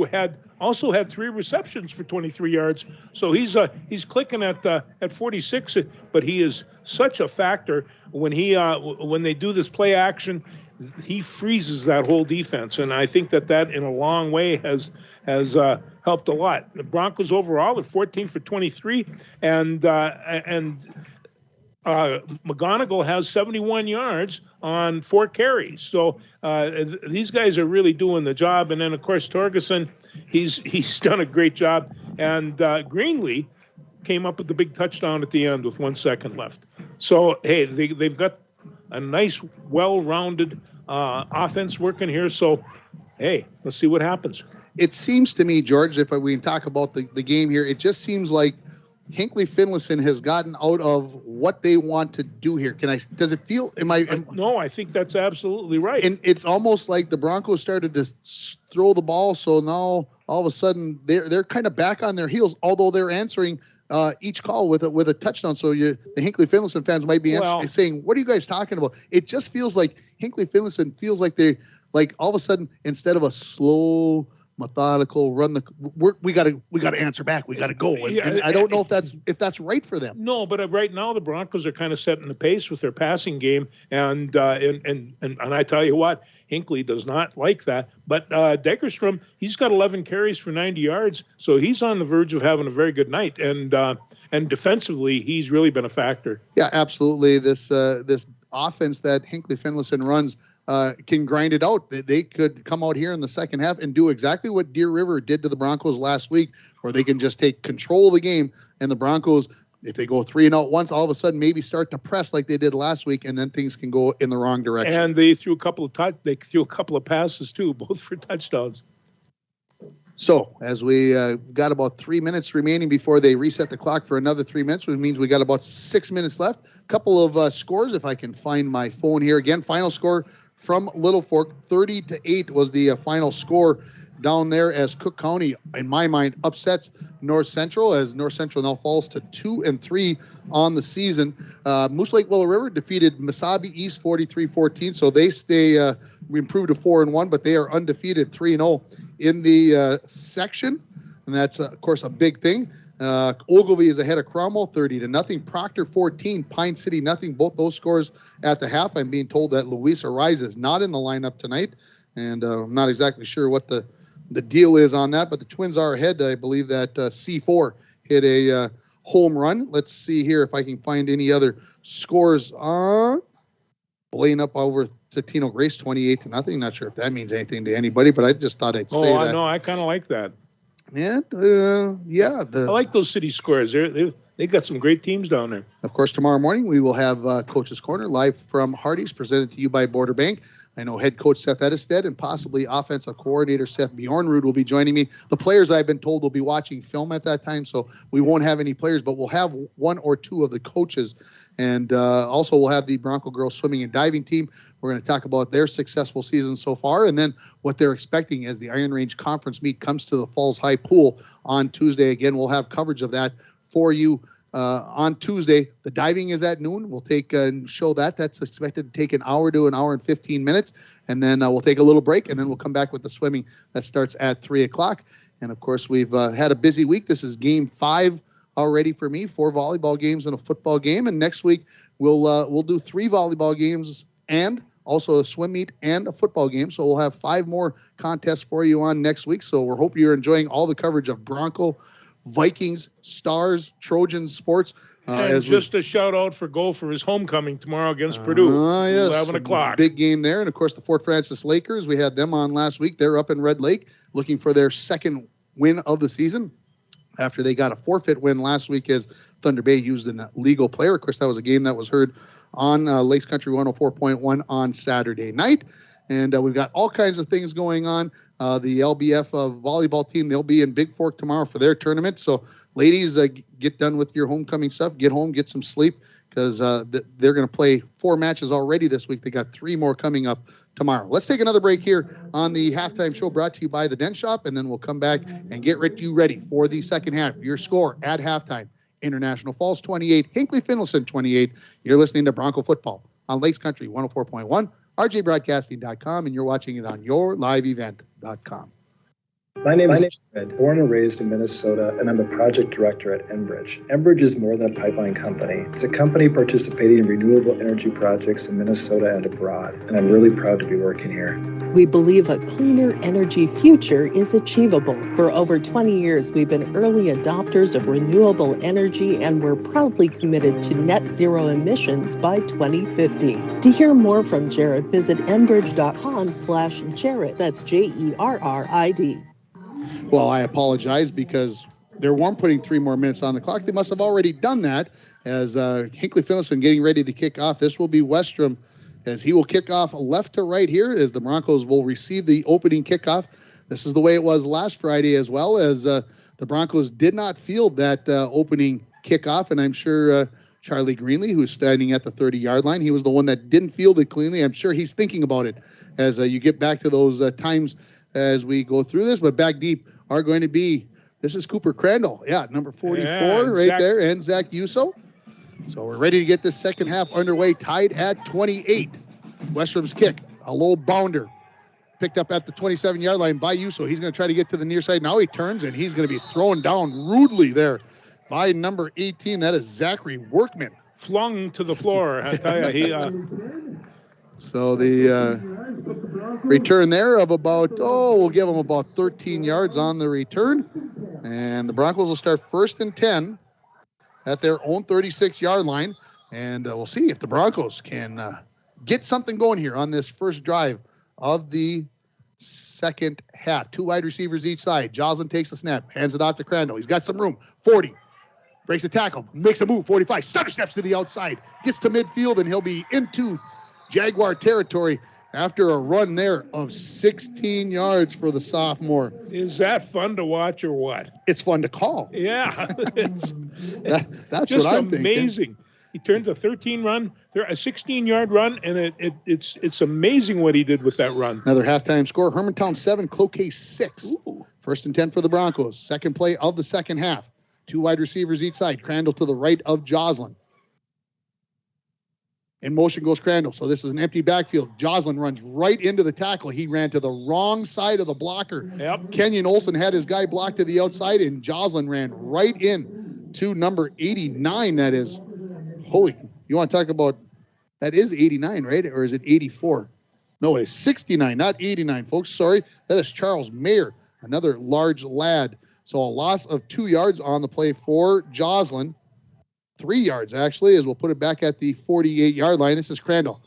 also had 3 receptions for 23 yards. So he's clicking at 46, but he is such a factor when they do this play action. He freezes that whole defense, and I think that in a long way has helped a lot. The Broncos overall are 14 for 23, and McGonigal has 71 yards on 4 carries. So these guys are really doing the job. And then of course Torgerson, he's done a great job. And Greenlee came up with the big touchdown at the end with 1 second left. So hey, they've got a nice, well-rounded offense working here. So hey, let's see what happens. It seems to me, George, if we can talk about the game here, it just seems like Hinckley-Finlayson has gotten out of what they want to do here. Does it feel, No, I think that's absolutely right. And it's almost like the Broncos started to throw the ball, so now all of a sudden they're kind of back on their heels, although they're answering each call with a touchdown. So the Hinckley-Finlayson fans might be saying, what are you guys talking about? It just feels like Hinckley-Finlayson feels like they're like all of a sudden, instead of a slow, methodical we got to answer back. We got to go. And I don't know if that's right for them. No, but right now the Broncos are kind of setting the pace with their passing game, and I tell you what, Hinckley does not like that. But Degerstrom, he's got 11 carries for 90 yards, so he's on the verge of having a very good night. And defensively, he's really been a factor. Yeah, absolutely. This offense that Hinckley-Finlayson runs can grind it out. They could come out here in the second half and do exactly what Deer River did to the Broncos last week, where they can just take control of the game, and the Broncos, if they go 3-and-out once, all of a sudden maybe start to press like they did last week, and then things can go in the wrong direction. And they threw a couple of passes too, both for touchdowns. So as we got about 3 minutes remaining before they reset the clock for another 3 minutes, which means we got about 6 minutes left. Couple of scores, if I can find my phone here again. Final score from Little Fork, 30-8 was the final score down there, as Cook County, in my mind, upsets North Central, as North Central now falls to 2-3 on the season. Moose Lake Willow River defeated Mesabi East 43-14, so they stay improved to 4-1, but they are undefeated 3-0 in the section, and that's of course a big thing. Ogilvie is ahead of Cromwell 30-0. Proctor 14, Pine City 0. Both those scores at the half. I'm being told that Louisa Rise is not in the lineup tonight, and I'm not exactly sure what the deal is on that, but the Twins are ahead. I believe that C4 hit a home run. Let's see here if I can find any other scores on. Blaine up over to Tino Grace 28-0. Not sure if that means anything to anybody, but I just thought I'd say that. Oh, no, I kind of like that. And yeah, I like those city scores. They got some great teams down there. Of course, tomorrow morning we will have Coach's Corner live from Hardee's, presented to you by Border Bank. I know head coach Seth Edestead and possibly offensive coordinator Seth Bjornrud will be joining me. The players, I've been told, will be watching film at that time, so we won't have any players, but we'll have one or two of the coaches. And also we'll have the Bronco girls swimming and diving team. We're going to talk about their successful season so far, and then what they're expecting as the Iron Range Conference meet comes to the Falls High Pool on Tuesday. Again, we'll have coverage of that for you on Tuesday. The diving is at noon. We'll take and show that. That's expected to take an hour to an hour and 15 minutes, and then we'll take a little break, and then we'll come back with the swimming that starts at 3 o'clock. And, of course, we've had a busy week. This is Game 5 already for me, 4 volleyball games and a football game. And next week we'll do 3 volleyball games and also a swim meet and a football game. So we'll have 5 more contests for you on next week. So we hope you're enjoying all the coverage of Bronco, Vikings, Stars, Trojans sports. And just a shout out for Gopher's homecoming tomorrow against Purdue, yes, 11 o'clock. Big game there. And, of course, the Fort Francis Lakers, we had them on last week. They're up in Red Lake looking for their second win of the season after they got a forfeit win last week as Thunder Bay used an illegal player. Of course, that was a game that was heard on Lakes Country 104.1 on Saturday night. And we've got all kinds of things going on. The LBF volleyball team, they'll be in Big Fork tomorrow for their tournament. So, ladies, get done with your homecoming stuff. Get home, get some sleep, because they're going to play 4 matches already this week. They got 3 more coming up tomorrow. Let's take another break here on the halftime show brought to you by the Dent Shop, and then we'll come back and get you ready for the second half. Your score at halftime: International Falls 28, Hinckley-Finlayson 28. You're listening to Bronco Football on Lakes Country 104.1, rjbroadcasting.com, and you're watching it on yourliveevent.com. My name is Jared, born and raised in Minnesota, and I'm the project director at Enbridge. Enbridge is more than a pipeline company. It's a company participating in renewable energy projects in Minnesota and abroad, and I'm really proud to be working here. We believe a cleaner energy future is achievable. For over 20 years, we've been early adopters of renewable energy, and we're proudly committed to net zero emissions by 2050. To hear more from Jared, visit enbridge.com/Jared. That's JERRID. Well, I apologize because they weren't putting 3 more minutes on the clock. They must have already done that as Hinckley-Finlayson getting ready to kick off. This will be Westrom as he will kick off left to right here as the Broncos will receive the opening kickoff. This is the way it was last Friday as well, as the Broncos did not field that opening kickoff, and I'm sure Charlie Greenlee, who's standing at the 30-yard line, he was the one that didn't field it cleanly. I'm sure he's thinking about it as you get back to those times as we go through this, but back deep are going to be, this is Cooper Crandall. Yeah, number 44 right there, and Zach Yuso. So we're ready to get this second half underway, tied at 28. Westrom's kick, a low bounder, picked up at the 27-yard line by Yuso. He's going to try to get to the near side. Now he turns, and he's going to be thrown down rudely there by number 18. That is Zachary Workman. Flung to the floor, I tell you. So the return there of about, we'll give them about 13 yards on the return. And the Broncos will start 1st and 10 at their own 36-yard line. And we'll see if the Broncos can get something going here on this first drive of the second half. 2 wide receivers each side. Joslin takes the snap, hands it off to Crandall. He's got some room. 40. Breaks a tackle, makes a move. 45. Stutter steps to the outside. Gets to midfield, and he'll be into Jaguar territory after a run there of 16 yards for the sophomore. Is that fun to watch or what? It's fun to call. Yeah. That's just what I'm amazing. thinking. He turns a 16-yard run, and it's amazing what he did with that run. Another halftime score, Hermantown 7, Cloquet 6. Ooh. 1st and 10 for the Broncos. Second play of the second half. 2 wide receivers each side. Crandall to the right of Joslin. In motion goes Crandall. So this is an empty backfield. Joslin runs right into the tackle. He ran to the wrong side of the blocker. Yep. Kenyon Olsen had his guy blocked to the outside, and Joslin ran right in to number 89. That is, you want to talk about, that is 89, right? Or is it 84? No, it's 69, not 89, folks. Sorry. That is Charles Mayer, another large lad. So a loss of 2 yards on the play for Joslin. 3 yards, actually, as we'll put it back at the 48-yard line. This is Crandall.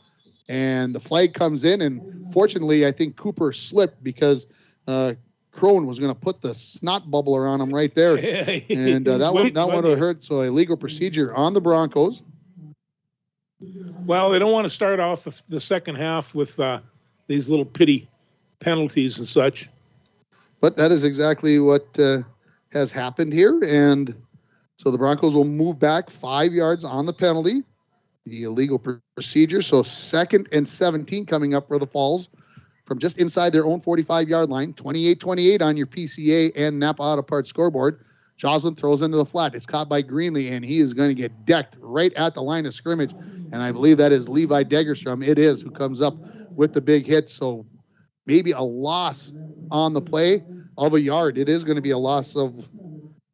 And the flag comes in, and fortunately, I think Cooper slipped because Crone was going to put the snot bubbler on him right there. And that one would have hurt. So a legal procedure on the Broncos. Well, they don't want to start off the second half with these little pity penalties and such. But that is exactly what has happened here. And so the Broncos will move back 5 yards on the penalty, the illegal procedure. So 2nd and 17 coming up for the Falls from just inside their own 45-yard line. 28-28 on your PCA and Napa Auto Parts scoreboard. Joslin throws into the flat. It's caught by Greenlee, and he is going to get decked right at the line of scrimmage. And I believe that is Levi Degerstrom. It is, who comes up with the big hit. So maybe a loss on the play of a yard. It is going to be a loss of,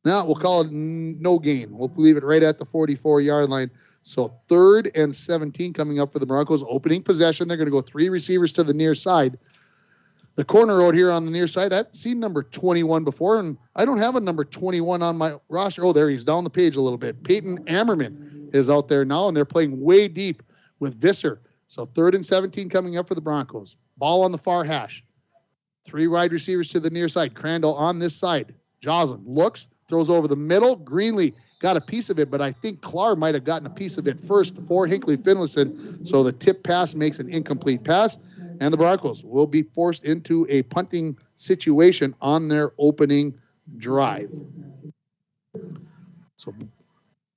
we'll call it no gain. We'll leave it right at the 44-yard line. So 3rd and 17 coming up for the Broncos. Opening possession. They're going to go 3 receivers to the near side. The corner road here on the near side, I've seen number 21 before, and I don't have a number 21 on my roster. Oh, there he's down the page a little bit. Peyton Ammerman is out there now, and they're playing way deep with Visser. So 3rd and 17 coming up for the Broncos. Ball on the far hash. 3 wide receivers to the near side. Crandall on this side. Joslin looks, throws over the middle. Greenlee got a piece of it, but I think Clark might have gotten a piece of it first for Hinckley-Finlayson. So the tip pass makes an incomplete pass, and the Broncos will be forced into a punting situation on their opening drive. So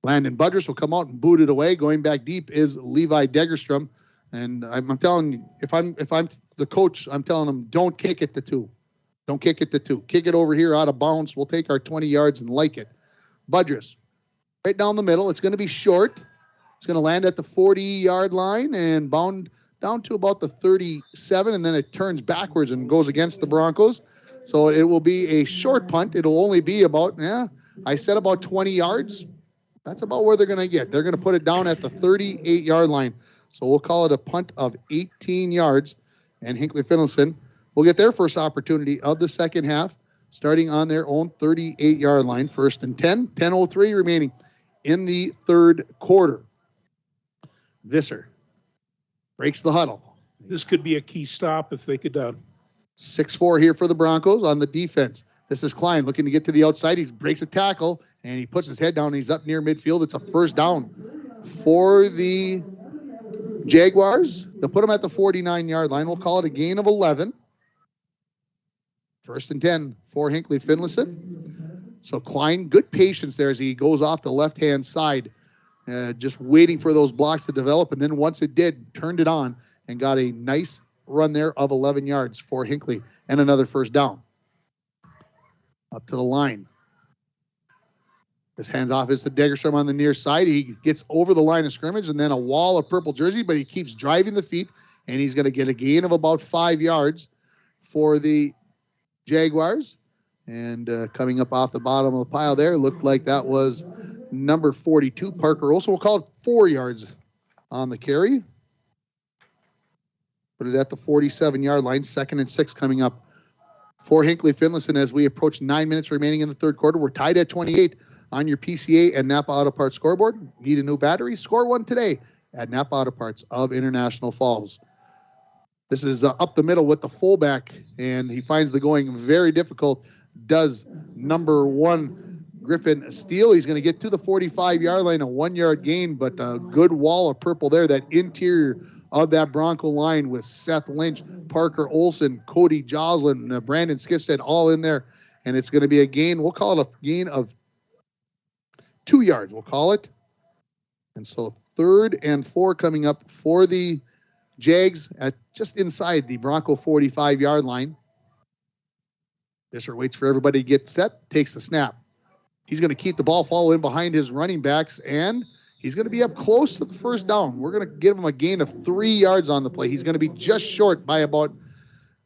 Landon Budrus will come out and boot it away. Going back deep is Levi Degerstrom. And I'm telling you, if I'm the coach, I'm telling him, don't kick it to 2. Don't kick it to 2. Kick it over here out of bounds. We'll take our 20 yards and like it. Budrus, right down the middle. It's going to be short. It's going to land at the 40-yard line and bound down to about the 37, and then it turns backwards and goes against the Broncos. So it will be a short punt. It'll only be about, I said about 20 yards. That's about where they're going to get. They're going to put it down at the 38-yard line. So we'll call it a punt of 18 yards, and Hinckley-Finlayson will get their first opportunity of the second half, starting on their own 38-yard line. 1st and 10, 10:03 remaining in the third quarter. Visser breaks the huddle. This could be a key stop if they could. 6-4 here for the Broncos on the defense. This is Klein looking to get to the outside. He breaks a tackle, and he puts his head down, and he's up near midfield. It's a first down for the Jaguars. They'll put him at the 49-yard line. We'll call it a gain of 11. 1st and 10 for Hinckley-Finlayson. So Klein, good patience there as he goes off the left-hand side, just waiting for those blocks to develop. And then once it did, turned it on and got a nice run there of 11 yards for Hinckley and another first down. Up to the line. His hands off is to Degerstrom on the near side. He gets over the line of scrimmage and then a wall of purple jersey, but he keeps driving the feet, and he's going to get a gain of about 5 yards for the Jaguars. And coming up off the bottom of the pile there, looked like that was number 42, Parker Olsen. We'll call it 4 yards on the carry. Put it at the 47-yard line. 2nd and 6 coming up for Hinckley-Finlayson as we approach 9 minutes remaining in the third quarter. We're tied at 28 on your PCA and Napa Auto Parts scoreboard. Need a new battery? Score one today at Napa Auto Parts of International Falls. This is up the middle with the fullback, and he finds the going very difficult. Does number 1 Griffin Steele. He's going to get to the 45-yard line, a 1-yard gain, but a good wall of purple there. That interior of that Bronco line with Seth Lynch, Parker Olsen, Cody Joslin, Brandon Skifstead all in there. And it's going to be a gain. We'll call it a gain of 2 yards. We'll call it. And so 3rd and 4 coming up for the Jags at just inside the Bronco 45-yard line. Visser waits for everybody to get set, takes the snap. He's going to keep the ball, follow in behind his running backs, and he's going to be up close to the first down. We're going to give him a gain of 3 yards on the play. He's going to be just short by about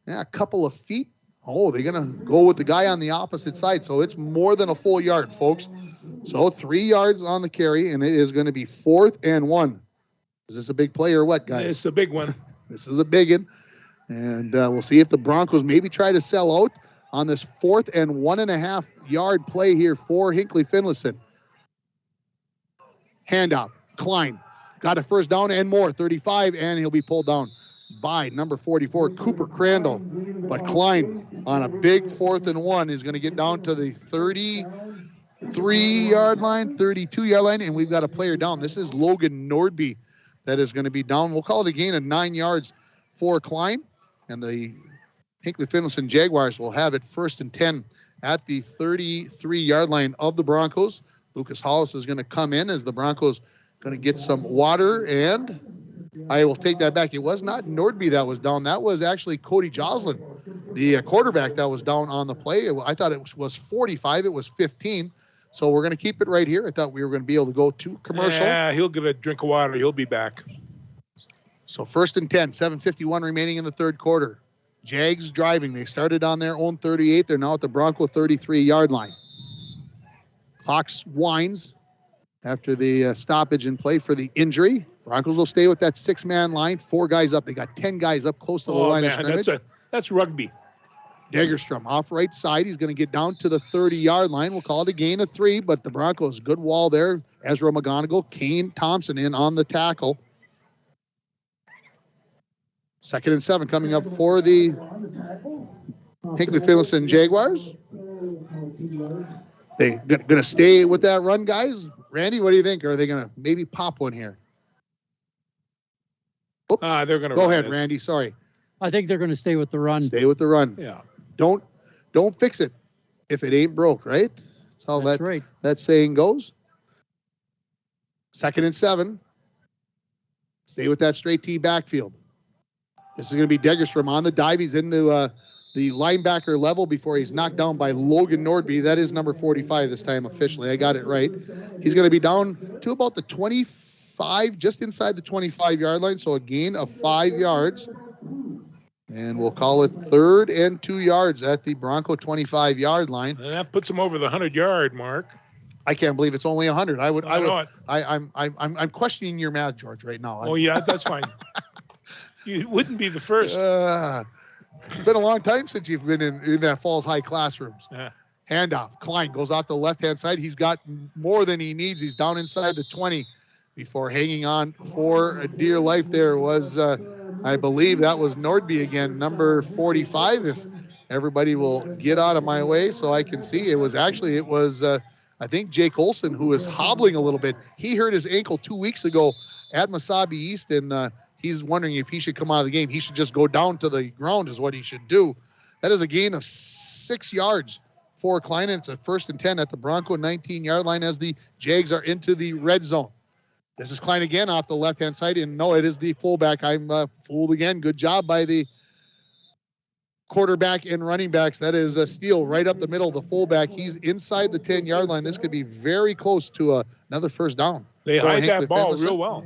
a couple of feet. Oh, they're going to go with the guy on the opposite side, so it's more than a full yard, folks. So 3 yards on the carry, and it is going to be 4th and 1. Is this a big play or what, guys? It's a big one. This is a big one. And we'll see if the Broncos maybe try to sell out on this 4th and 1.5 yard play here for Hinckley-Finlayson. Handoff. Klein got a first down and more. 35, and he'll be pulled down by number 44, Cooper Crandall. But Klein on a big 4th and 1 is going to get down to the 33-yard line, 32-yard line, and we've got a player down. This is Logan Nordby that is going to be down. We'll call it a gain of 9 yards for Klein, and the Hinckley-Finlayson Jaguars will have it 1st and 10 at the 33-yard line of the Broncos. Lucas Hollis is going to come in as the Broncos going to get some water, and I will take that back. It was not Nordby that was down. That was actually Cody Joslin, the quarterback that was down on the play. I thought it was 45. It was 15. So we're going to keep it right here. I thought we were going to be able to go to commercial. Yeah, he'll get a drink of water. He'll be back. So 1st and 10, 7:51 remaining in the third quarter. Jags driving. They started on their own 38. They're now at the Bronco 33-yard line. Clock winds after the stoppage in play for the injury. Broncos will stay with that 6-man line. 4 guys up. They got 10 guys up close to the line of scrimmage. That's rugby. Degerstrom off right side. He's going to get down to the 30-yard line. We'll call it a gain of 3, but the Broncos, good wall there. Ezra McGonigal, Kane Thompson in on the tackle. 2nd and 7 coming up for the Hinckley-Finlayson Jaguars. They going to stay with that run, guys? Randy, what do you think? Or are they going to maybe pop one here? Oops. They're going to go ahead, Randy. Sorry. I think they're going to stay with the run. Stay with the run. Yeah. Don't fix it if it ain't broke, right? That's how that saying goes. 2nd and 7. Stay with that straight T backfield. This is going to be Degerstrom on the dive. He's into the linebacker level before he's knocked down by Logan Nordby. That is number 45 this time officially. I got it right. He's going to be down to about the 25, just inside the 25-yard line, so a gain of 5 yards. And we'll call it 3rd and 2 yards at the Bronco 25-yard line. And that puts him over the 100-yard mark. I can't believe it's only 100. I'm I'm questioning your math, George, right now. Oh yeah, that's fine. You wouldn't be the first. It's been a long time since you've been in that Falls High classrooms. Yeah. Handoff. Klein goes off the left-hand side. He's got more than he needs. He's down inside the 20 before hanging on for dear life. There was, I believe that was Nordby again, number 45. If everybody will get out of my way so I can see. It was I think Jake Olson who is hobbling a little bit. He hurt his ankle 2 weeks ago at Mesabi East, and he's wondering if he should come out of the game. He should just go down to the ground is what he should do. That is a gain of 6 yards for Klein, and it's a 1st and 10 at the Bronco 19-yard line as the Jags are into the red zone. This is Klein again off the left-hand side, and no, it is the fullback. I'm fooled again. Good job by the quarterback and running backs. That is a steal right up the middle. The fullback, he's inside the 10-yard line. This could be very close to another first down. They hide that ball real well.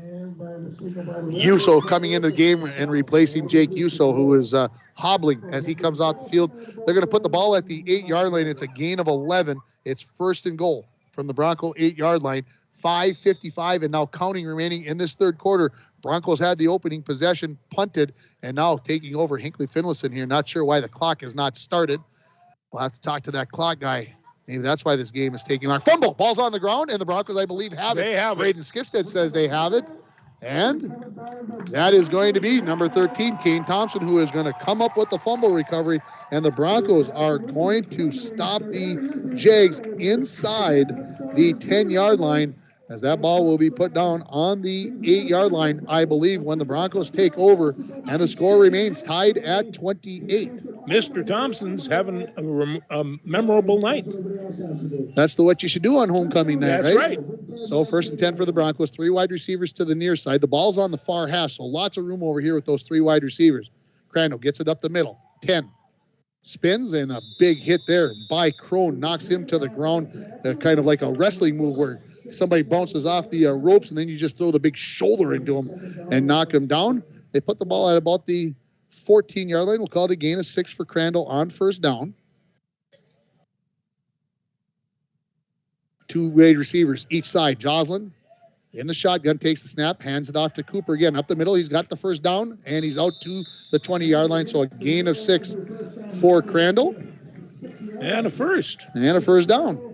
Yuso coming into the game and replacing Jake Yuso, who is hobbling as he comes off the field. They're going to put the ball at the 8-yard line. It's a gain of 11. It's 1st and goal from the Bronco 8-yard line. 5:55 and now counting remaining in this 3rd quarter. Broncos had the opening possession, punted, and now taking over Hinckley-Finlayson here. Not sure why the clock has not started. We'll have to talk to that clock guy. Maybe that's why this game is taking long. Fumble. Ball's on the ground, and the Broncos, I believe, have it. They have Braden Skifstead says they have it. And that is going to be number 13, Kane Thompson, who is going to come up with the fumble recovery. And the Broncos are going to stop the Jags inside the 10-yard line, as that ball will be put down on the 8-yard line, I believe, when the Broncos take over, and the score remains tied at 28. Mr. Thompson's having a memorable night. That's what you should do on homecoming night, That's right. So 1st and 10 for the Broncos, 3 wide receivers to the near side. The ball's on the far hash, so lots of room over here with those 3 wide receivers. Crandall gets it up the middle, 10. Spins, and a big hit there by Crone, knocks him to the ground, kind of like a wrestling move where somebody bounces off the ropes and then you just throw the big shoulder into him and knock him down. They put the ball at about the 14-yard line. We'll call it a gain of 6 for Crandall on 1st down. 2 wide receivers each side. Joslin in the shotgun, takes the snap, hands it off to Cooper again. Up the middle, he's got the 1st down, and he's out to the 20-yard line. So a gain of 6 for Crandall. And a 1st. And a 1st down.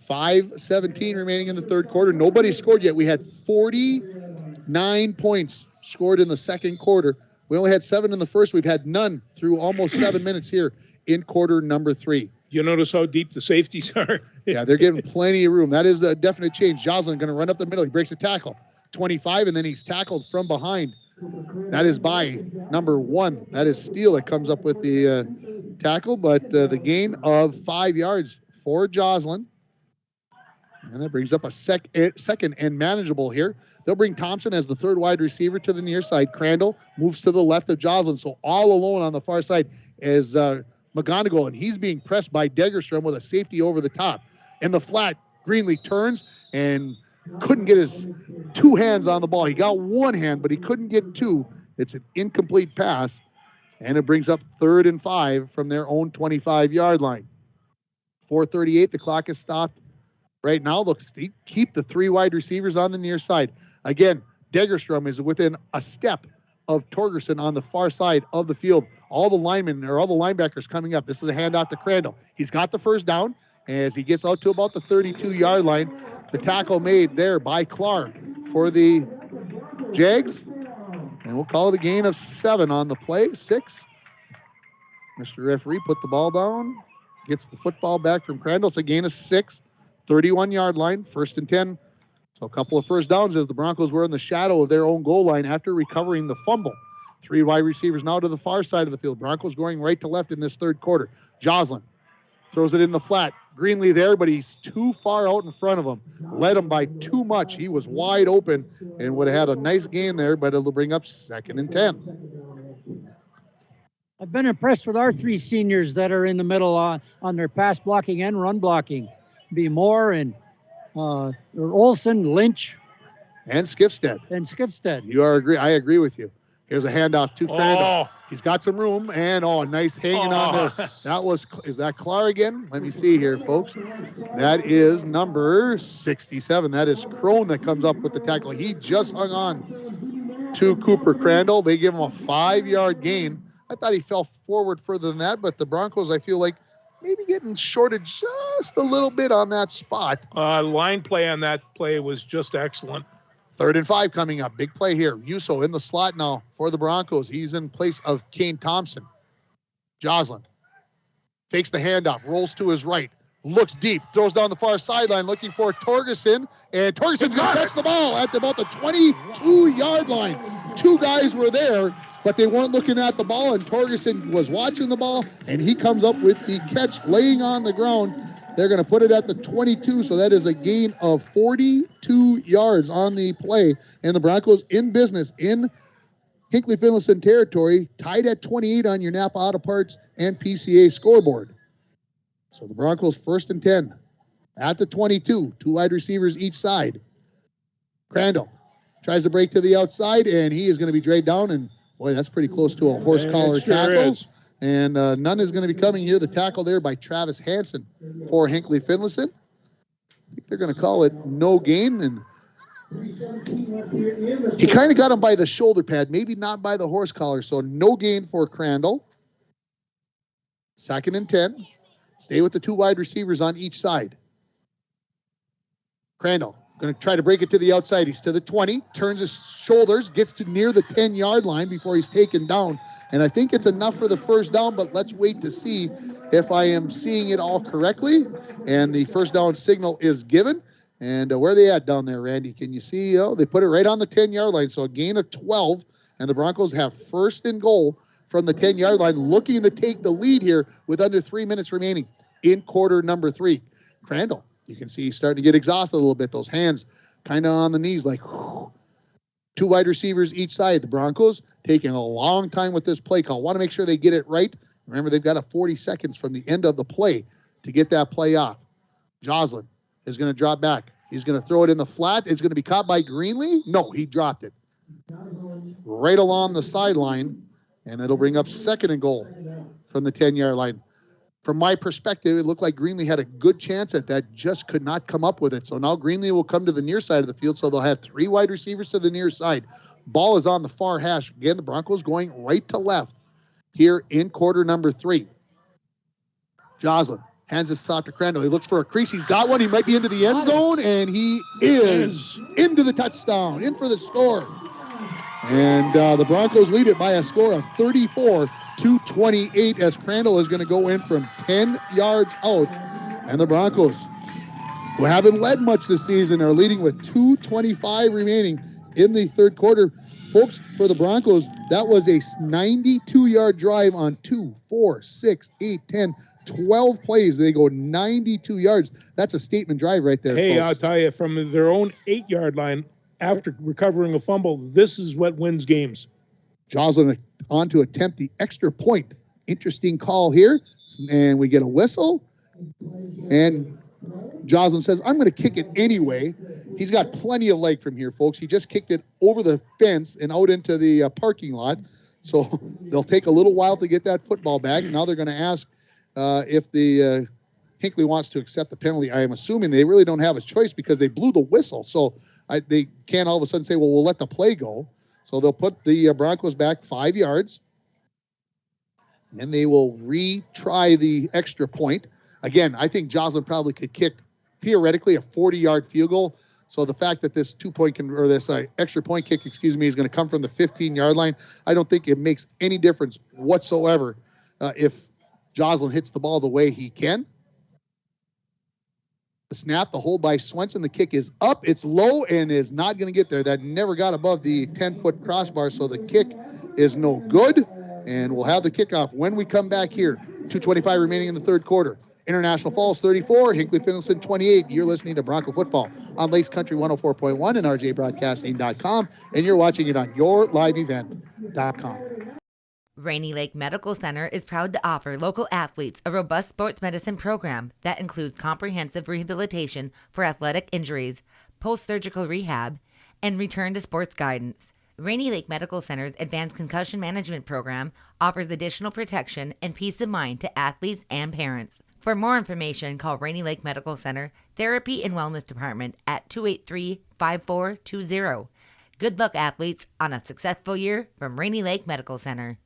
5:17 remaining in the 3rd quarter. Nobody scored yet. We had 49 points scored in the 2nd quarter. We only had 7 in the 1st. We've had none through almost 7 minutes here in quarter number 3. You notice how deep the safeties are? Yeah, they're getting plenty of room. That is a definite change. Joslin going to run up the middle. He breaks a tackle. 25, and then he's tackled from behind. That is by number 1. That is Steele that comes up with the tackle, but the gain of 5 yards for Joslin. And that brings up a second and manageable here. They'll bring Thompson as the 3rd wide receiver to the near side. Crandall moves to the left of Joslin. So all alone on the far side is McGonigal, and he's being pressed by Degerstrom with a safety over the top. In the flat, Greenlee turns and couldn't get his 2 hands on the ball. He got 1 hand, but he couldn't get 2. It's an incomplete pass, and it brings up 3rd and 5 from their own 25-yard line. 4:38, the clock is stopped. Right now, look, keep the 3 wide receivers on the near side. Again, Degerstrom is within a step of Torgerson on the far side of the field. All the linemen or all the linebackers coming up. This is a handoff to Crandall. He's got the 1st down as he gets out to about the 32-yard line. The tackle made there by Clark for the Jags. And we'll call it a gain of 7 on the play. 6. Mr. Referee put the ball down. Gets the football back from Crandall. It's a gain of 6. 31-yard line, 1st and 10. So a couple of 1st downs as the Broncos were in the shadow of their own goal line after recovering the fumble. 3 wide receivers now to the far side of the field. Broncos going right to left in this 3rd quarter. Joslin Throws it in the flat. Greenlee there, but he's too far out in front of him. Led him by too much. He was wide open and would have had a nice gain there, but it'll bring up 2nd and 10. I've been impressed with our 3 seniors that are in the middle on their pass blocking and run blocking. Be Moore and Olson, Lynch. And Skifstead. I agree with you. Here's a handoff to Crandall. He's got some room, and nice hanging on there. Is that Clark again? Let me see here, folks. That is number 67. That is Crone that comes up with the tackle. He just hung on to Cooper Crandall. They give him a 5-yard gain. I thought he fell forward further than that, but the Broncos, I feel like, maybe getting shorted just a little bit on that spot. Line play on that play was just excellent. 3rd and 5 coming up. Big play here. Yuso in the slot now for the Broncos. He's in place of Kane Thompson. Joslin fakes the handoff, rolls to his right, looks deep, throws down the far sideline looking for Torgerson, and Torgerson's going to catch the ball at about the 22-yard line. 2 guys were there, but they weren't looking at the ball, and Torgerson was watching the ball, and he comes up with the catch laying on the ground. They're going to put it at the 22, so that is a gain of 42 yards on the play, and the Broncos in business in Hinckley-Finlayson territory, tied at 28 on your Napa Auto Parts and PCA scoreboard. So the Broncos 1st and 10 at the 22, 2 wide receivers each side. Crandall tries to break to the outside, and he is going to be dragged down, and boy, that's pretty close to a horse collar tackle. And none is going to be coming here. The tackle there by Travis Hansen for Hinckley-Finlayson. I think they're going to call it no gain. And he kind of got him by the shoulder pad, maybe not by the horse collar. So no gain for Crandall. 2nd and 10. Stay with the 2 wide receivers on each side. Crandall going to try to break it to the outside. He's to the 20, turns his shoulders, gets to near the 10-yard line before he's taken down. And I think it's enough for the 1st down, but let's wait to see if I am seeing it all correctly. And the 1st down signal is given. And where are they at down there, Randy? Can you see? They put it right on the 10-yard line, so a gain of 12. And the Broncos have 1st and goal from the 10-yard line, looking to take the lead here with under 3 minutes remaining in quarter number 3. Crandall, you can see he's starting to get exhausted a little bit. Those hands kind of on the knees like, whew. 2 wide receivers each side. The Broncos taking a long time with this play call. Want to make sure they get it right. Remember, they've got 40 seconds from the end of the play to get that play off. Joslin is going to drop back. He's going to throw it in the flat. It's going to be caught by Greenlee. No, he dropped it right along the sideline, and it'll bring up 2nd and goal from the 10-yard line. From my perspective, it looked like Greenlee had a good chance at that, just could not come up with it. So now Greenlee will come to the near side of the field, so they'll have 3 wide receivers to the near side. Ball is on the far hash. Again, the Broncos going right to left here in quarter number 3. Joslin hands this off to Crandall. He looks for a crease. He's got one. He might be into the end zone, and he is into the touchdown, in for the score. And the Broncos lead it by a score of 34-28 as Crandall is going to go in from 10 yards out. And the Broncos, who haven't led much this season, are leading with 2:25 remaining in the 3rd quarter. Folks, for the Broncos, that was a 92-yard drive on 2, 4, 6, 8, 10, 12 plays. They go 92 yards. That's a statement drive right there. Hey, folks. I'll tell you, from their own 8-yard line, after recovering a fumble, this is what wins games. Joslin on to attempt the extra point. Interesting call here. And we get a whistle. And Joslin says, I'm going to kick it anyway. He's got plenty of leg from here, folks. He just kicked it over the fence and out into the parking lot. So they'll take a little while to get that football back. And now they're going to ask if the Hinckley wants to accept the penalty. I am assuming they really don't have a choice because they blew the whistle. So they can't all of a sudden say, well, we'll let the play go. So they'll put the Broncos back 5 yards. And they will retry the extra point. Again, I think Joslin probably could kick, theoretically, a 40-yard field goal. So the fact that this extra point kick, is going to come from the 15-yard line, I don't think it makes any difference whatsoever if Joslin hits the ball the way he can. The snap, the hold by Swenson. The kick is up. It's low and is not going to get there. That never got above the 10-foot crossbar, so the kick is no good. And we'll have the kickoff when we come back here. 2:25 remaining in the 3rd quarter. International Falls 34, Hinckley-Finlayson 28. You're listening to Bronco Football on Lakes Country 104.1 and rjbroadcasting.com, and you're watching it on yourliveevent.com. Rainy Lake Medical Center is proud to offer local athletes a robust sports medicine program that includes comprehensive rehabilitation for athletic injuries, post-surgical rehab, and return to sports guidance. Rainy Lake Medical Center's Advanced Concussion Management Program offers additional protection and peace of mind to athletes and parents. For more information, call Rainy Lake Medical Center Therapy and Wellness Department at 283-5420. Good luck, athletes, on a successful year from Rainy Lake Medical Center.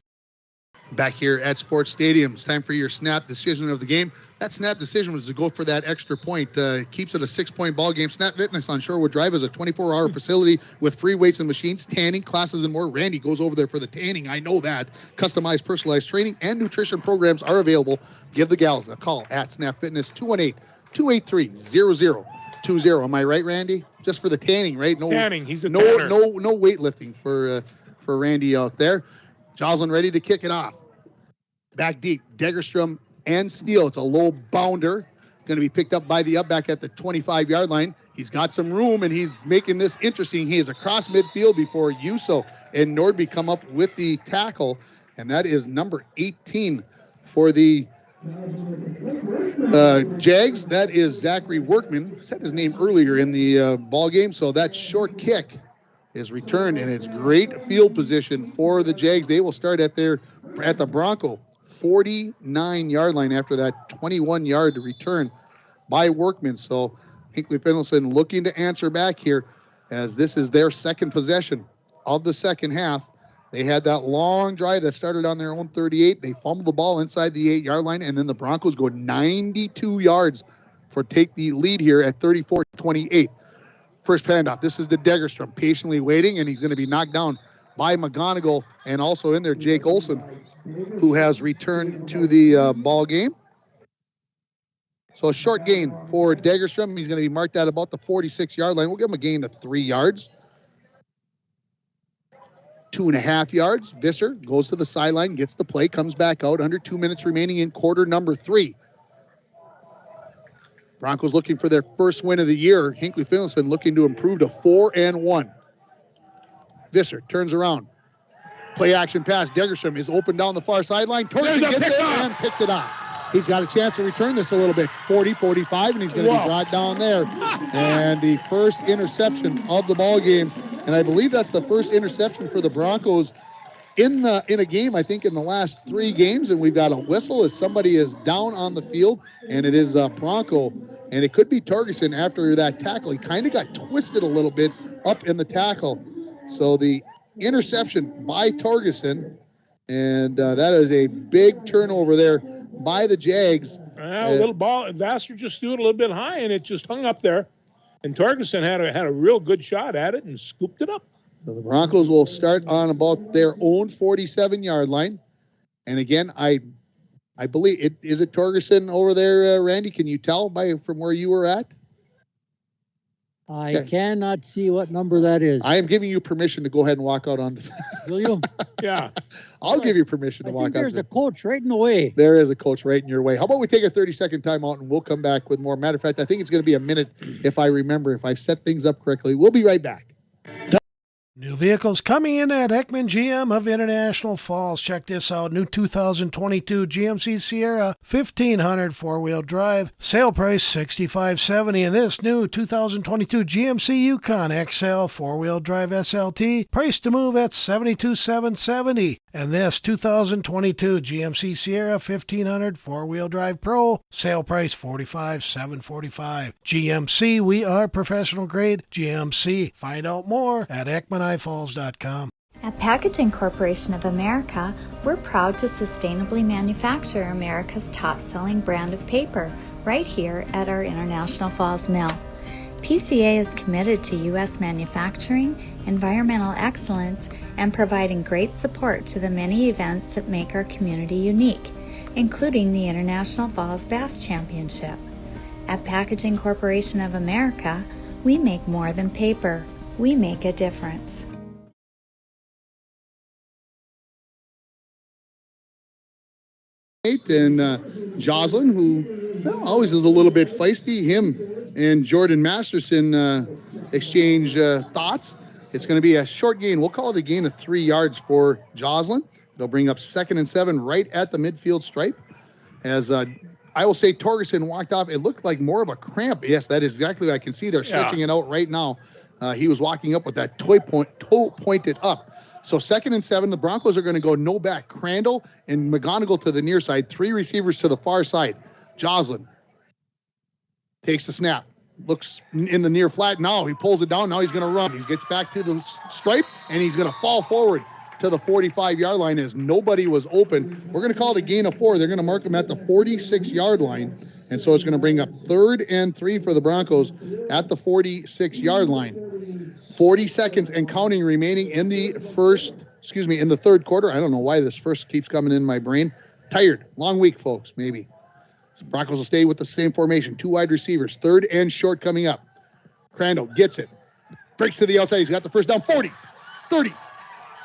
Back here at Sports Stadium, it's time for your snap decision of the game. That snap decision was to go for that extra point. Keeps it a 6-point ball game. Snap Fitness on Shorewood Drive is a 24-hour facility with free weights and machines, tanning, classes, and more. Randy goes over there for the tanning. I know that. Customized, personalized training and nutrition programs are available. Give the gals a call at Snap Fitness, 218-283-0020. Am I right, Randy? Just for the tanning, right? No tanning. He's a no tanner. no weightlifting for Randy out there. Joslin ready to kick it off. Back deep, Degerstrom and Steele. It's a low bounder. Going to be picked up by the upback at the 25-yard line. He's got some room, and he's making this interesting. He is across midfield before Yuso and Nordby come up with the tackle, and that is number 18 for the Jags. That is Zachary Workman. Said his name earlier in the ball game, so that short kick is returned, and it's great field position for the Jags. They will start at the Bronco 49-yard line after that 21-yard return by Workman. So Hinckley-Finlayson looking to answer back here, as this is their second possession of the second half. They had that long drive that started on their own 38. They fumbled the ball inside the 8-yard line, and then the Broncos go 92 yards for take the lead here at 34-28. First handoff. This is the Degerstrom patiently waiting, and he's going to be knocked down by McGonigal, and also in there Jake Olson, who has returned to the ball game. So a short gain for Degerstrom. He's going to be marked at about the 46-yard line. We'll give him a gain of 3 yards. 2.5 yards. Visser goes to the sideline, gets the play, comes back out. Under 2 minutes remaining in quarter number 3. Broncos looking for their first win of the year. Hinckley-Finlayson looking to improve to 4-1. Visser turns around. Play action pass. Degerstrom is open down the far sideline. Torsen gets it and picked it off. He's got a chance to return this a little bit. 40-45, and he's going to be brought down there. And the first interception of the ball game. And I believe that's the first interception for the Broncos in a game, I think, in the last 3 games. And we've got a whistle as somebody is down on the field, and it is Bronco. And it could be Torgerson after that tackle. He kind of got twisted a little bit up in the tackle. So the interception by Torgerson, and that is a big turnover there by the Jags. A little ball. Vassar just threw it a little bit high, and it just hung up there. And Torgerson had a real good shot at it and scooped it up. So the Broncos will start on about their own 47-yard line. And again, I believe is it Torgerson over there, Randy? Can you tell from where you were at? I cannot see what number that is. I am giving you permission to go ahead and walk out on the. Will you? Yeah. I'll give you permission to walk out. There's a coach right in the way. There is a coach right in your way. How about we take a 30-second timeout and we'll come back with more. Matter of fact, I think it's going to be a minute if I remember, if I've set things up correctly. We'll be right back. New vehicles coming in at Ekman GM of International Falls. Check this out. New 2022 GMC Sierra 1500 4-wheel drive. Sale price $65.70. And this new 2022 GMC Yukon XL 4-wheel drive SLT. Price to move at $72,770. And this 2022 GMC Sierra 1500 4-wheel drive Pro. Sale price $45,745. GMC, we are professional grade. GMC. Find out more at EkmanIFalls.com. At Packaging Corporation of America, we're proud to sustainably manufacture America's top-selling brand of paper right here at our International Falls mill. PCA is committed to U.S. manufacturing, environmental excellence, and providing great support to the many events that make our community unique, including the International Falls Bass Championship. At Packaging Corporation of America, we make more than paper. We make a difference. And Jocelyn, who always is a little bit feisty, him and Jordan Masterson exchange thoughts. It's going to be a short gain. We'll call it a gain of 3 yards for Jocelyn. It'll bring up 2nd and 7 right at the midfield stripe. As I will say, Torgerson walked off. It looked like more of a cramp. Yes, that is exactly what I can see. They're stretching it out right now. He was walking up with that toe pointed up. So 2nd and 7, the Broncos are going to go no back. Crandall and McGonigal to the near side, 3 receivers to the far side. Jocelyn takes the snap, looks in the near flat. Now he pulls it down. Now he's going to run. He gets back to the stripe, and he's going to fall forward to the 45-yard line as nobody was open. We're going to call it a gain of 4. They're going to mark him at the 46-yard line, and so it's going to bring up 3rd and 3 for the Broncos at the 46-yard line. 40 seconds and counting remaining in the third quarter. I don't know why this first keeps coming in my brain. Tired. Long week, folks, maybe. So Broncos will stay with the same formation. 2 wide receivers. 3rd and short coming up. Crandall gets it. Breaks to the outside. He's got the first down. 40. 30.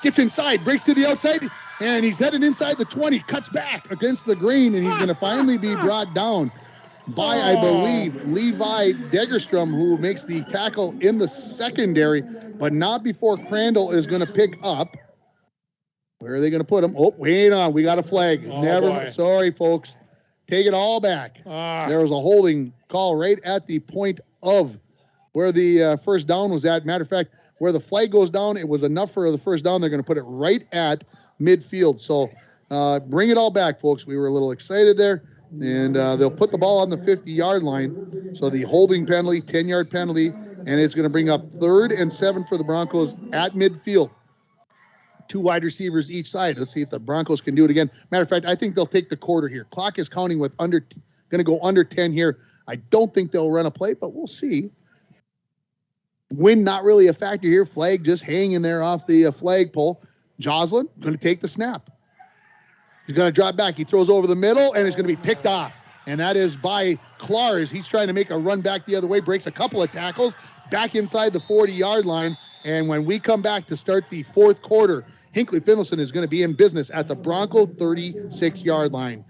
Gets inside. Breaks to the outside. And he's headed inside the 20. Cuts back against the grain. And he's going to finally be brought down by, I believe, Levi Degerstrom, who makes the tackle in the secondary, but not before Crandall is going to pick up. Where are they going to put him? Oh, wait on. We got a flag. Sorry, folks. Take it all back. There was a holding call right at the point of where the first down was at. Matter of fact, where the flag goes down, it was enough for the first down. They're going to put it right at midfield. So bring it all back, folks. We were a little excited there. And they'll put the ball on the 50-yard line. So the holding penalty, 10-yard penalty, and it's going to bring up 3rd and 7 for the Broncos at midfield. 2 wide receivers each side. Let's see if the Broncos can do it again. Matter of fact, I think they'll take the quarter here. Clock is counting with going to go under 10 here. I don't think they'll run a play, but we'll see. Wind not really a factor here. Flag just hanging there off the flagpole. Jocelyn going to take the snap. He's going to drop back. He throws over the middle, and it's going to be picked off. And that is by Klars. He's trying to make a run back the other way, breaks a couple of tackles, back inside the 40-yard line. And when we come back to start the fourth quarter, Hinckley-Finlayson is going to be in business at the Bronco 36-yard line.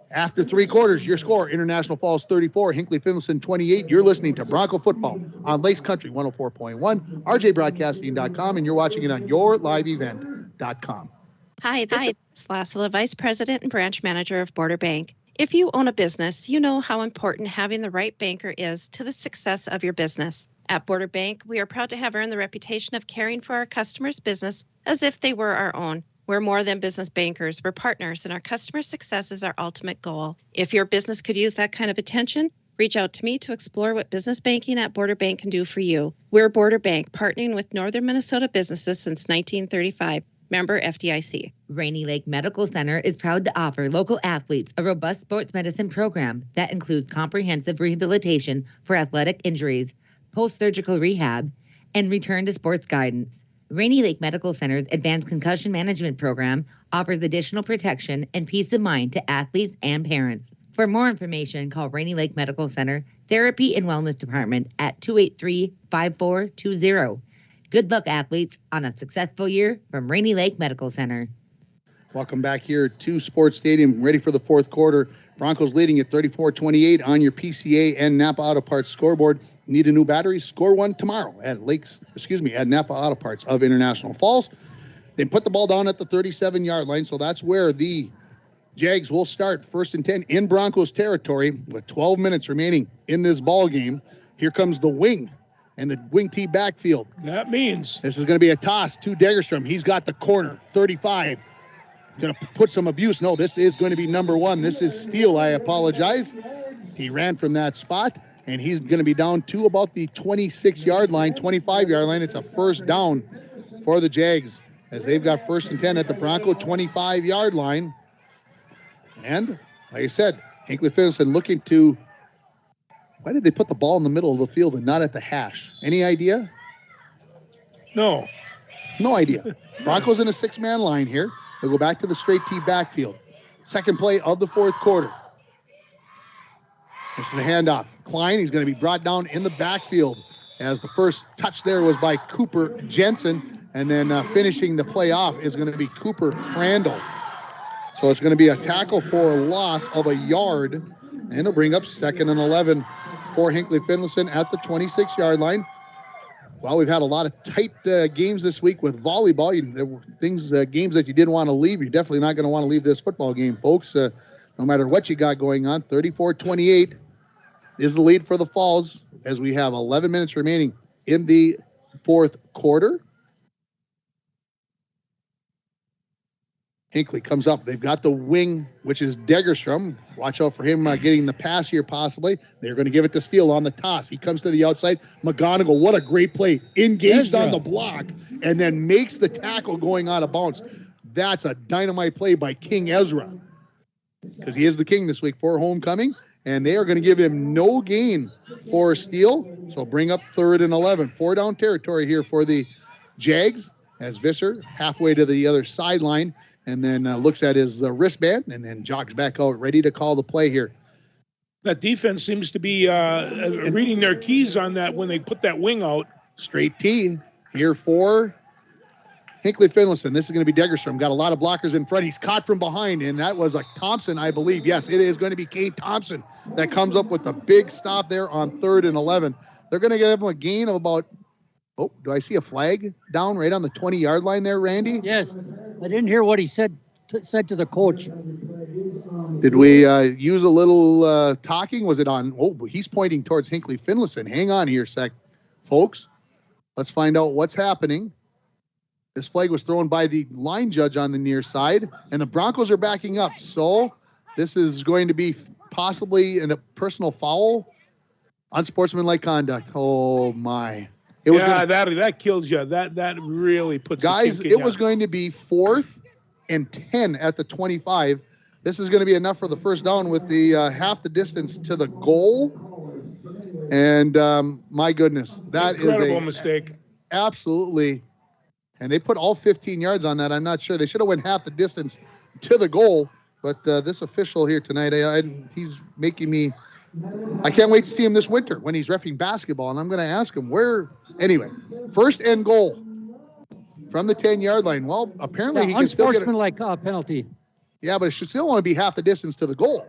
After 3 quarters, your score, International Falls 34, Hinckley-Finlayson 28. You're listening to Bronco Football on Lakes Country 104.1, rjbroadcasting.com, and you're watching it on yourliveevent.com. Hi, this is Lasla, Vice President and Branch Manager of Border Bank. If you own a business, you know how important having the right banker is to the success of your business. At Border Bank, we are proud to have earned the reputation of caring for our customers' business as if they were our own. We're more than business bankers, we're partners, and our customer success is our ultimate goal. If your business could use that kind of attention, reach out to me to explore what business banking at Border Bank can do for you. We're Border Bank, partnering with Northern Minnesota businesses since 1935. Member FDIC. Rainy Lake Medical Center is proud to offer local athletes a robust sports medicine program that includes comprehensive rehabilitation for athletic injuries, post-surgical rehab, and return to sports guidance. Rainy Lake Medical Center's Advanced Concussion Management Program offers additional protection and peace of mind to athletes and parents. For more information, call Rainy Lake Medical Center Therapy and Wellness Department at 283-5420. Good luck, athletes, on a successful year from Rainy Lake Medical Center. Welcome back here to Sports Stadium, ready for the fourth quarter. Broncos leading at 34-28 on your PCA and Napa Auto Parts scoreboard. Need a new battery? Score one tomorrow at Napa Auto Parts of International Falls. They put the ball down at the 37-yard line, so that's where the Jags will start 1st and 10 in Broncos territory with 12 minutes remaining in this ball game. Here comes the wing and the wing T backfield. That means this is going to be a toss to Degerstrom. He's got the corner, 35. Going to put some abuse. No, this is going to be number 1. This is Steele. I apologize. He ran from that spot, and he's going to be down to about the 26-yard line, 25-yard line. It's a first down for the Jags as they've got 1st and 10 at the Bronco 25-yard line. And, like I said, Hinckley-Finlayson looking to... Why did they put the ball in the middle of the field and not at the hash? Any idea? No idea. Broncos in a 6-man line here. They'll go back to the straight T backfield. Second play of the fourth quarter. This is the handoff. Klein, he's going to be brought down in the backfield as the first touch there was by Cooper Jensen. And then finishing the play off is going to be Cooper Crandall. So it's going to be a tackle for a loss of a yard, and it'll bring up 2nd and 11 for Hinckley-Finlayson at the 26-yard line. Well, we've had a lot of tight games this week with volleyball. There were games that you didn't want to leave. You're definitely not going to want to leave this football game, folks. No matter what you got going on, 34-28 is the lead for the Falls as we have 11 minutes remaining in the fourth quarter. Hinckley comes up. They've got the wing, which is Degerstrom. Watch out for him getting the pass here possibly. They're going to give it to Steele on the toss. He comes to the outside. McGonigal, what a great play. Engaged on the block and then makes the tackle going out of bounds. That's a dynamite play by King Ezra because he is the king this week for homecoming, and they are going to give him no gain for Steele. So bring up 3rd and 11. 4-down territory here for the Jags as Visser halfway to the other sideline. And then looks at his wristband and then jogs back out, ready to call the play here. That defense seems to be reading their keys on that when they put that wing out. Straight T here for Hinckley-Finlayson. This is going to be Degerstrom. Got a lot of blockers in front. He's caught from behind, and that was Thompson, I believe. Yes, it is going to be Kane Thompson that comes up with the big stop there on 3rd and 11. They're going to give him a gain of about, do I see a flag down right on the 20-yard line there, Randy? Yes. I didn't hear what he said to the coach. Did we use a little talking? Was it on? Oh, he's pointing towards Hinckley-Finlayson. Hang on here a sec, folks. Let's find out what's happening. This flag was thrown by the line judge on the near side, and the Broncos are backing up. So this is going to be possibly a personal foul, unsportsmanlike conduct. Oh, my. That kills you. That really puts guys, it was going to be 4th and 10 at the 25. This is going to be enough for the first down with the half the distance to the goal. And my goodness, that incredible is a mistake. Absolutely. And they put all 15 yards on that. I'm not sure. They should have went half the distance to the goal. But this official here tonight, he's making me... I can't wait to see him this winter when he's reffing basketball, and I'm going to ask him where. Anyway, 1st and goal from the 10-yard line. Well, apparently he can still get unsportsmanlike penalty. Yeah, but it should still only be half the distance to the goal,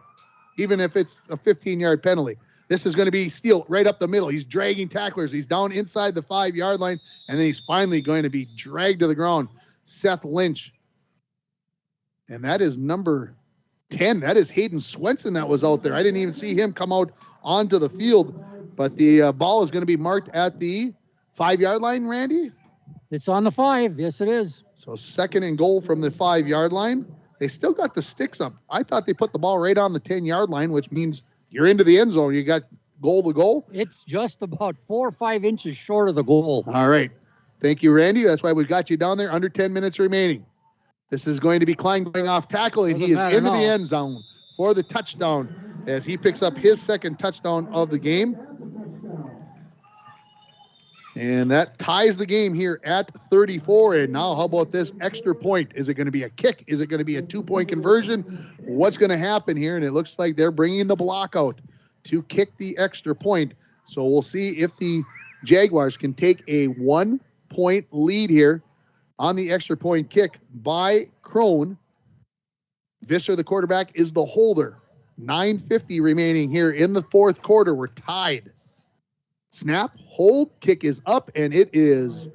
even if it's a 15-yard penalty. This is going to be Steele right up the middle. He's dragging tacklers. He's down inside the 5-yard line, and then he's finally going to be dragged to the ground. Seth Lynch. And that is number 10. That is Hayden Swenson that was out there. I didn't even see him come out onto the field, but the ball is going to be marked at the 5-yard line, Randy? It's on the 5. Yes, it is. So 2nd and goal from the 5-yard line. They still got the sticks up. I thought they put the ball right on the 10-yard line, which means you're into the end zone. You got goal to goal. It's just about 4 or 5 inches short of the goal. All right. Thank you, Randy. That's why we got you down there. Under 10 minutes remaining. This is going to be Klein going off tackle, and he is into the end zone for the touchdown as he picks up his 2nd touchdown of the game. And that ties the game here at 34. And now how about this extra point? Is it going to be a kick? Is it going to be a 2-point conversion? What's going to happen here? And it looks like they're bringing the block out to kick the extra point. So we'll see if the Jaguars can take a 1-point lead here on the extra point kick by Crone. Visser, the quarterback, is the holder. 9:50 remaining here in the fourth quarter. We're tied. Snap, hold, kick is up, and it is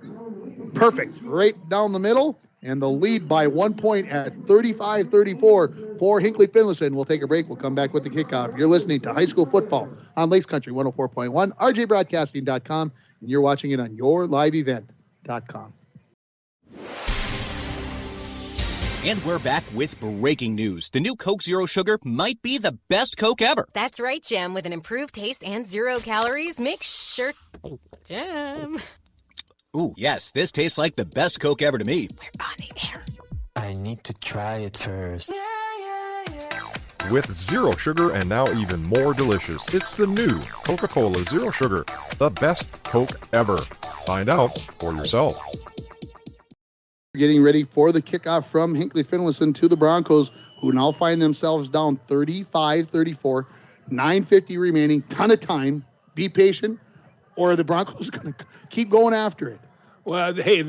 perfect. Right down the middle, and the lead by 1 point at 35-34 for Hinckley-Finlayson. We'll take a break. We'll come back with the kickoff. You're listening to High School Football on Lakes Country 104.1, rjbroadcasting.com, and you're watching it on yourliveevent.com. And we're back with breaking news. The new Coke Zero Sugar might be the best Coke ever. That's right, Jim. With an improved taste and 0 calories, make sure... Jim. Ooh, yes, this tastes like the best Coke ever to me. We're on the air. I need to try it first. With zero sugar and now even more delicious, it's the new Coca-Cola Zero Sugar, the best Coke ever. Find out for yourself. Getting ready for the kickoff from Hinckley-Finlayson to the Broncos, who now find themselves down 35-34, 9:50 remaining, ton of time. Be patient, or are the Broncos going to keep going after it? Well, hey,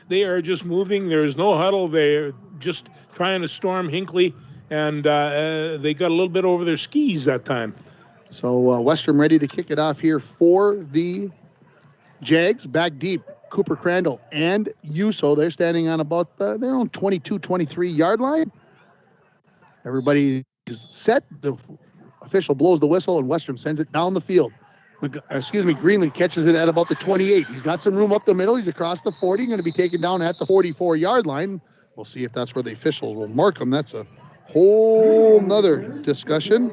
they are just moving. There's no huddle. They're just trying to storm Hinckley, and they got a little bit over their skis that time. So Westrom ready to kick it off here for the Jags. Back deep, Cooper Crandall and Yuso. They're standing on about their own 22, 23-yard line. Everybody is set. The official blows the whistle, and Westrom sends it down the field. Greenlee catches it at about the 28. He's got some room up the middle. He's across the 40, going to be taken down at the 44-yard line. We'll see if that's where the officials will mark him. That's a whole nother discussion.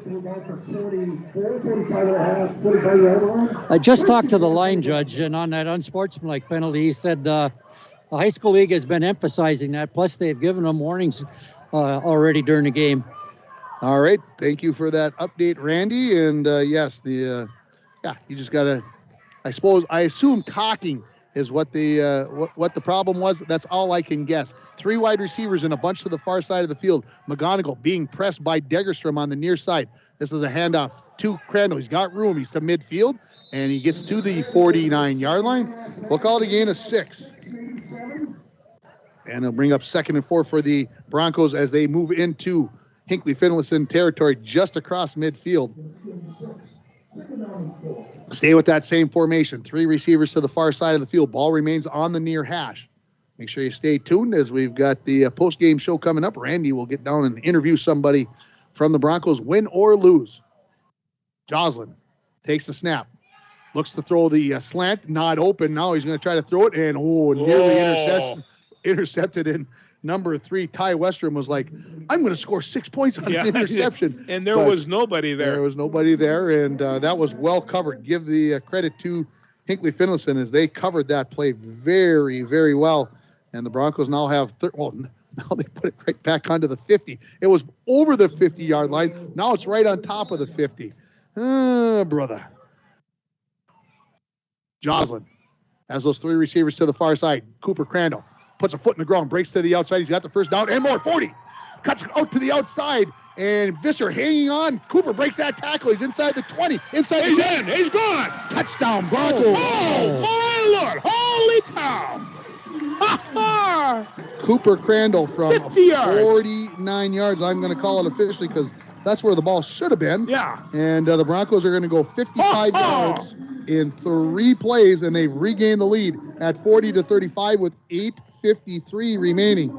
I just talked to the line judge, and on that unsportsmanlike penalty, he said the high school league has been emphasizing that. Plus, they've given them warnings already during the game. All right. Thank you for that update, Randy. And yes, you just got to, I assume talking is what the problem was. That's all I can guess. 3 wide receivers and a bunch to the far side of the field. McGonigal being pressed by Degerstrom on the near side. This is a handoff to Crandall. He's got room. He's to midfield, and he gets to the 49-yard line. We'll call it a gain of 6. And he'll bring up 2nd and 4 for the Broncos as they move into Hinckley-Finlayson territory just across midfield. Stay with that same formation. 3 receivers to the far side of the field. Ball remains on the near hash. Make sure you stay tuned as we've got the post-game show coming up. Randy will get down and interview somebody from the Broncos, win or lose. Joslin takes the snap. Looks to throw the slant, not open. Now he's going to try to throw it, and nearly intercepted in number 3. Ty Westrom was like, I'm going to score 6 points on an interception. And there was nobody there. There was nobody there, and that was well covered. Give the credit to Hinckley-Finlayson as they covered that play very, very well. And the Broncos now have, now they put it right back onto the 50. It was over the 50-yard line. Now it's right on top of the 50. Brother. Joslin has those 3 receivers to the far side. Cooper Crandall puts a foot in the ground, breaks to the outside. He's got the first down and more. 40. Cuts out to the outside, and Visser hanging on. Cooper breaks that tackle. He's inside the 20. Inside the 10. He's gone. Touchdown, Broncos. Oh, my Lord. Holy cow. Cooper Crandall from 50 yards. 49 yards. I'm going to call it officially because that's where the ball should have been. Yeah. And the Broncos are going to go 55 yards in 3 plays, and they've regained the lead at 40-35 with 8:53 remaining.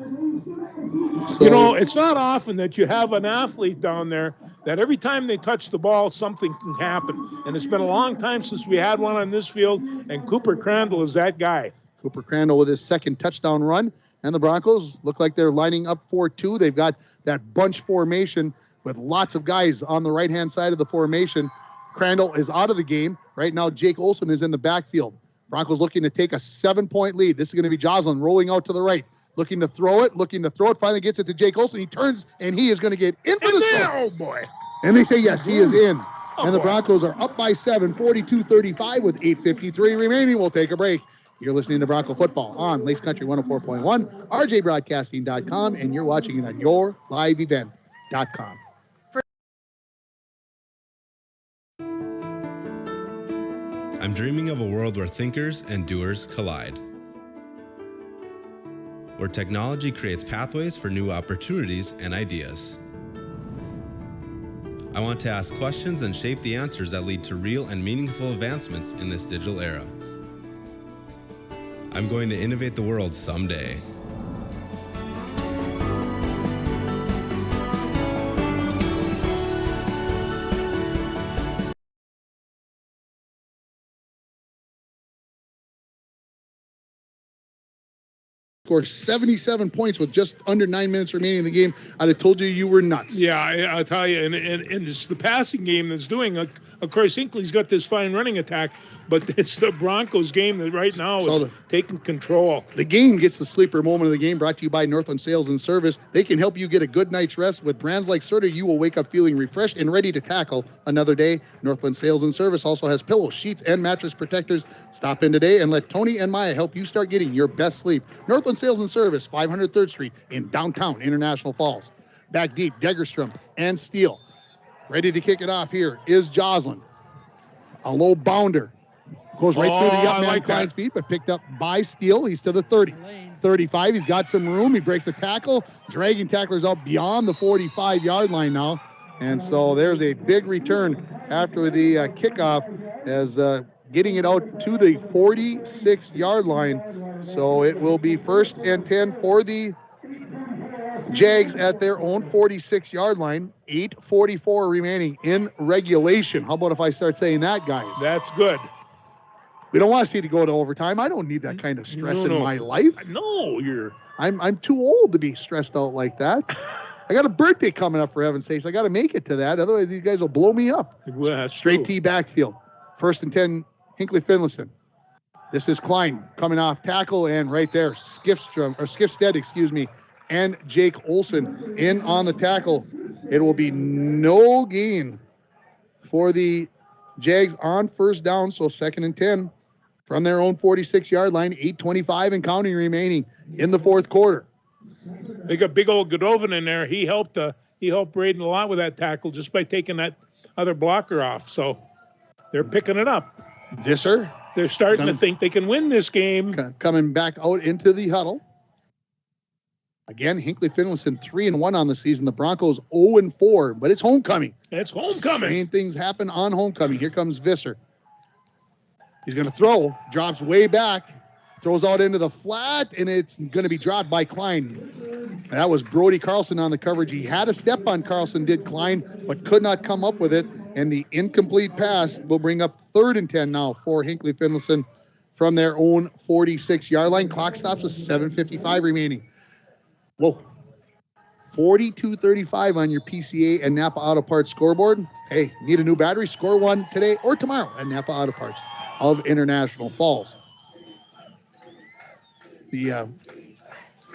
So, it's not often that you have an athlete down there that every time they touch the ball, something can happen. And it's been a long time since we had one on this field, and Cooper Crandall is that guy. Cooper Crandall with his 2nd touchdown run. And the Broncos look like they're lining up for 2. They've got that bunch formation with lots of guys on the right-hand side of the formation. Crandall is out of the game. Right now, Jake Olson is in the backfield. Broncos looking to take a 7-point lead. This is going to be Joslin rolling out to the right. Looking to throw it. Finally gets it to Jake Olson. He turns, and he is going to get in for the score. Oh, boy. And they say, yes, he is in. And the Broncos are up by 7, 42-35 with 8:53 remaining. We'll take a break. You're listening to Bronco Football on Lace Country 104.1, rjbroadcasting.com, and you're watching it on yourliveevent.com. I'm dreaming of a world where thinkers and doers collide. Where technology creates pathways for new opportunities and ideas. I want to ask questions and shape the answers that lead to real and meaningful advancements in this digital era. I'm going to innovate the world someday. Scored 77 points with just under 9 minutes remaining in the game. I'd have told you were nuts. Yeah, I'll tell you. And it's the passing game that's doing it. Of course, Hinckley's got this fine running attack, but it's the Broncos game that right now is taking control. The game gets the sleeper moment of the game, brought to you by Northland Sales and Service. They can help you get a good night's rest. With brands like Serta, you will wake up feeling refreshed and ready to tackle another day. Northland Sales and Service also has pillows, sheets, and mattress protectors. Stop in today and let Tony and Maya help you start getting your best sleep. Northland Sales and Service, 500 3rd Street in downtown International Falls. Back deep, Degerstrom and Steele. Ready to kick it off here is Joslin. A low bounder. Goes right through the young man Klein's feet, but picked up by Steele. He's to the 30. 35. He's got some room. He breaks a tackle, dragging tacklers out beyond the 45-yard line now. And so there's a big return after the kickoff as getting it out to the 46-yard line. So it will be 1st and 10 for the Jags at their own 46-yard line. 8:44 remaining in regulation. How about if I start saying that, guys? That's good. We don't want to see it go to overtime. I don't need that kind of stress in my life. No, I'm too old to be stressed out like that. I got a birthday coming up, for heaven's sakes. I got to make it to that. Otherwise, these guys will blow me up. Well, Straight T backfield. 1st and 10, Hinckley-Finlayson. This is Klein coming off tackle, and right there, Skifstead, and Jake Olson in on the tackle. It will be no gain for the Jags on 1st down, so 2nd and 10 from their own 46-yard line. 8:25 and counting remaining in the 4th quarter. They got big old Godovin in there. He helped Braden a lot with that tackle just by taking that other blocker off. So they're picking it up. Visser. They're starting to think they can win this game. Coming back out into the huddle. Again, Hinckley-Finlayson 3-1 on the season. The Broncos 0-4, but it's homecoming. It's homecoming. Strange things happen on homecoming. Here comes Visser. He's going to throw, drops way back, throws out into the flat, and it's going to be dropped by Klein. That was Brody Carlson on the coverage. He had a step on Carlson, did Klein, but could not come up with it. And the incomplete pass will bring up 3rd and 10 now for Hinckley-Finlayson from their own 46-yard line. Clock stops with 7:55 remaining. Whoa. 42-35 on your PCA and Napa Auto Parts scoreboard. Hey, need a new battery? Score one today or tomorrow at Napa Auto Parts of International Falls. The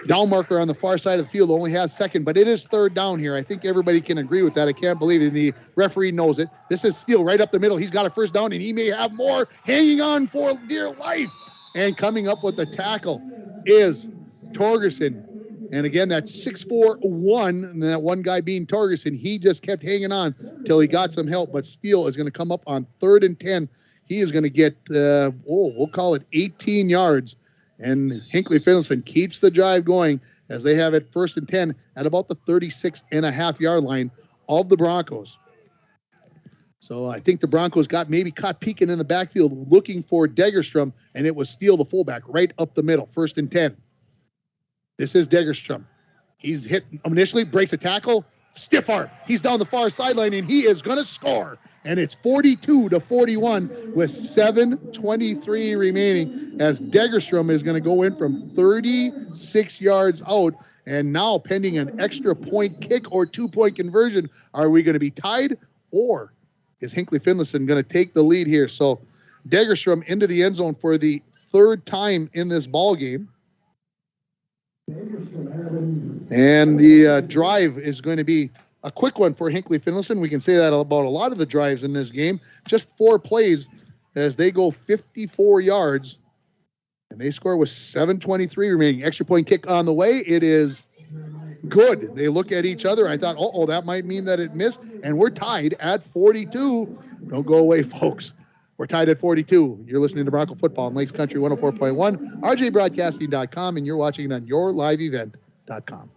down marker on the far side of the field only has 2nd, but it is 3rd down here. I think everybody can agree with that. I can't believe it. The referee knows it. This is Steele right up the middle. He's got a 1st down, and he may have more, hanging on for dear life. And coming up with the tackle is Torgerson. And again, that's 6'4", and that one guy being Torgerson, he just kept hanging on till he got some help. But Steele is going to come up on 3rd and 10. He is going to get, we'll call it 18 yards. And Hinckley-Finlayson keeps the drive going as they have it 1st and 10 at about the 36.5-yard line of the Broncos. So I think the Broncos got caught peeking in the backfield looking for Degerstrom, and it was Steele, the fullback, right up the middle, 1st and 10. This is Degerstrom. He's hit initially, breaks a tackle, stiff arm. He's down the far sideline, and he is going to score. And it's 42-41 with 7:23 remaining as Degerstrom is going to go in from 36 yards out. And now, pending an extra point kick or 2-point conversion, are we going to be tied, or is Hinckley-Finlayson going to take the lead here? So Degerstrom into the end zone for the 3rd time in this ball game. And the drive is going to be a quick one for Hinckley-Finlayson. We can say that about a lot of the drives in this game. Just 4 plays as they go 54 yards. And they score with 7:23 remaining. Extra point kick on the way. It is good. They look at each other. I thought, that might mean that it missed. And we're tied at 42. Don't go away, folks. We're tied at 42. You're listening to Bronco Football on Lakes Country 104.1, rjbroadcasting.com, and you're watching it on yourliveevent.com.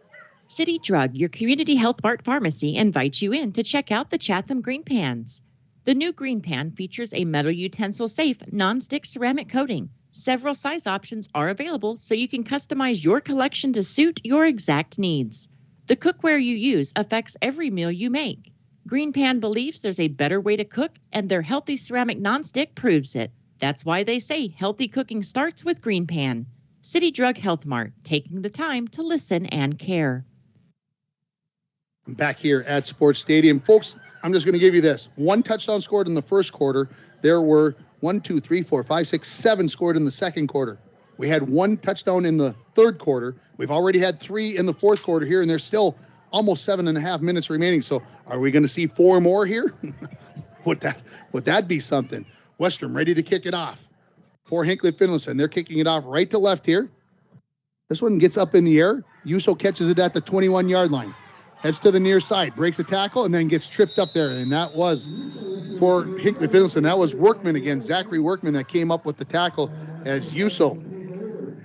City Drug, your community health Bart pharmacy, invites you in to check out the Chatham Green Pans. The new Green Pan features a metal utensil safe, non-stick ceramic coating. Several size options are available so you can customize your collection to suit your exact needs. The cookware you use affects every meal you make. Green Pan believes there's a better way to cook, and their healthy ceramic nonstick proves it. That's why they say healthy cooking starts with Green Pan. City Drug Health Mart, taking the time to listen and care. I'm back here at Sports Stadium. Folks, I'm just going to give you this. 1 touchdown scored in the 1st quarter. There were 1, 2, 3, 4, 5, 6, 7 scored in the 2nd quarter. We had 1 touchdown in the 3rd quarter. We've already had 3 in the 4th quarter here, and there's still almost 7.5 minutes remaining. So are we going to see 4 more here? Would that be something? Westrom ready to kick it off for Hinckley-Finlayson. They're kicking it off right to left here. This one gets up in the air. Yuso catches it at the 21-yard line. Heads to the near side, breaks a tackle, and then gets tripped up there. And that was for Hinckley-Finlayson. That was Workman again, Zachary Workman, that came up with the tackle as Yuso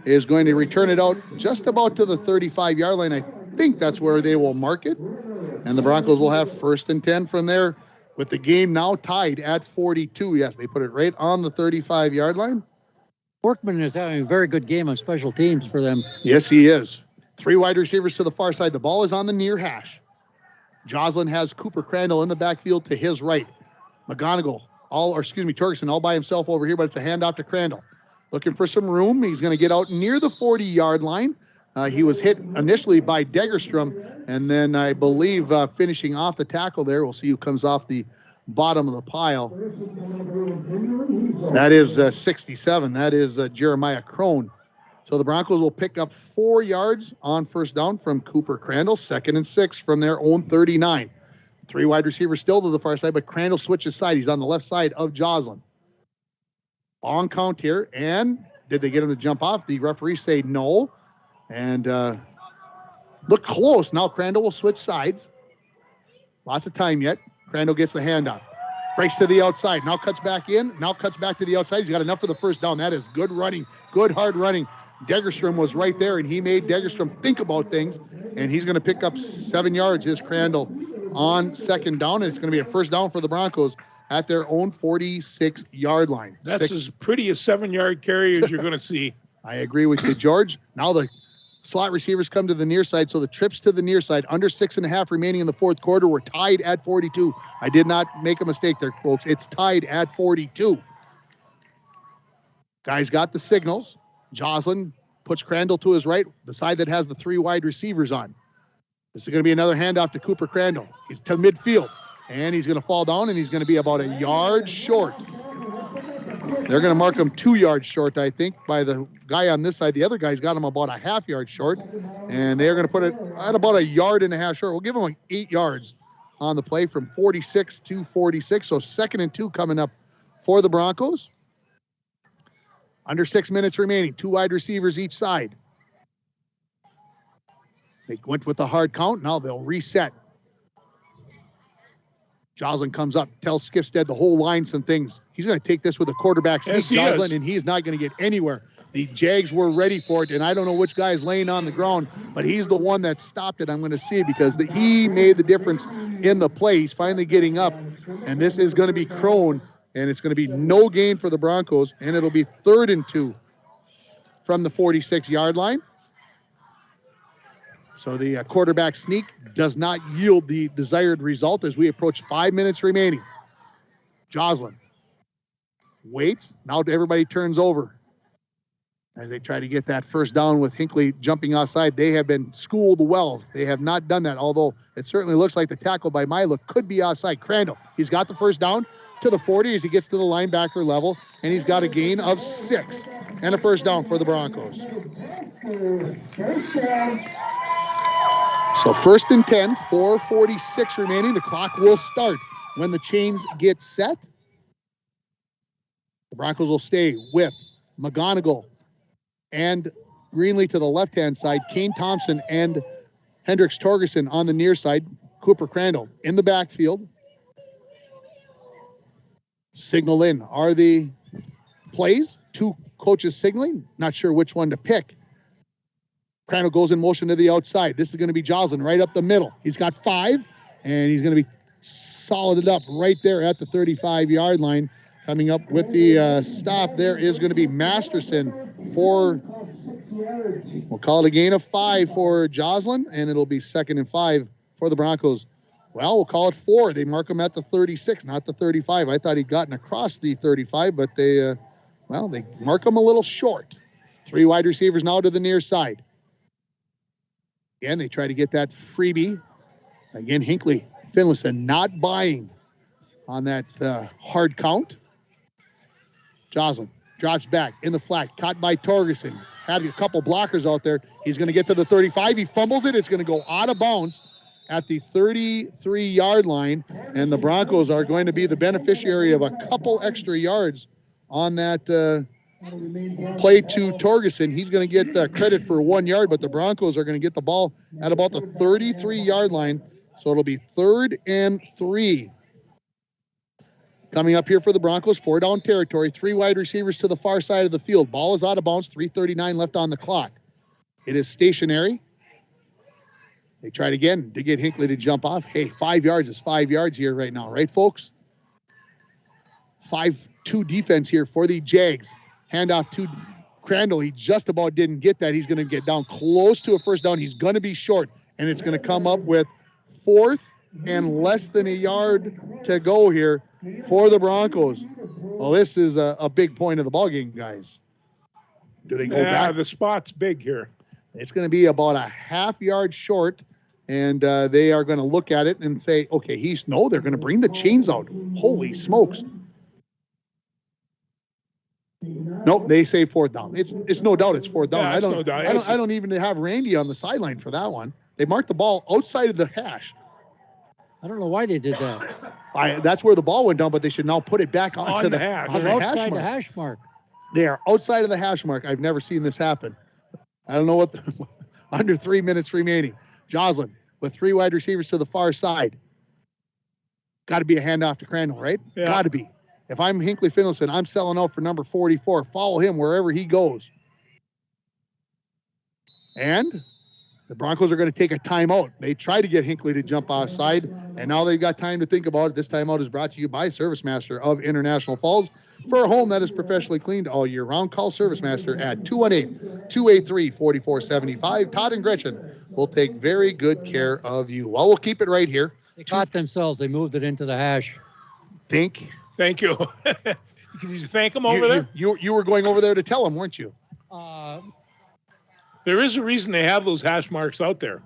is going to return it out just about to the 35-yard line. I think that's where they will mark it. And the Broncos will have 1st and 10 from there, with the game now tied at 42. Yes, they put it right on the 35-yard line. Workman is having a very good game on special teams for them. Yes, he is. 3 wide receivers to the far side. The ball is on the near hash. Joslin has Cooper Crandall in the backfield to his right. Torgerson all by himself over here, but it's a handoff to Crandall. Looking for some room. He's going to get out near the 40-yard line. He was hit initially by Degerstrom, and then I believe finishing off the tackle there. We'll see who comes off the bottom of the pile. That is 67. That is Jeremiah Crone. So the Broncos will pick up 4 yards on first down from Cooper Crandall. 2nd and 6 from their own 39. 3 wide receivers still to the far side, but Crandall switches side. He's on the left side of Joslin. Long count here, and did they get him to jump off? The referees say no. And look close. Now Crandall will switch sides. Lots of time yet. Crandall gets the handoff. Breaks to the outside. Now cuts back in. Now cuts back to the outside. He's got enough for the first down. That is good running. Good hard running. Degerstrom was right there, and he made Degerstrom think about things. And he's going to pick up 7 yards, his Crandall, on 2nd down. And it's going to be a first down for the Broncos at their own 46-yard line. That's as pretty a 7-yard carry as you're going to see. I agree with you, George. Now the slot receivers come to the near side, so the trips to the near side, under 6.5 remaining in the 4th quarter. We're tied at 42. I did not make a mistake there, folks. It's tied at 42. Guys got the signals. Joslin puts Crandall to his right, the side that has the 3 wide receivers on. This is going to be another handoff to Cooper Crandall. He's to midfield, and he's going to fall down, and he's going to be about a yard short. They're going to mark him 2 yards short, I think, by the guy on this side. The other guy's got him about a half yard short, and they're going to put it at about 1.5 yards short. We'll give him like 8 yards on the play from 46 to 46. So 2nd and 2 coming up for the Broncos. Under 6 minutes remaining. 2 wide receivers each side. They went with the hard count. Now they'll reset. Joslin comes up, tells Skifstead the whole line some things. He's going to take this with a quarterback sneak, Joslin, and he's not going to get anywhere. The Jags were ready for it, and I don't know which guy is laying on the ground, but he's the one that stopped it. I'm going to see because he made the difference in the play. He's finally getting up, and this is going to be Crone, and it's going to be no gain for the Broncos, and it'll be 3rd and 2 from the 46-yard line. So the quarterback sneak does not yield the desired result as we approach 5 minutes remaining. Joslin waits. Now everybody turns over as they try to get that first down with Hinckley jumping offside. They have been schooled well. They have not done that, although it certainly looks like the tackle by my look could be offside. Crandall, he's got the first down to the 40 as he gets to the linebacker level, and he's got a gain of 6 and a first down for the Broncos. So 1st and 10, 4:46 remaining. The clock will start when the chains get set. The Broncos will stay with McGonigal and Greenlee to the left-hand side, Kane Thompson and Hendricks Torgerson on the near side, Cooper Crandall in the backfield. Signal in are the plays. 2 coaches signaling. Not sure which one to pick. Crandall goes in motion to the outside. This is going to be Joslin right up the middle. He's got 5, and he's going to be solided up right there at the 35-yard line. Coming up with the stop there is going to be Masterson for, we'll call it a gain of 5 for Joslin, and it'll be 2nd and 5 for the Broncos. Well, we'll call it 4. They mark him at the 36, not the 35. I thought he'd gotten across the 35, but they mark him a little short. 3 wide receivers now to the near side. Again, they try to get that freebie. Again, Hinckley-Finlayson not buying on that hard count. Joslin drops back in the flat, caught by Torgerson. Had a couple blockers out there. He's going to get to the 35. He fumbles it. It's going to go out of bounds at the 33-yard line, and the Broncos are going to be the beneficiary of a couple extra yards on that play to Torgerson. He's going to get credit for 1 yard, but the Broncos are going to get the ball at about the 33-yard line, so it'll be 3rd and 3. Coming up here for the Broncos, 4-down territory, 3 wide receivers to the far side of the field. Ball is out of bounds, 3:39 left on the clock. It is stationary. They tried again to get Hinckley to jump off. Hey, 5 yards is 5 yards here right now, right, folks? 5-2 defense here for the Jags. Handoff to Crandall. He just about didn't get that. He's going to get down close to a first down. He's going to be short, and it's going to come up with 4th and less than a yard to go here for the Broncos. Well, this is a big point of the ballgame, guys. Do they go back? The spot's big here. It's going to be about a half yard short, and they are going to look at it and say, okay, they're going to bring the chains out. Holy smokes. Nope, they say 4th down. It's no doubt it's 4th down. Yeah, I don't even have Randy on the sideline for that one. They marked the ball outside of the hash. I don't know why they did that. That's where the ball went down, but they should now put it back onto the hash. On the outside the hash mark. They are outside of the hash mark. I've never seen this happen. I don't know what under 3 minutes remaining. Joslin with 3 wide receivers to the far side. Got to be a handoff to Crandall, right? Yeah. Got to be. If I'm Hinckley-Finlayson, I'm selling out for number 44. Follow him wherever he goes. And the Broncos are going to take a timeout. They tried to get Hinckley to jump offside, and now they've got time to think about it. This timeout is brought to you by ServiceMaster of International Falls. For a home that is professionally cleaned all year round, call ServiceMaster at 218-283-4475. Todd and Gretchen will take very good care of you. Well, we'll keep it right here. They caught themselves. They moved it into the hash. Thank you. Did you thank them over there? You were going over there to tell them, weren't you? There is a reason they have those hash marks out there.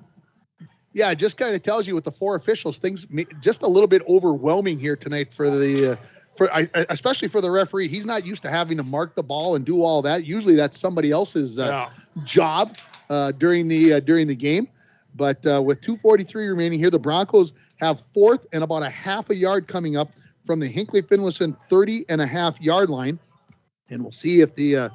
Yeah, it just kind of tells you with the 4 officials, things just a little bit overwhelming here tonight for especially for the referee. He's not used to having to mark the ball and do all that. Usually that's somebody else's job during the game. But with 2:43 remaining here, the Broncos have 4th and about a half a yard coming up from the Hinckley-Finlayson 30.5-yard line. And we'll see if the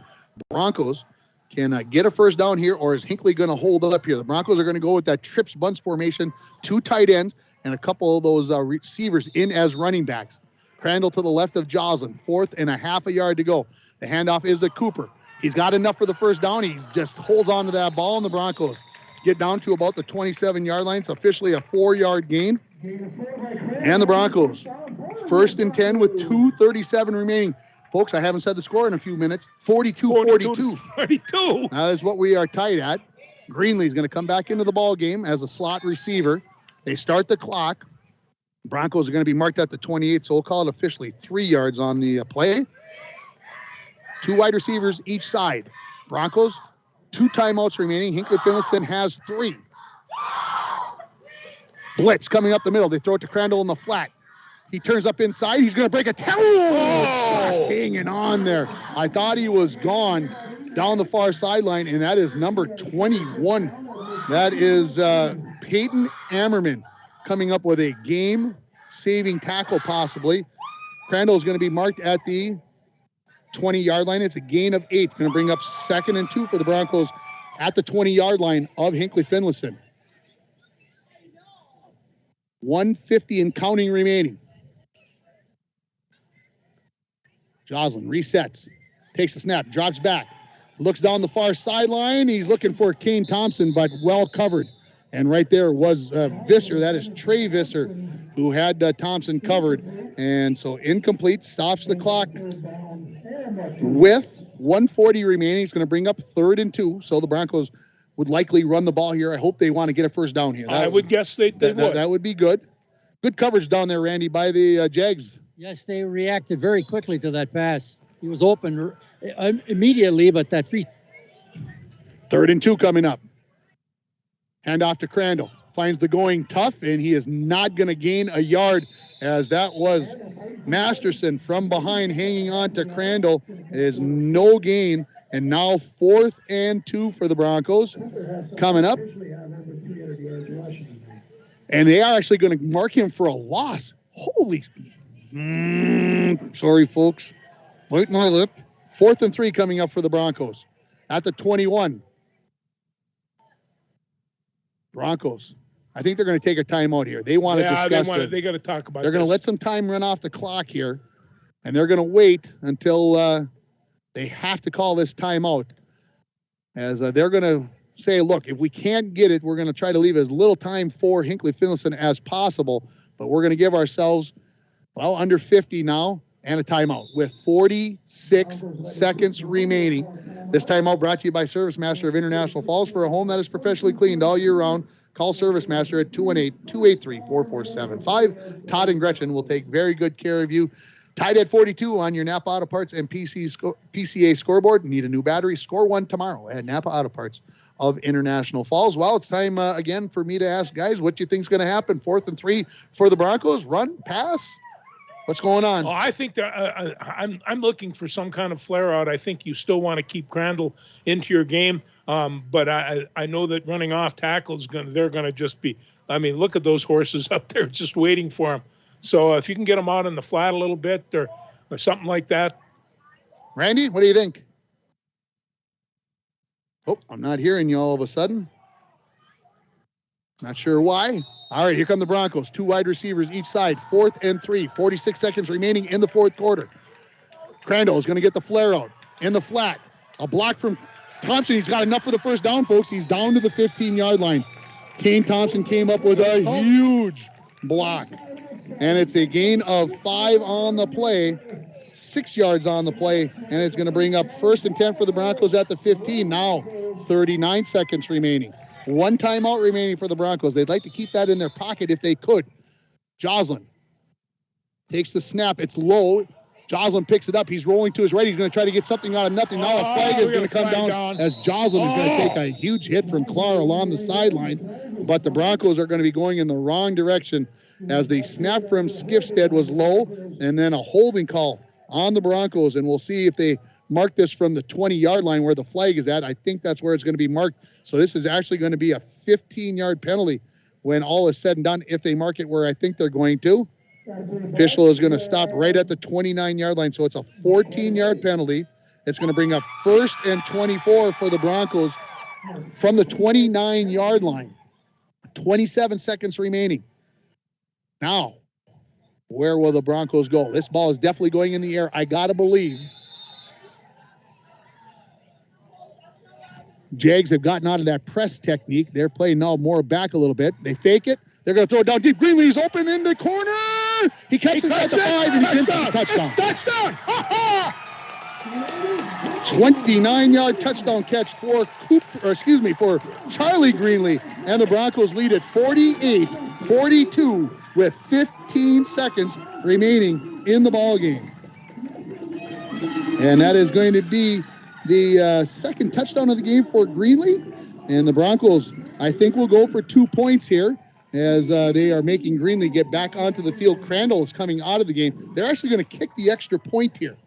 Broncos can get a first down here, or is Hinckley going to hold up here? The Broncos are going to go with that trips bunts formation, 2 tight ends, and a couple of those receivers in as running backs. Crandall to the left of Joslin, 4th and a half a yard to go. The handoff is to Cooper. He's got enough for the first down. He just holds on to that ball, and the Broncos get down to about the 27-yard line. It's officially a 4-yard gain. And the Broncos, 1st and 10 with 2:37 remaining. Folks, I haven't said the score in a few minutes. 42-42. 42. That is what we are tied at. Greenlee's going to come back into the ball game as a slot receiver. They start the clock. Broncos are going to be marked at the 28, so we'll call it officially 3 yards on the play. 2 wide receivers each side. Broncos, 2 timeouts remaining. Hinckley-Finlayson has 3. Blitz coming up the middle. They throw it to Crandall in the flat. He turns up inside. He's going to break a tackle. Just hanging on there. I thought he was gone down the far sideline, and that is number 21. That is Peyton Ammerman coming up with a game-saving tackle possibly. Crandall is going to be marked at the 20-yard line. It's a gain of 8. Going to bring up 2nd and 2 for the Broncos at the 20-yard line of Hinckley-Finlayson. 1:50 and counting remaining. Joslin resets, takes the snap, drops back, looks down the far sideline. He's looking for Kane Thompson, but well covered. And right there was Visser. That is Trey Visser, who had Thompson covered. And so incomplete, stops the clock with 1:40 remaining. It's going to bring up 3rd and 2. So the Broncos would likely run the ball here. I hope they want to get a first down here. I would guess they would. That would be good. Good coverage down there, Randy, by the Jags. Yes, they reacted very quickly to that pass. He was open immediately, but that 3rd and 2 coming up. Hand off to Crandall. Finds the going tough, and he is not going to gain a yard, as that was Masterson from behind hanging on to Crandall. It is no gain, and now 4th and 2 for the Broncos coming up. And they are actually going to mark him for a loss. Holy... sorry, folks. Bite my lip. 4th and 3 coming up for the Broncos at the 21. Broncos. I think they're going to take a timeout here. They want to discuss it. They got to talk about They're this. going to let some time run off the clock here. And they're going to wait until they have to call this timeout, as they're going to say, look, if we can't get it, we're going to try to leave as little time for Hinckley-Finlayson as possible, but we're going to give ourselves, well, under 50 now and a timeout with 46 seconds remaining. This timeout brought to you by Service Master of International Falls. For a home that is professionally cleaned all year round, call Service Master at 218-283-4475. Todd and Gretchen will take very good care of you. Tied at 42 on your Napa Auto Parts and PCA scoreboard. Need a new battery? Score one tomorrow at Napa Auto Parts of International Falls. Well, it's time again for me to ask guys, what do you think is going to happen? 4th and 3 for the Broncos. Run, pass? What's going on? Oh, I think that I'm looking for some kind of flare out. I think you still want to keep Crandall into your game, but I know that running off tackles they're going to just be. I mean, look at those horses up there just waiting for him. So if you can get them out in the flat a little bit or something like that. Randy, what do you think? Oh, I'm not hearing you all of a sudden. Not sure why. All right, here come the Broncos. 2 wide receivers each side. 4th and 3. 46 seconds remaining in the 4th quarter. Crandall is going to get the flare out in the flat. A block from Thompson. He's got enough for the first down, folks. He's down to the 15-yard line. Kane Thompson came up with a huge block. And it's a gain of 5 on the play, 6 yards on the play, and it's going to bring up 1st and 10 for the Broncos at the 15. Now 39 seconds remaining. 1 timeout remaining for the Broncos. They'd like to keep that in their pocket if they could. Joslin takes the snap. It's low. Joslin picks it up. He's rolling to his right. He's going to try to get something out of nothing. Now a flag is going to come down as Joslin is going to take a huge hit from Clark along the sideline. But the Broncos are going to be going in the wrong direction, as the snap from Skifstead was low, and then a holding call on the Broncos. And we'll see if they mark this from the 20-yard line where the flag is at. I think that's where it's going to be marked. So this is actually going to be a 15-yard penalty when all is said and done, if they mark it where I think they're going to. Official is going to stop right at the 29-yard line. So it's a 14-yard penalty. It's going to bring up 1st and 24 for the Broncos from the 29-yard line. 27 seconds remaining. Now, where will the Broncos go? This ball is definitely going in the air. I got to believe Jags have gotten out of that press technique. They're playing now more back a little bit. They fake it. They're going to throw it down deep. Greenlee's open in the corner. He catches it at the 5, and he's in for the touchdown. Touchdown! 29-yard touchdown catch for Charlie Greenlee, and the Broncos lead at 48-42 with 15 seconds remaining in the ball game. And that is going to be the second touchdown of the game for Greenlee, and the Broncos, I think, will go for 2 points here, as they are making Greenlee get back onto the field. Crandall is coming out of the game. They're actually going to kick the extra point here.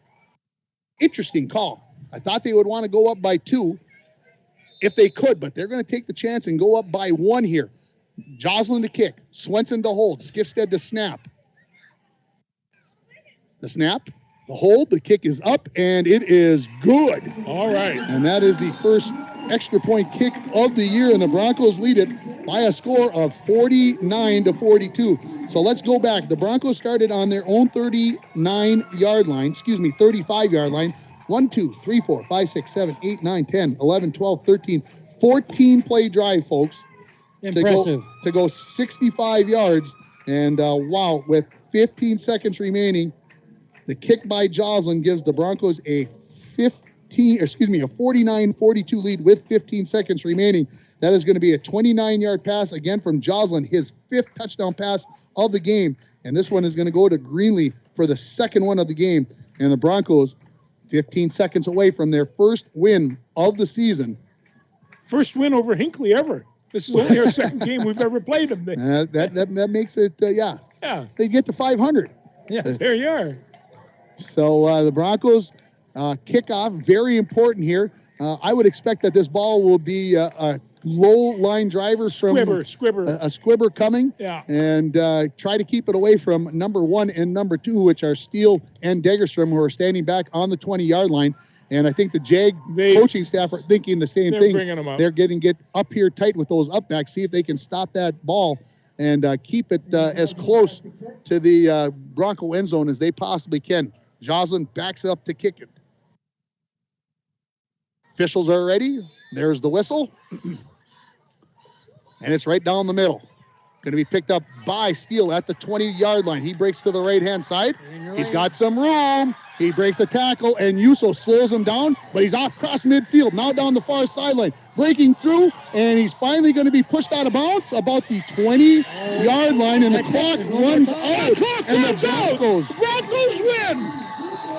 Interesting call. I thought they would want to go up by 2 if they could, but they're going to take the chance and go up by 1 here. Joslin to kick. Swenson to hold. Skifstead to snap. The snap. The hold. The kick is up, and it is good. All right. And that is the first extra point kick of the year, and the Broncos lead it by a score of 49-42. So let's go back. The Broncos started on their own 35-yard line. 1, 2, 3, 4, 5, 6, 7, 8, 9, 10, 11, 12, 13, 14 play drive, folks. Impressive. To go 65 yards. And wow, with 15 seconds remaining, the kick by Joslin gives the Broncos a 49-42 lead with 15 seconds remaining. That is going to be a 29-yard pass again from Joslin, his 5th touchdown pass of the game. And this one is going to go to Greenlee for the second one of the game. And the Broncos 15 seconds away from their first win of the season. First win over Hinckley ever. This is only our second game we've ever played them. That makes it, yes. Yeah. They get to 500. Yeah, there you are. So the Broncos kickoff, very important here. I would expect that this ball will be a low line drivers from Squibber. A Squibber coming. Yeah. And try to keep it away from number 1 and number 2, which are Steele and Degerstrom, who are standing back on the 20-yard line. And I think the Jag coaching staff are thinking the same thing. Bringing them up. They're get up here tight with those up backs, see if they can stop that ball and keep it as close to the Bronco end zone as they possibly can. Jocelyn backs up to kick it. Officials are ready. There's the whistle. And it's right down the middle. Going to be picked up by Steele at the 20-yard line. He breaks to the right-hand side. He's got some room. He breaks a tackle, and Yuso slows him down, but he's across midfield, now down the far sideline. Breaking through, and he's finally going to be pushed out of bounds about the 20-yard line, and the clock runs out. And the Broncos win!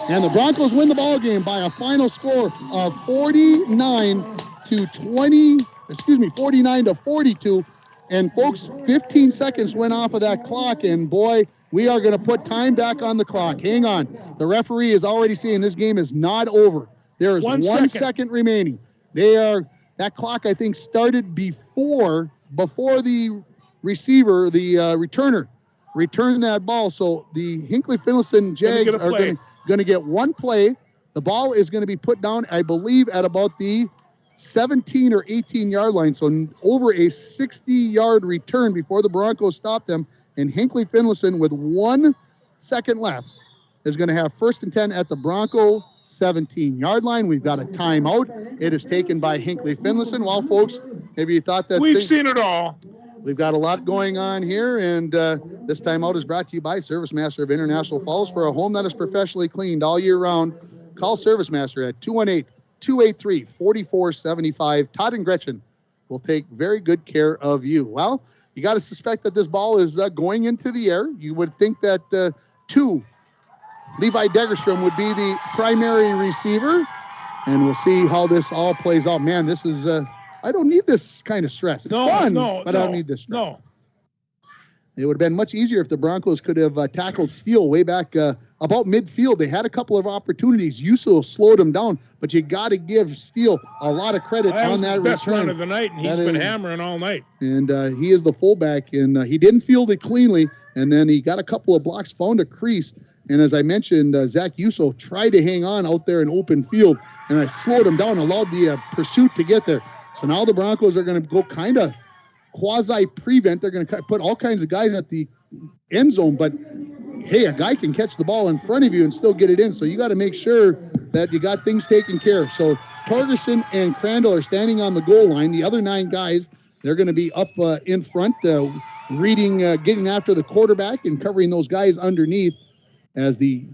And the Broncos win the ball game by a final score of 49 to 42. And folks, 15 seconds went off of that clock, and boy, we are going to put time back on the clock. Hang on. The referee is already saying this game is not over. There is 1 second remaining. That clock, I think, started before the receiver, the returner, returned that ball. So the Hinckley-Finlayson Jags are going to get one play. The ball is going to be put down, I believe, at about the 17 or 18-yard line, so over a 60-yard return before the Broncos stop them. And Hinckley-Finlayson, with 1 second left, is going to have 1st and 10 at the Bronco 17-yard line. We've got a timeout. It is taken by Hinckley-Finlayson. Well, folks, maybe you thought that we've seen it all. We've got a lot going on here, and this timeout is brought to you by Service Master of International Falls. For a home that is professionally cleaned all year round, call Service Master at 218-283-4475. Todd and Gretchen will take very good care of you. Well, you got to suspect that this ball is going into the air. You would think that Levi Degerstrom would be the primary receiver, and we'll see how this all plays out. Man, this is, I don't need this kind of stress. It's fun, but I don't need this stress. No. It would have been much easier if the Broncos could have tackled Steele way back about midfield. They had a couple of opportunities. Yuso slowed him down, but you got to give Steele a lot of credit on that return. That was the best run of the night, and he's been hammering all night. And he is the fullback, and he didn't field it cleanly, and then he got a couple of blocks, found a crease. And as I mentioned, Zach Yuso tried to hang on out there in open field, and I slowed him down, allowed the pursuit to get there. So now the Broncos are going to go kind of quasi-prevent. They're going to put all kinds of guys at the end zone, but hey, a guy can catch the ball in front of you and still get it in, so you got to make sure that you got things taken care of. So Torgerson and Crandall are standing on the goal line. The other 9 guys, they're going to be up in front, getting after the quarterback and covering those guys underneath as the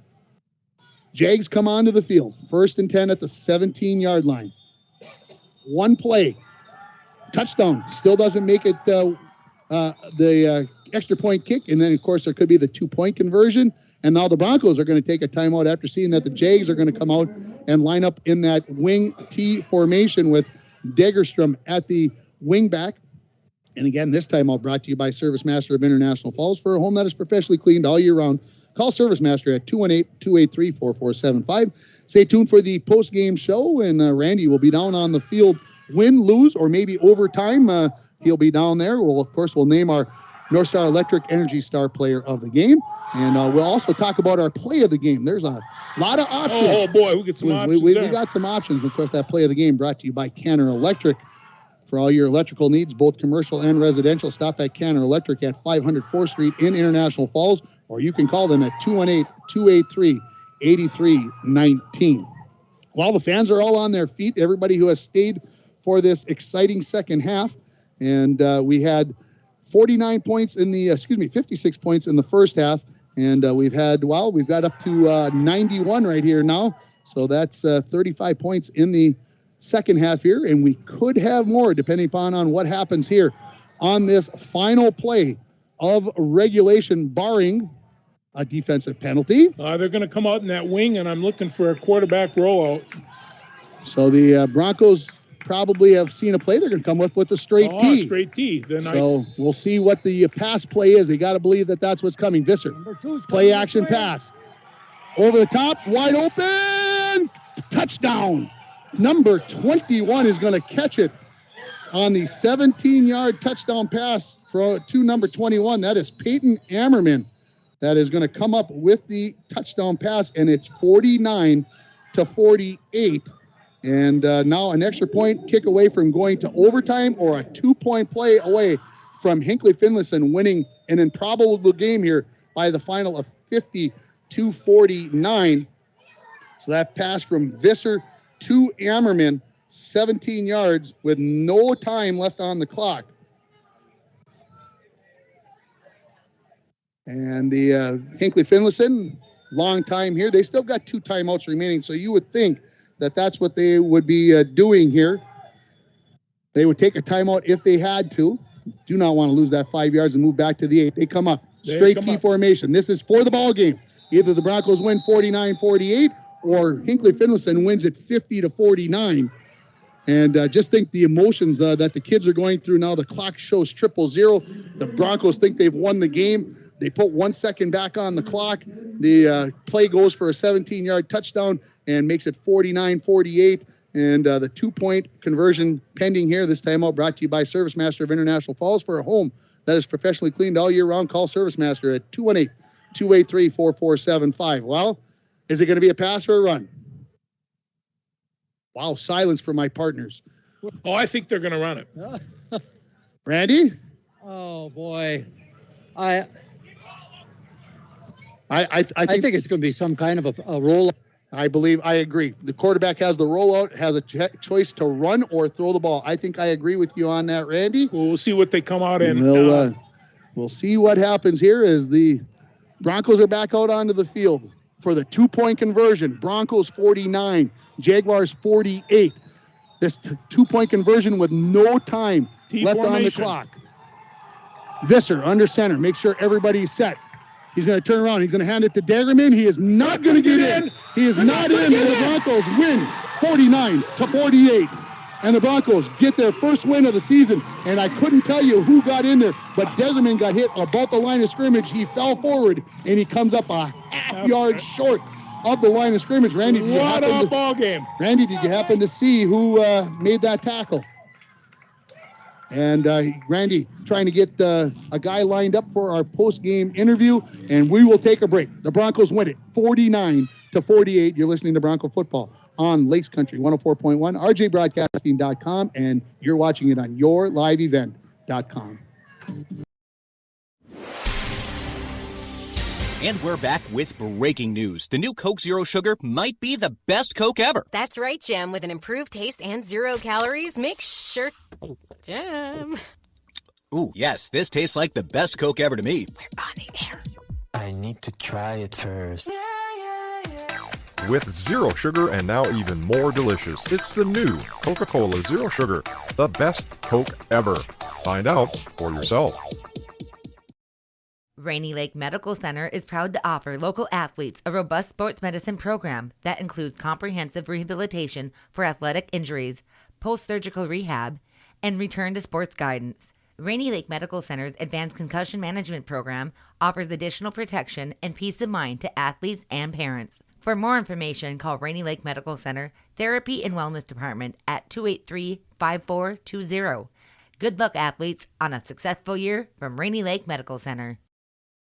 Jags come onto the field. 1st and 10 at the 17-yard line. One play. Touchdown. Still doesn't make it the extra point kick. And then, of course, there could be the 2-point conversion. And now the Broncos are going to take a timeout after seeing that the Jags are going to come out and line up in that wing T formation with Degerstrom at the wing back. And again, this timeout brought to you by Service Master of International Falls. For a home that is professionally cleaned all year round, call Service Master at 218-283-4475. Stay tuned for the post-game show, and Randy will be down on the field, win, lose, or maybe overtime. He'll be down there. We'll name our North Star Electric Energy Star Player of the game, and we'll also talk about our play of the game. There's a lot of options. Oh, boy, we get some options we got some options. Of course, that play of the game brought to you by Canner Electric. For all your electrical needs, both commercial and residential, stop at Canner Electric at 500 4th Street in International Falls, or you can call them at 218-283-8319. Well, the fans are all on their feet, everybody who has stayed for this exciting second half, and we had 56 points in the first half, and we've got up to 91 right here now, so that's 35 points in the second half here, and we could have more depending upon what happens here on this final play of regulation, barring a defensive penalty. They're going to come out in that wing, and I'm looking for a quarterback rollout. So the Broncos probably have seen a play. They're going to come with a straight T. Straight T. We'll see what the pass play is. They got to believe that that's what's coming. Visser, play action pass. Over the top, wide open, touchdown. Number 21 is going to catch it on the 17-yard touchdown pass to number 21. That is Peyton Ammerman. That is going to come up with the touchdown pass, and it's 49-48. And now an extra point kick away from going to overtime, or a 2-point play away from Hinckley-Finlayson winning an improbable game here by the final of 50-49. So that pass from Visser to Ammerman, 17 yards with no time left on the clock. And the Hinckley-Finlayson, long time here. They still got 2 timeouts remaining, so you would think that that's what they would be doing here. They would take a timeout if they had to. Do not want to lose that 5 yards and move back to the 8. They come up. Straight T formation. This is for the ball game. Either the Broncos win 49-48 or Hinckley-Finlayson wins it 50-49. And just think the emotions that the kids are going through now. The clock shows 0-0. The Broncos think they've won the game. They put 1 second back on the clock. The play goes for a 17-yard touchdown and makes it 49-48. And the 2-point conversion pending here. This timeout brought to you by Service Master of International Falls. For a home that is professionally cleaned all year round, call Service Master at 218-283-4475. Well, is it going to be a pass or a run? Wow, silence from my partners. Oh, I think they're going to run it. Randy? Oh, boy. I think it's going to be some kind of a roll. I agree. The quarterback has the rollout, has a choice to run or throw the ball. I think I agree with you on that, Randy. Well, we'll see what they come out in. We'll see what happens here as the Broncos are back out onto the field for the 2-point conversion. Broncos 49, Jaguars 48. This 2-point conversion with no time left on the clock. Visser under center. Make sure everybody's set. He's going to turn around. He's going to hand it to Dagerman. He is not going to get in. He is not in. And the Broncos win 49-48. And the Broncos get their first win of the season. And I couldn't tell you who got in there, but Dagerman got hit about the line of scrimmage. He fell forward, and he comes up a half yard short of the line of scrimmage. Randy, did you happen to see who made that tackle? And Randy trying to get a guy lined up for our post-game interview, and we will take a break. The Broncos win it 49-48. You're listening to Bronco Football on Lakes Country 104.1, rjbroadcasting.com, and you're watching it on yourliveevent.com. And we're back with breaking news. The new Coke Zero Sugar might be the best Coke ever. That's right, Jim. With an improved taste and 0 calories, make sure... Jim. Ooh, yes, this tastes like the best Coke ever to me. We're on the air. I need to try it first. With zero sugar and now even more delicious, it's the new Coca-Cola Zero Sugar, the best Coke ever. Find out for yourself. Rainy Lake Medical Center is proud to offer local athletes a robust sports medicine program that includes comprehensive rehabilitation for athletic injuries, post-surgical rehab, and return to sports guidance. Rainy Lake Medical Center's Advanced Concussion Management Program offers additional protection and peace of mind to athletes and parents. For more information, call Rainy Lake Medical Center Therapy and Wellness Department at 283-5420. Good luck, athletes, on a successful year from Rainy Lake Medical Center.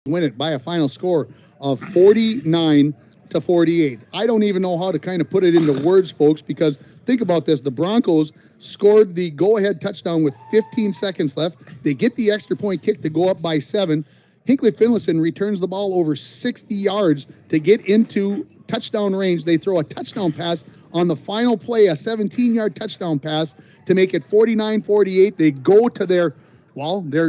Win it by a final score of 49-48. I don't even know how to kind of put it into words, folks, because think about this. The Broncos scored the go-ahead touchdown with 15 seconds left. They get the extra point kick to go up by 7. Hinckley-Finlayson returns the ball over 60 yards to get into touchdown range. They throw a touchdown pass on the final play, a 17-yard touchdown pass to make it 49-48. They go to their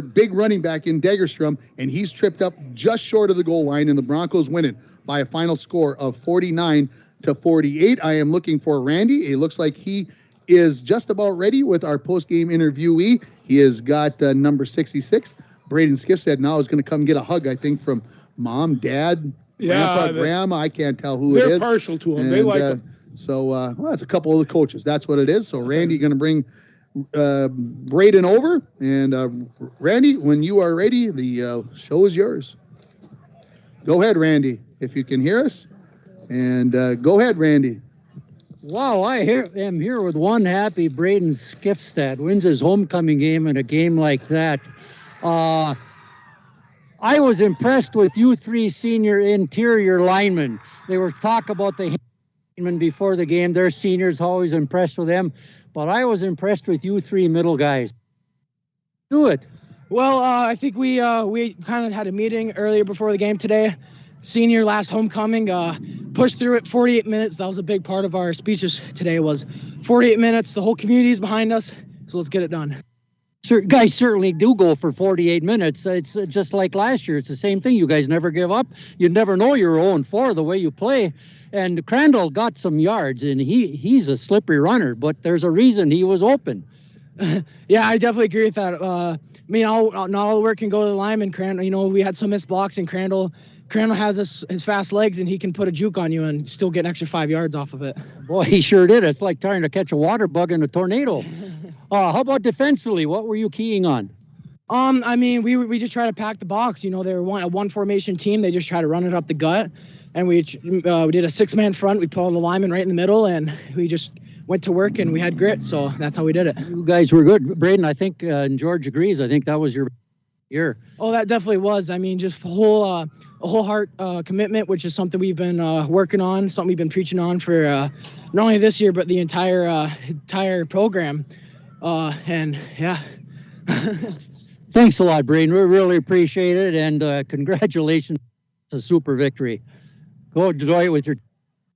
big running back in Degerstrom, and he's tripped up just short of the goal line, and the Broncos win it by a final score of 49-48. I am looking for Randy. It looks like he is just about ready with our post-game interviewee. He has got number 66. Braden Skifstead now is going to come get a hug, I think, from Mom, Dad, Grandpa, Grandma. I can't tell who it is. They're partial to him. They like him. So, it's a couple of the coaches. That's what it is. So, Randy going to bring Braden over. And, Randy, when you are ready, the show is yours. Go ahead, Randy, if you can hear us. And go ahead, Randy. Wow, I am here with one happy Braden Skifstead. Wins his homecoming game in a game like that. I was impressed with you three senior interior linemen. They were talking about the linemen before the game. They're seniors, always impressed with them. But I was impressed with you three middle guys. Do it. Well, I think we kind of had a meeting earlier before the game today. Senior last homecoming, put pushed through it. 48 minutes. That was a big part of our speeches today. Was 48 minutes. The whole community is behind us. So let's get it done. Guys certainly do go for 48 minutes. It's just like last year. It's the same thing. You guys never give up. You never know you're 0-4 the way you play. And Crandall got some yards, and he's a slippery runner, but there's a reason he was open. Yeah, I definitely agree with that. I mean, not all the work can go to the lineman. Crandall, we had some missed blocks, and Crandall has his fast legs, and he can put a juke on you and still get an extra 5 yards off of it. Boy, he sure did. It's like trying to catch a water bug in a tornado. How about defensively? What were you keying on? I mean, we just try to pack the box. They're a one formation team. They just try to run it up the gut. And we did a 6-man front. We put all the linemen right in the middle, and we just went to work, and we had grit. So that's how we did it. You guys were good. Braden, I think, and George agrees, I think that was your year. Oh, that definitely was. I mean, just a whole heart commitment, which is something we've been working on, something we've been preaching on for not only this year, but the entire program. And yeah. Thanks a lot, Braden. We really appreciate it, and congratulations. It's a super victory. Go enjoy it with your...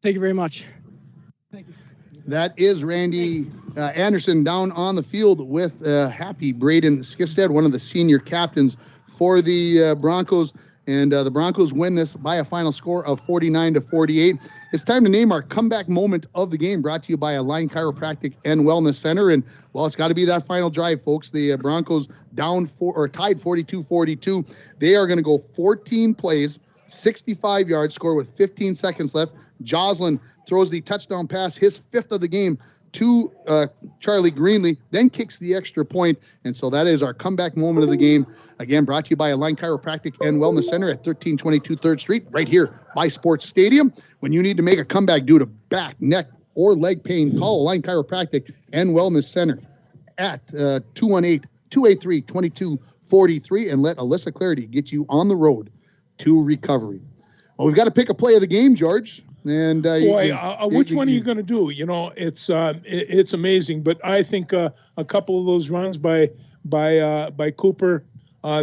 Thank you very much. Thank you. That is Randy Anderson down on the field with happy Braden Skifstad, one of the senior captains for the Broncos. And the Broncos win this by a final score of 49-48. It's time to name our comeback moment of the game, brought to you by Align Chiropractic and Wellness Center. And, well, it's got to be that final drive, folks. The Broncos tied 42-42. They are going to go 14 plays, 65 yards, score with 15 seconds left. Joslin throws the touchdown pass, his 5th of the game, to Charlie Greenlee, then kicks the extra point. And so that is our comeback moment of the game. Again, brought to you by Align Chiropractic and Wellness Center at 1322 3rd Street, right here by Sports Stadium. When you need to make a comeback due to back, neck, or leg pain, call Align Chiropractic and Wellness Center at 218-283-2243 and let Alyssa Clarity get you on the road to recovery. Well, we've got to pick a play of the game, George. And which one are you going to do? It's amazing. But I think a couple of those runs by Cooper,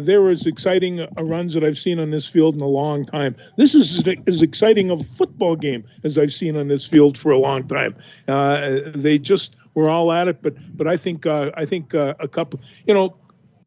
they were as exciting runs that I've seen on this field in a long time. This is as exciting of a football game as I've seen on this field for a long time. They just were all at it. But I think a couple.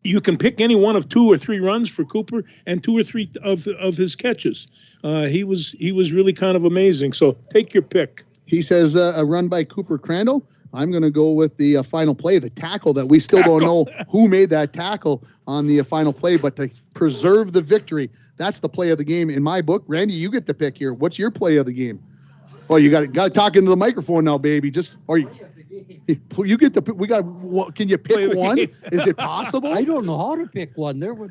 You can pick any one of 2 or 3 runs for Cooper and 2 or 3 of his catches. He was really kind of amazing. So take your pick. He says a run by Cooper Crandall. I'm going to go with the final play, the tackle that we still don't know who made that tackle on the final play, but to preserve the victory, that's the play of the game in my book. Randy, you get to pick here. What's your play of the game? Well, you got to talk into the microphone now, baby. You get the. We got. Can you pick one? Is it possible? I don't know how to pick one. There were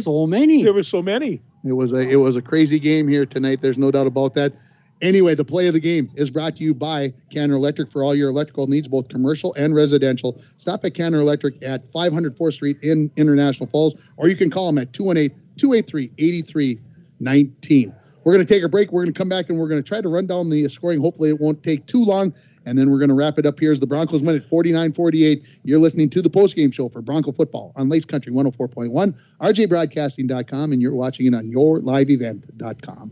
so many. There were so many. It was a crazy game here tonight. There's no doubt about that. Anyway, the play of the game is brought to you by Canner Electric for all your electrical needs, both commercial and residential. Stop at Canner Electric at 500 4th Street in International Falls, or you can call them at 218-283-8319. We're going to take a break. We're going to come back, and we're going to try to run down the scoring. Hopefully it won't take too long, and then we're going to wrap it up here as the Broncos win at 49-48. You're listening to the postgame show for Bronco football on Lace Country 104.1, rjbroadcasting.com, and you're watching it on yourliveevent.com.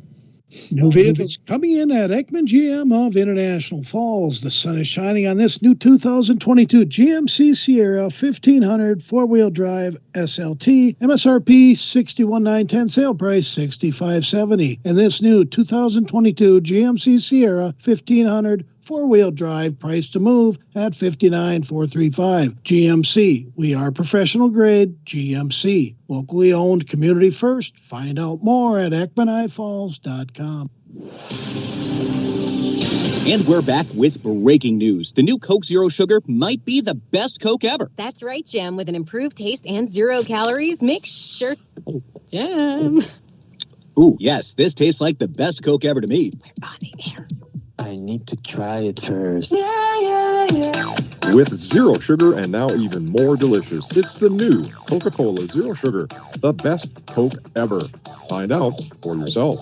New vehicles coming in at Ekman GM of International Falls. The sun is shining on this new 2022 GMC Sierra 1500 4-wheel drive SLT. MSRP $61,910, sale price $65,770. And this new 2022 GMC Sierra 1500 4-wheel drive, price to move at $59,435. GMC, we are professional grade. GMC, locally owned, community first. Find out more at EkmanIFalls.com. And we're back with breaking news. The new Coke Zero Sugar might be the best Coke ever. That's right, Jim. With an improved taste and 0 calories, make sure... Jim. Ooh, yes, this tastes like the best Coke ever to me. We're on the air. I need to try it first. With zero sugar and now even more delicious, it's the new Coca-Cola Zero Sugar, the best Coke ever. Find out for yourself.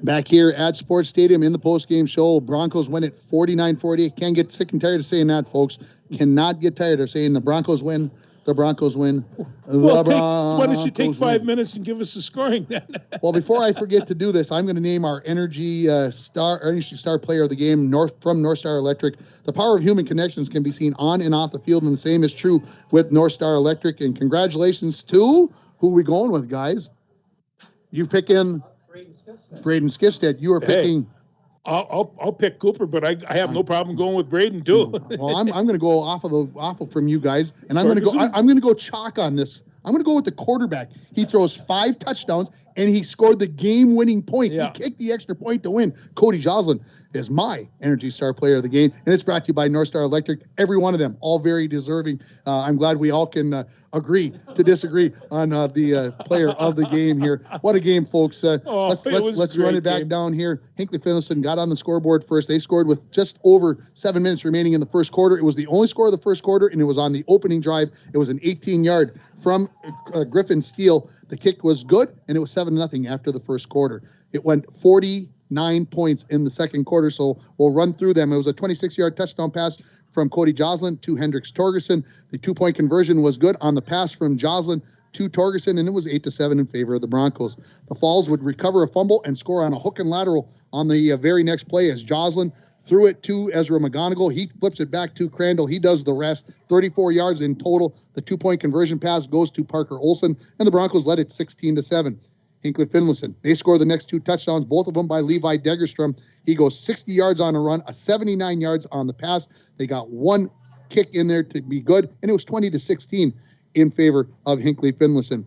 Back here at Sports Stadium in the postgame show, Broncos win at 49-48. Can't get sick and tired of saying that, folks. Cannot get tired of saying the Broncos win The Broncos win. Why don't you take 5 minutes and give us the scoring then? Well, before I forget to do this, I'm going to name our Energy Star player of the game from North Star Electric. The power of human connections can be seen on and off the field, and the same is true with North Star Electric. And congratulations to who are we going with, guys? You picking Braden Skifstead. You are picking. I'll pick Cooper, but I have no problem going with Braden too. Well, I'm going to go off from you guys, and I'm going to go chalk on this. I'm going to go with the quarterback. He throws 5 touchdowns, and he scored the game-winning point. Yeah. He kicked the extra point to win. Cody Joslin is my Energy Star player of the game, and it's brought to you by North Star Electric. Every one of them, all very deserving. I'm glad we all can agree to disagree on the player of the game here. What a game, folks! Let's run it back down here. Hinckley-Finlayson got on the scoreboard first. They scored with just over 7 minutes remaining in the first quarter. It was the only score of the first quarter, and it was on the opening drive. It was an 18-yard from Griffin Steele. The kick was good, and it was 7-0 after the first quarter. It went 49 points in the second quarter, so we'll run through them. It was a 26-yard touchdown pass from Cody Joslin to Hendricks Torgerson. The 2-point conversion was good on the pass from Joslin to Torgerson, and it was 8-7 in favor of the Broncos. The Falls would recover a fumble and score on a hook and lateral on the very next play as Joslin threw it to Ezra McGonigal. He flips it back to Crandall. He does the rest. 34 yards in total. The 2-point conversion pass goes to Parker Olson, and the Broncos led it 16-7. Hinckley-Finlayson. They score the next 2 touchdowns, both of them by Levi Degerstrom. He goes 60 yards on a run, 79 yards on the pass. They got 1 kick in there to be good, and it was 20-16 in favor of Hinckley-Finlayson.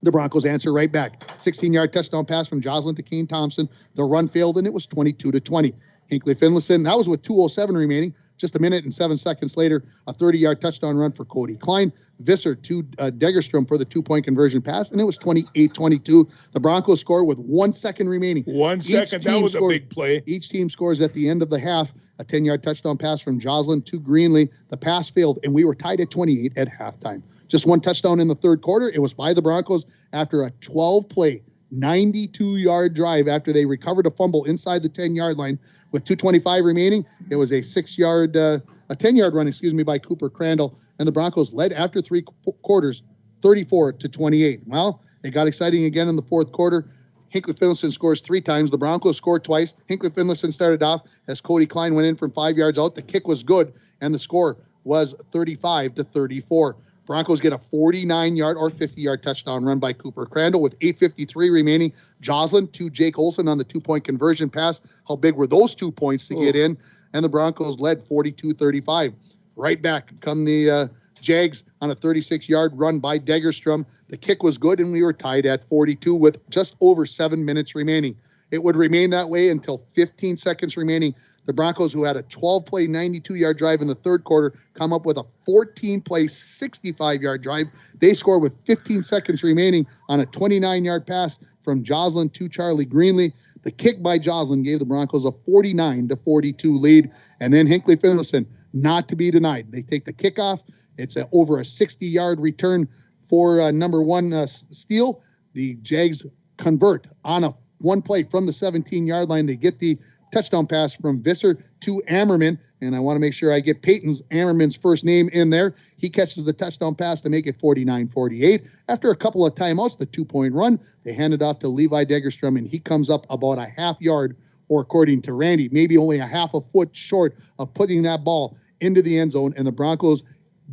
The Broncos answer right back. 16-yard touchdown pass from Joslin to Kane Thompson. The run failed, and it was 22-20. Hinckley-Finlayson, that was with 2:07 remaining. Just a minute and 7 seconds later, a 30-yard touchdown run for Cody Klein. Visser to Degerstrom for the 2-point conversion pass, and it was 28-22. The Broncos score with 1 second remaining. 1 second, that was a big play. Each team scores at the end of the half. A 10-yard touchdown pass from Joslin to Greenlee. The pass failed, and we were tied at 28 at halftime. Just 1 touchdown in the third quarter. It was by the Broncos after a 12-play, 92-yard drive after they recovered a fumble inside the 10-yard line. With 2:25 remaining, it was a 10-yard run, by Cooper Crandall, and the Broncos led after 3 quarters, 34-28. Well, it got exciting again in the fourth quarter. Hinckley-Finlayson scores 3 times. The Broncos scored twice. Hinckley-Finlayson started off as Cody Klein went in from 5 yards out. The kick was good, and the score was 35-34. Broncos get a 49-yard or 50-yard touchdown run by Cooper Crandall with 8:53 remaining. Joslin to Jake Olson on the 2-point conversion pass. How big were those 2 points to get in? And the Broncos led 42-35. Right back come the Jags on a 36-yard run by Degerstrom. The kick was good, and we were tied at 42 with just over 7 minutes remaining. It would remain that way until 15 seconds remaining. The Broncos, who had a 12-play, 92-yard drive in the third quarter, come up with a 14-play, 65-yard drive. They score with 15 seconds remaining on a 29-yard pass from Joslin to Charlie Greenlee. The kick by Joslin gave the Broncos a 49-42 lead. And then Hinckley-Finlayson, not to be denied. They take the kickoff. It's over a 60-yard return for number 1 Steele. The Jags convert on a 1 play from the 17-yard line. They get the touchdown pass from Visser to Ammerman, and I want to make sure I get Ammerman's first name in there. He catches the touchdown pass to make it 49-48. After a couple of timeouts, the 2-point run, they hand it off to Levi Degerstrom, and he comes up about a half yard, or according to Randy, maybe only a half a foot short of putting that ball into the end zone, and the Broncos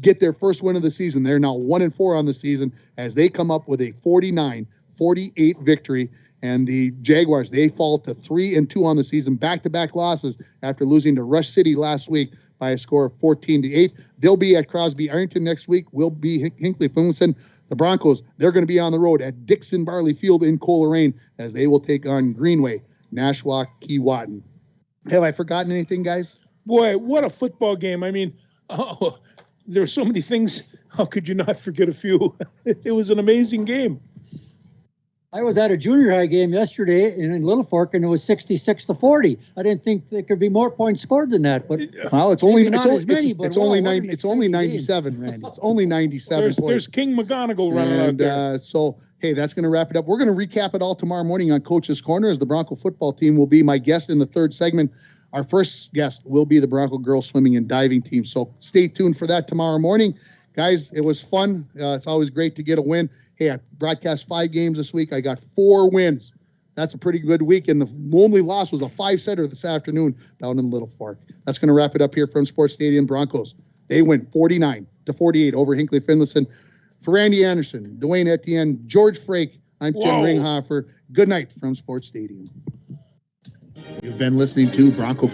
get their first win of the season. They're now 1-4 on the season as they come up with a 49-48 victory. And the Jaguars, they fall to 3-2 on the season, back-to-back losses after losing to Rush City last week by a score of 14-8. They'll be at Crosby Ironton next week. We'll be Hinckley-Finlayson. The Broncos, they're going to be on the road at Dixon Barley Field in Coleraine as they will take on Greenway, Nashwauk, Keewatin. Have I forgotten anything, guys? Boy, what a football game. I mean, there are so many things. How could you not forget a few? It was an amazing game. I was at a junior high game yesterday in Little Fork, and it was 66-40. I didn't think there could be more points scored than that. But well, it's only 97, Randy. It's only 97 points. There's King McGonigal running out there. So hey, that's going to wrap it up. We're going to recap it all tomorrow morning on Coach's Corner, as the Bronco football team will be my guest in the third segment. Our first guest will be the Bronco girls swimming and diving team. So stay tuned for that tomorrow morning. Guys, it was fun. It's always great to get a win. Hey, I broadcast 5 games this week. I got 4 wins. That's a pretty good week. And the only loss was a 5-setter this afternoon down in Little Fork. That's going to wrap it up here from Sports Stadium. Broncos, they win 49-48 over Hinckley-Finlayson. For Randy Anderson, Dwayne Etienne, George Frake, I'm Tim Ringhofer. Good night from Sports Stadium. You've been listening to Bronco.